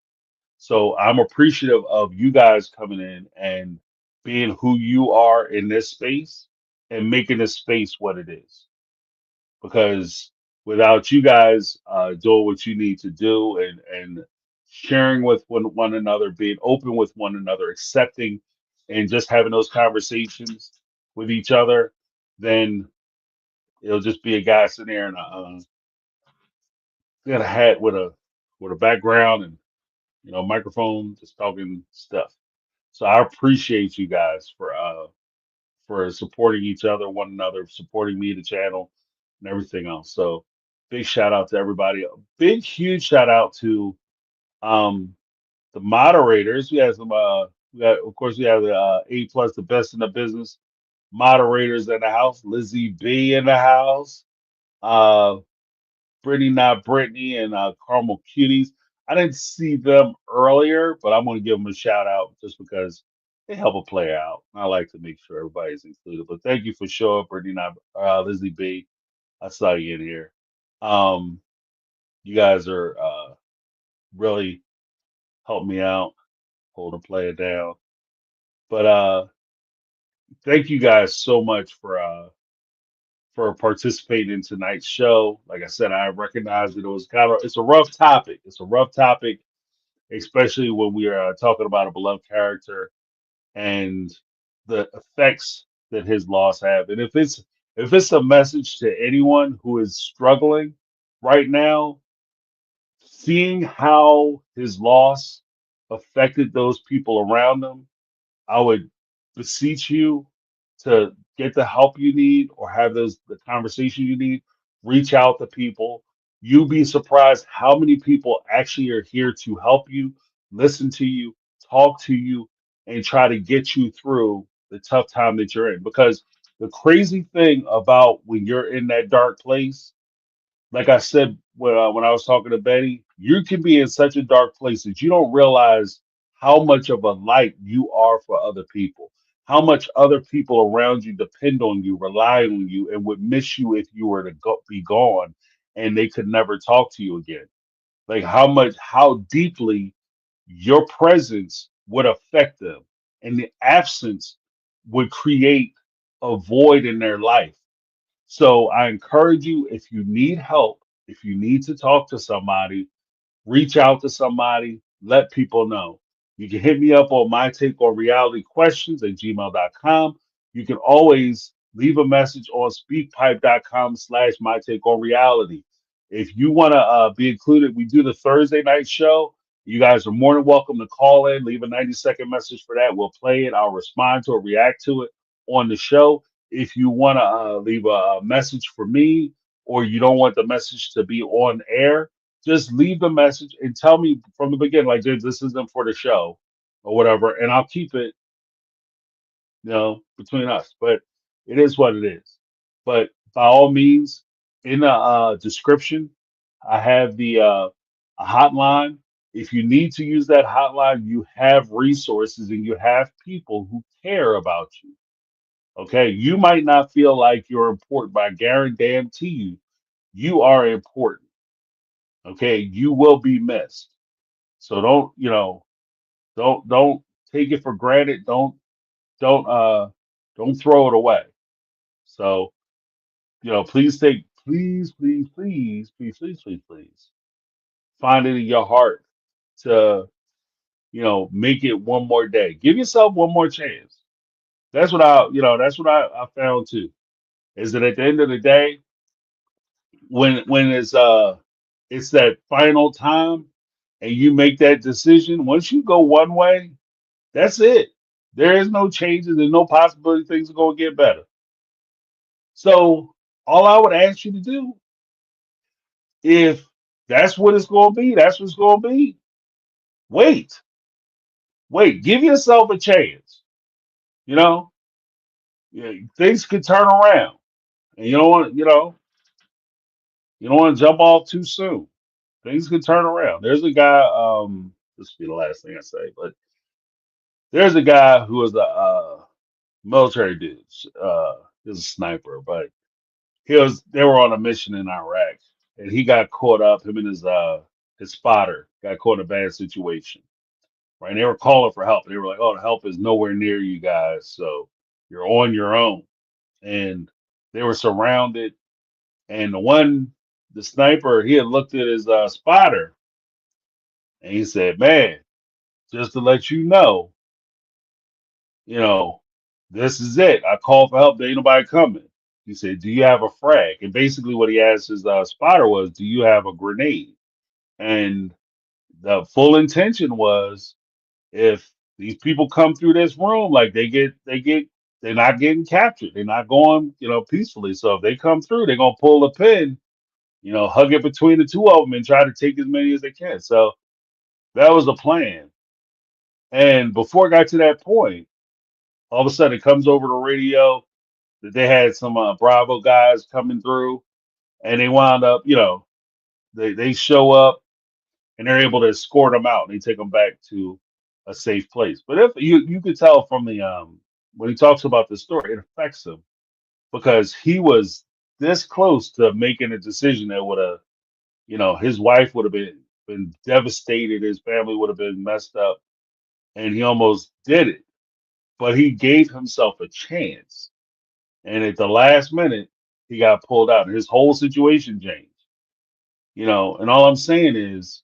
So I'm appreciative of you guys coming in and being who you are in this space and making this space what it is. Because without you guys doing what you need to do and sharing with one another, being open with one another, accepting and just having those conversations with each other, then it'll just be a guy sitting there and got a hat with a background microphone, just talking stuff. So I appreciate you guys for supporting each other, one another, supporting me, the channel, and everything else. So big shout out to everybody. A big huge shout out to um the moderators. We have some we got of course we have the A plus the best in the business moderators in the house. Lizzie B in the house. Uh Brittany not Brittany and Carmel Cuties. I didn't see them earlier, but I'm gonna give them a shout out just because they help a play out. I like to make sure everybody's included. But thank you for showing up, Brittany not Lizzie B. I saw you in here. Um you guys are really helped me out, hold and play it down. But thank you guys so much for participating in tonight's show. Like I said, I recognize that it's a rough topic. It's a rough topic, especially when we are talking about a beloved character and the effects that his loss have. And if it's a message to anyone who is struggling right now, seeing how his loss affected those people around him, I would beseech you to get the help you need or have the conversation you need. Reach out to people. You'll be surprised how many people actually are here to help you, listen to you, talk to you, and try to get you through the tough time that you're in. Because the crazy thing about when you're in that dark place, like I said when I was talking to Betty, you can be in such a dark place that you don't realize how much of a light you are for other people, how much other people around you depend on you, rely on you, and would miss you if you were to be gone and they could never talk to you again. Like how deeply your presence would affect them, and the absence would create a void in their life. So I encourage you, if you need help, if you need to talk to somebody, reach out to somebody, let people know. You can hit me up on my take on reality questions at gmail.com. You can always leave a message on speakpipe.com/ my take on reality. If you want to be included, we do the Thursday night show. You guys are more than welcome to call in, leave a 90-second message for that. We'll play it. I'll respond to it, react to it on the show. If you want to leave a message for me or you don't want the message to be on air, just leave the message and tell me from the beginning, like, dude, this isn't for the show or whatever, and I'll keep it, between us. But it is what it is. But by all means, in the description, I have the a hotline. If you need to use that hotline, you have resources and you have people who care about you. Okay, you might not feel like you're important, but I guarantee you are important. Okay, you will be missed. So don't take it for granted. Don't throw it away. So, please please find it in your heart to, make it one more day. Give yourself one more chance. That's what I found too. Is that at the end of the day, when it's that final time and you make that decision, once you go one way, that's it. There is no changes. There's no possibility things are going to get better. So all I would ask you to do, if that's what it's going to be, that's what it's going to be. Wait, wait. Give yourself a chance. You know, Yeah, things could turn around, and you don't want to jump off too soon. Things could turn around. There's a guy. This will be the last thing I say, but there's a guy who was a military dude. He was a sniper, but they were on a mission in Iraq and he got caught up, him and his spotter got caught in a bad situation. Right. And they were calling for help. They were like, oh, the help is nowhere near you guys. So you're on your own. And they were surrounded. And the sniper, he had looked at his spotter and he said, man, just to let you know, this is it. I called for help. There ain't nobody coming. He said, do you have a frag? And basically what he asked his spotter was, do you have a grenade? And The full intention was if these people come through this room, like they're not getting captured. They're not going, peacefully. So if they come through, they're gonna pull a pin, hug it between the two of them and try to take as many as they can. So that was the plan. And before it got to that point, all of a sudden it comes over the radio that they had some Bravo guys coming through, and they wound up, they show up and they're able to escort them out. And they take them back to a safe place. But if you could tell from the when he talks about the story, it affects him because he was this close to making a decision that would have, his wife would have been devastated, his family would have been messed up, and he almost did it. But he gave himself a chance, and at the last minute, he got pulled out, and his whole situation changed. And all I'm saying is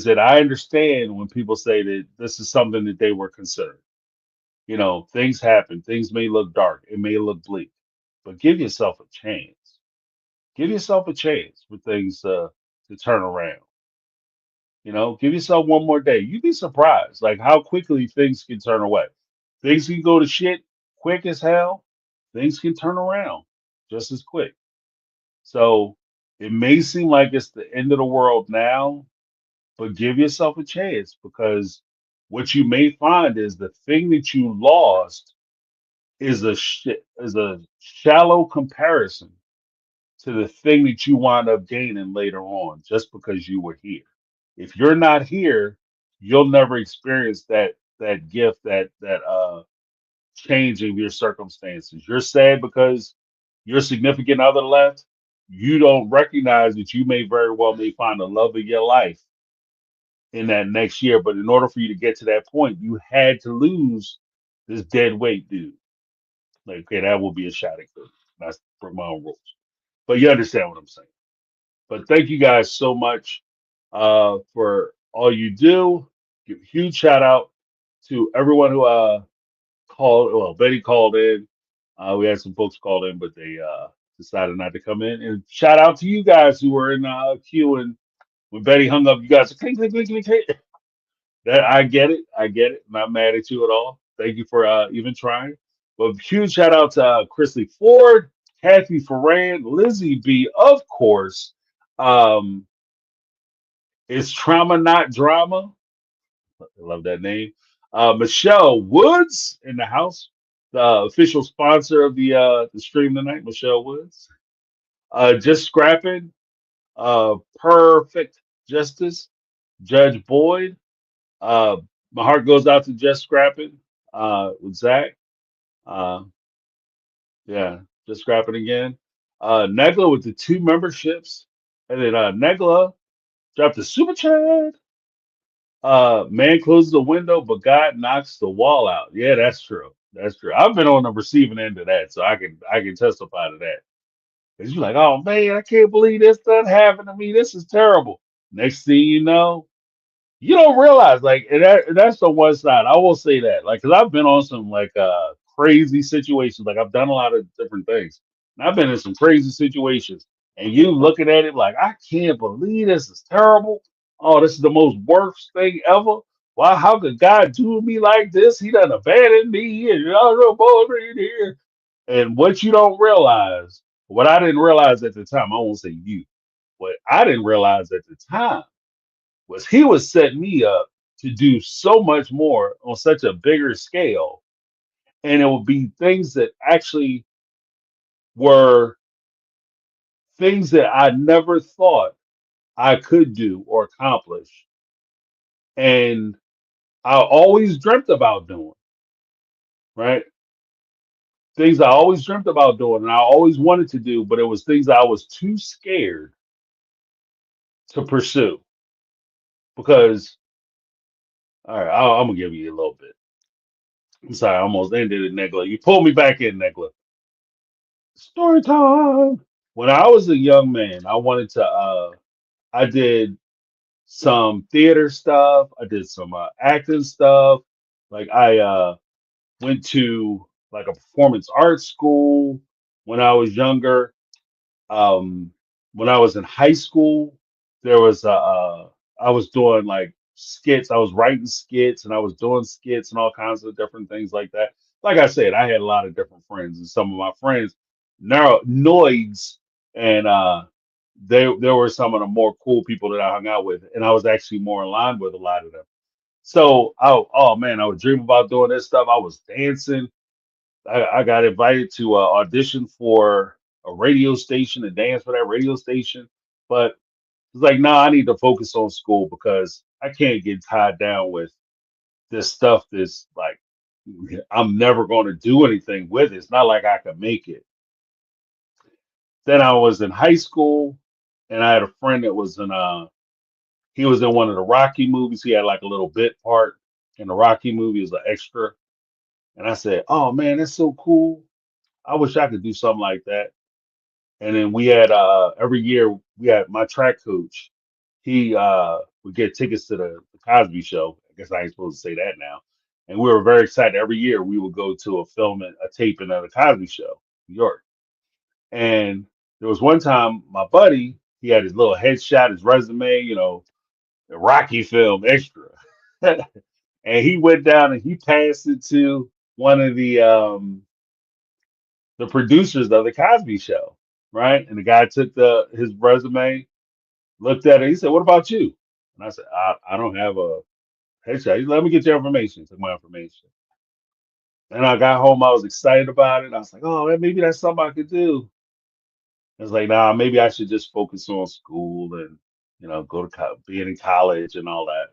that I understand when people say that this is something that they were considering. Things happen, things may look dark, it may look bleak, but give yourself a chance. Give yourself a chance for things to turn around. Give yourself one more day. You'd be surprised, like how quickly things can turn away. Things can go to shit quick as hell. Things can turn around just as quick. So it may seem like it's the end of the world now, but give yourself a chance because what you may find is the thing that you lost is a shallow comparison to the thing that you wind up gaining later on just because you were here. If you're not here, you'll never experience that gift, that change of your circumstances. You're sad because your significant other left. You don't recognize that you may very well may find the love of your life in that next year. But in order for you to get to that point, you had to lose this dead weight dude. Like, okay, that will be a shot at Curry. That's for my own rules. But you understand what I'm saying. But thank you guys so much for all you do. Give a huge shout out to everyone who called. Well, Betty called in. We had some folks called in, but they decided not to come in. And shout out to you guys who were in queue. And when Betty hung up, you guys are clink, clink, clink, clink, clink. That I get it. I get it. Not mad at you at all. Thank you for even trying. But huge shout out to Chrisley Ford, Kathy Ferran, Lizzie B, of course. Um, it's Trauma Not Drama. I love that name. Michelle Woods in the house, the official sponsor of the stream tonight. Michelle Woods. Just scrapping. Perfect Justice. Judge Boyd. Uh, my heart goes out to Just Scrapping with Zach. Uh, yeah, Just Scrapping again. Negla with the 2 memberships. And then Negla dropped the super chat. Man closes the window, but God knocks the wall out. Yeah, that's true. That's true. I've been on the receiving end of that, so I can testify to that. Cause you're like, oh man, I can't believe this done happened to me. This is terrible. Next thing you know, you don't realize like that's the one side I will say that like because I've been on some like crazy situations like I've done a lot of different things and I've been in some crazy situations and you looking at it like I can't believe this is terrible. Oh, this is the most worst thing ever. Wow, how could God do me like this? He done abandoned me and here. And what you don't realize, what I didn't realize at the time, I won't say you, what I didn't realize at the time was he was setting me up to do so much more on such a bigger scale. And it would be things that actually were things that I never thought I could do or accomplish. And I always dreamt about doing, right? Things I always dreamt about doing and I always wanted to do, but it was things I was too scared to pursue. Because, all right, I'm going to give you a little bit. I'm sorry, I almost ended it, Negla. You pulled me back in, Negla. Story time. When I was a young man, I wanted to I did some theater stuff, I did some acting stuff. Like I went to like a performance arts school when I was younger. Um when I was in high school, there was I was doing like skits. I was writing skits and I was doing skits and all kinds of different things like that. Like I said, I had a lot of different friends, and some of my friends, noids, and they were some of the more cool people that I hung out with, and I was actually more in line with a lot of them. So, oh man, I would dream about doing this stuff. I was dancing. I got invited to audition for a radio station and dance for that radio station, but it's like, no, I need to focus on school because I can't get tied down with this stuff that's like I'm never going to do anything with it. It's not like I could make it. Then I was in high school and I had a friend that was in he was in one of the Rocky movies. He had like a little bit part in the Rocky movie as an extra. And I said, "Oh man, that's so cool. I wish I could do something like that." And then we had every year we had my track coach. He would get tickets to the Cosby Show. I guess I ain't supposed to say that now. And we were very excited. Every year we would go to a filming, a taping of the Cosby Show, New York. And there was one time my buddy, he had his little headshot, his resume, the Rocky film extra. And he went down and he passed it to one of the producers of the Cosby Show, right? And the guy took the his resume, looked at it. He said, "What about you?" And I said, "I don't have a headshot." He said, "Let me get your information." Took my information. And I got home. I was excited about it. I was like, "Oh, maybe that's something I could do." I was like, "Nah, maybe I should just focus on school and go to being in college and all that."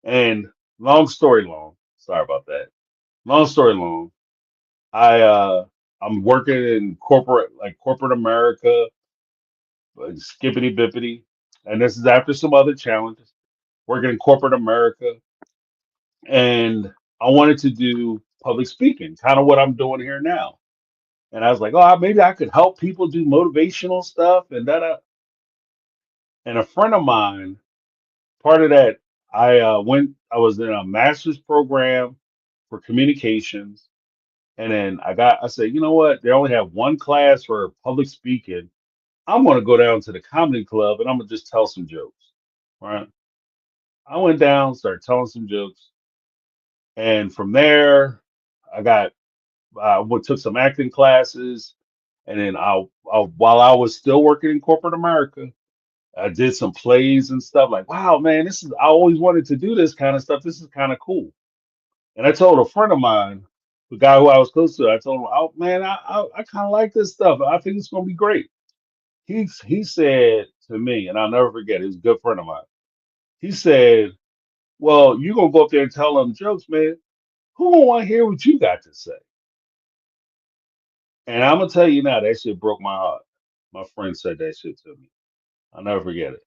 And long story long, sorry about that. Long story long, I I'm working in corporate America, skippity bippity, and this is after some other challenges. Working in corporate America, and I wanted to do public speaking, kind of what I'm doing here now. And I was like, oh, maybe I could help people do motivational stuff and that. And a friend of mine, part of that, I was in a master's program for communications. And then I said, you know what? They only have one class for public speaking. I'm going to go down to the comedy club and I'm going to just tell some jokes. Right. I went down, started telling some jokes. And from there, I got, took some acting classes. And then while I was still working in corporate America, I did some plays and stuff like, wow, man, I always wanted to do this kind of stuff. This is kind of cool. And I told a friend of mine, the guy who I was close to, I told him, oh man, I kind of like this stuff. I think it's going to be great. He said to me, and I'll never forget, he's a good friend of mine. He said, well, you're going to go up there and tell them jokes, man. Who gonna want to hear what you got to say? And I'm going to tell you now, that shit broke my heart. My friend said that shit to me. I'll never forget it.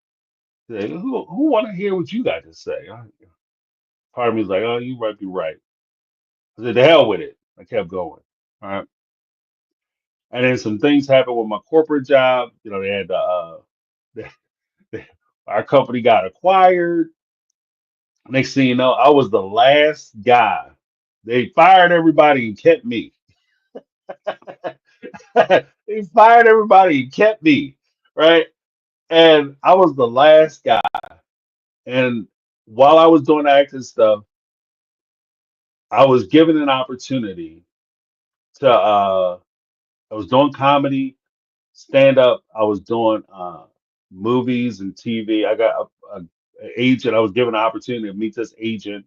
He said, who want to hear what you got to say? Part of me was like, oh, you might be right. I said, the hell with it. I kept going. All right. And then some things happened with my corporate job. They had they, our company got acquired. Next thing you know, I was the last guy. They fired everybody and kept me. They fired everybody and kept me. Right. And I was the last guy. And while I was doing acting stuff, I was given an opportunity to I was doing comedy, stand up. I was doing movies and TV. I got a agent. I was given an opportunity to meet this agent,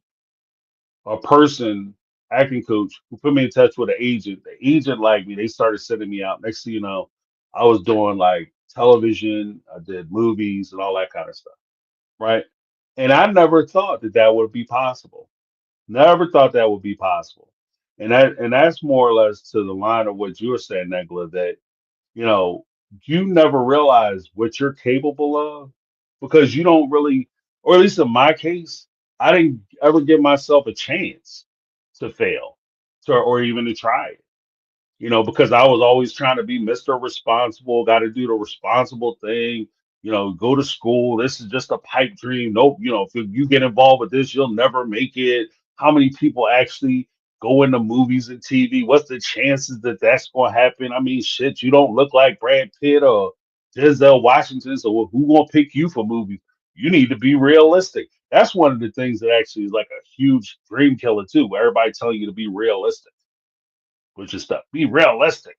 a person, acting coach, who put me in touch with an agent. The agent liked me. They started sending me out. Next thing you know, I was doing like television. I did movies and all that kind of stuff. Right. And I never thought that would be possible. Never thought that would be possible. And that's more or less to the line of what you were saying, Negla, that you know, you never realize what you're capable of because you don't really, or at least in my case, I didn't ever give myself a chance to fail or even to try it, because I was always trying to be Mr. Responsible, got to do the responsible thing, go to school. This is just a pipe dream. Nope. If you get involved with this, you'll never make it. How many people actually go into movies and TV? What's the chances that that's going to happen? I mean, shit, you don't look like Brad Pitt or Denzel Washington. So who going to pick you for movies? You need to be realistic. That's one of the things that actually is like a huge dream killer too, where everybody telling you to be realistic with your stuff. Be realistic,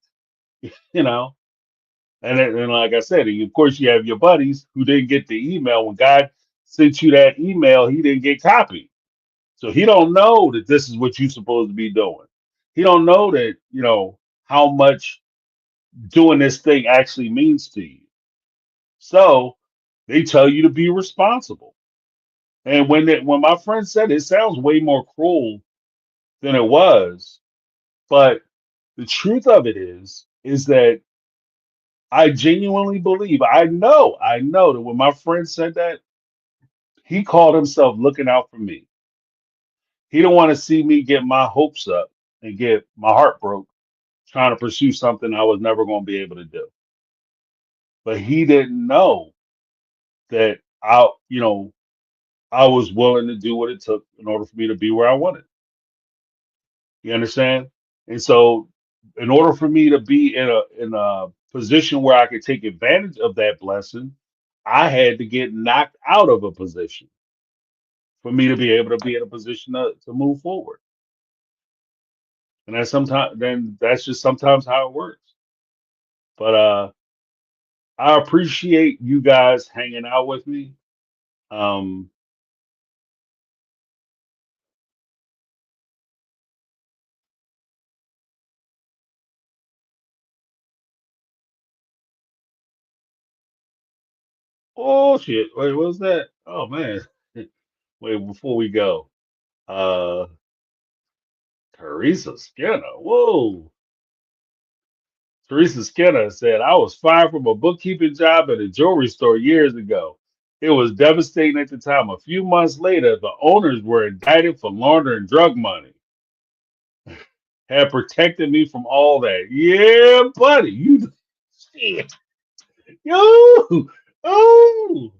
you know. And like I said, of course you have your buddies who didn't get the email when God sent you that email. He didn't get copied, so he don't know that this is what you're supposed to be doing. He don't know that how much doing this thing actually means to you. So they tell you to be responsible. And when my friend said it, it sounds way more cruel than it was. But the truth of it is that I genuinely believe, I know that when my friend said that, he called himself looking out for me. He don't want to see me get my hopes up and get my heart broke trying to pursue something I was never going to be able to do. But he didn't know that I was willing to do what it took in order for me to be where I wanted. You understand? And so, in order for me to be in a position where I could take advantage of that blessing, I had to get knocked out of a position for me to be able to be in a position to move forward. And that's just sometimes how it works. But I appreciate you guys hanging out with me. Um, oh shit! Wait, what was that? Oh man! Wait, before we go, uh, Teresa Skinner. Whoa! Teresa Skinner said, I was fired from a bookkeeping job at a jewelry store years ago. It was devastating at the time. A few months later, the owners were indicted for laundering drug money. Had protected me from all that. Yeah, buddy. You shit. Yo. Oh.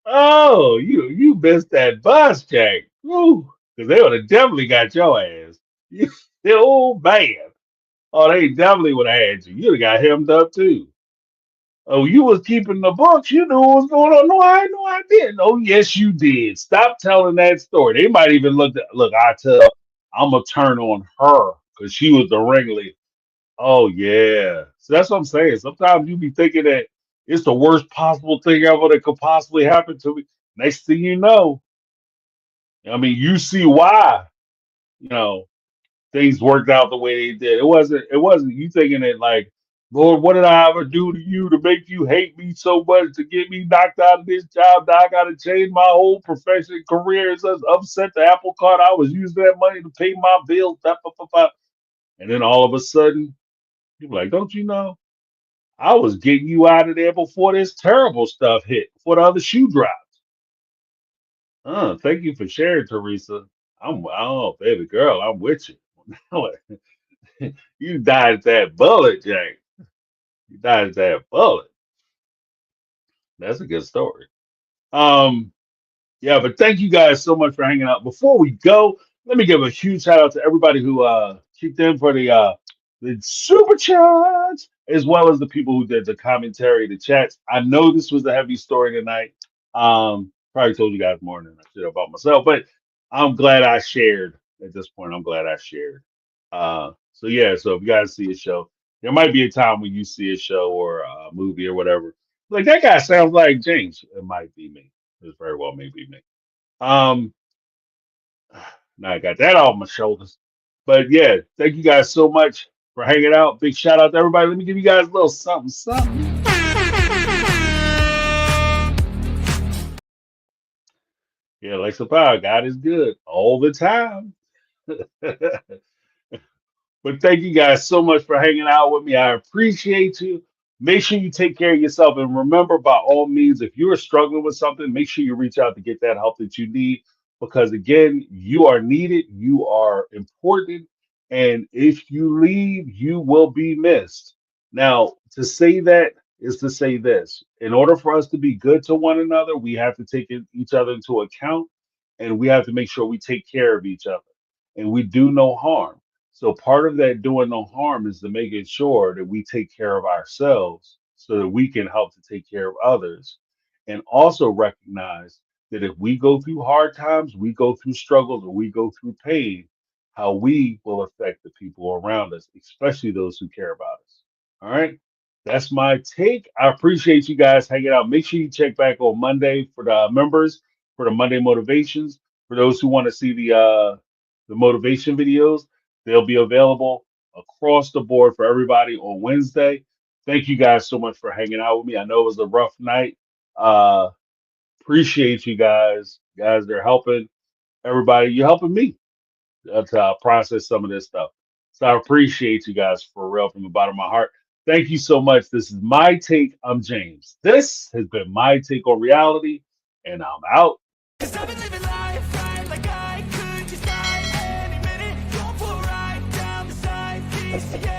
Oh, you missed that bus, Jack. Because they would have definitely got your ass. Oh man. Oh, they definitely would have had you. You'd have got hemmed up too. Oh, you was keeping the books. You knew what was going on. No, I didn't. Oh, yes, you did. Stop telling that story. They might even look. I'm gonna turn on her because she was the ringleader. Oh yeah. So that's what I'm saying. Sometimes you be thinking that it's the worst possible thing ever that could possibly happen to me. Next thing you know, I mean, you see why. You know, things worked out the way they did. It wasn't you thinking it like, Lord, what did I ever do to you to make you hate me so much to get me knocked out of this job? Now I gotta change my whole profession and career. It's just upset the apple cart. I was using that money to pay my bills. Blah, blah, blah, blah. And then all of a sudden, people like, don't you know? I was getting you out of there before this terrible stuff hit, before the other shoe dropped. Thank you for sharing, Teresa. Oh, baby girl, I'm with you. You dodged that bullet, Jack. You dodged that bullet. That's a good story. Um, yeah, but thank you guys so much for hanging out. Before we go, let me give a huge shout out to everybody who kicked in for the super chats, as well as the people who did the commentary, the chats. I know this was a heavy story tonight. Probably told you guys more than I should about myself, but I'm glad I shared at this point. I'm glad I shared. So yeah, so if you guys see a show, there might be a time when you see a show or a movie or whatever. Like that guy sounds like James. It might be me. It very well may be me. Um, now I got that off my shoulders. But yeah, thank you guys so much for hanging out. Big shout out to everybody. Let me give you guys a little something, something. Yeah, Alexa Power, God is good all the time. But thank you guys so much for hanging out with me. I appreciate you. Make sure you take care of yourself. And remember, by all means, if you are struggling with something, make sure you reach out to get that help that you need. Because again, you are needed, you are important. And if you leave, you will be missed. Now, to say that is to say this: in order for us to be good to one another, we have to take each other into account and we have to make sure we take care of each other and we do no harm. So part of that doing no harm is to making sure that we take care of ourselves so that we can help to take care of others and also recognize that if we go through hard times, we go through struggles, or we go through pain, how we will affect the people around us, especially those who care about us. All right. That's my take. I appreciate you guys hanging out. Make sure you check back on Monday for the members for the Monday motivations. For those who want to see the motivation videos, they'll be available across the board for everybody on Wednesday. Thank you guys so much for hanging out with me. I know it was a rough night. Uh, appreciate you guys. Guys, they're helping everybody. You're helping me to process some of this stuff. So I appreciate you guys for real from the bottom of my heart. Thank you so much. This is my take. I'm James. This has been my take on reality, and I'm out.
'Cause I've been living life right like I could just die any minute. Going for a ride down the side. Peace, yeah.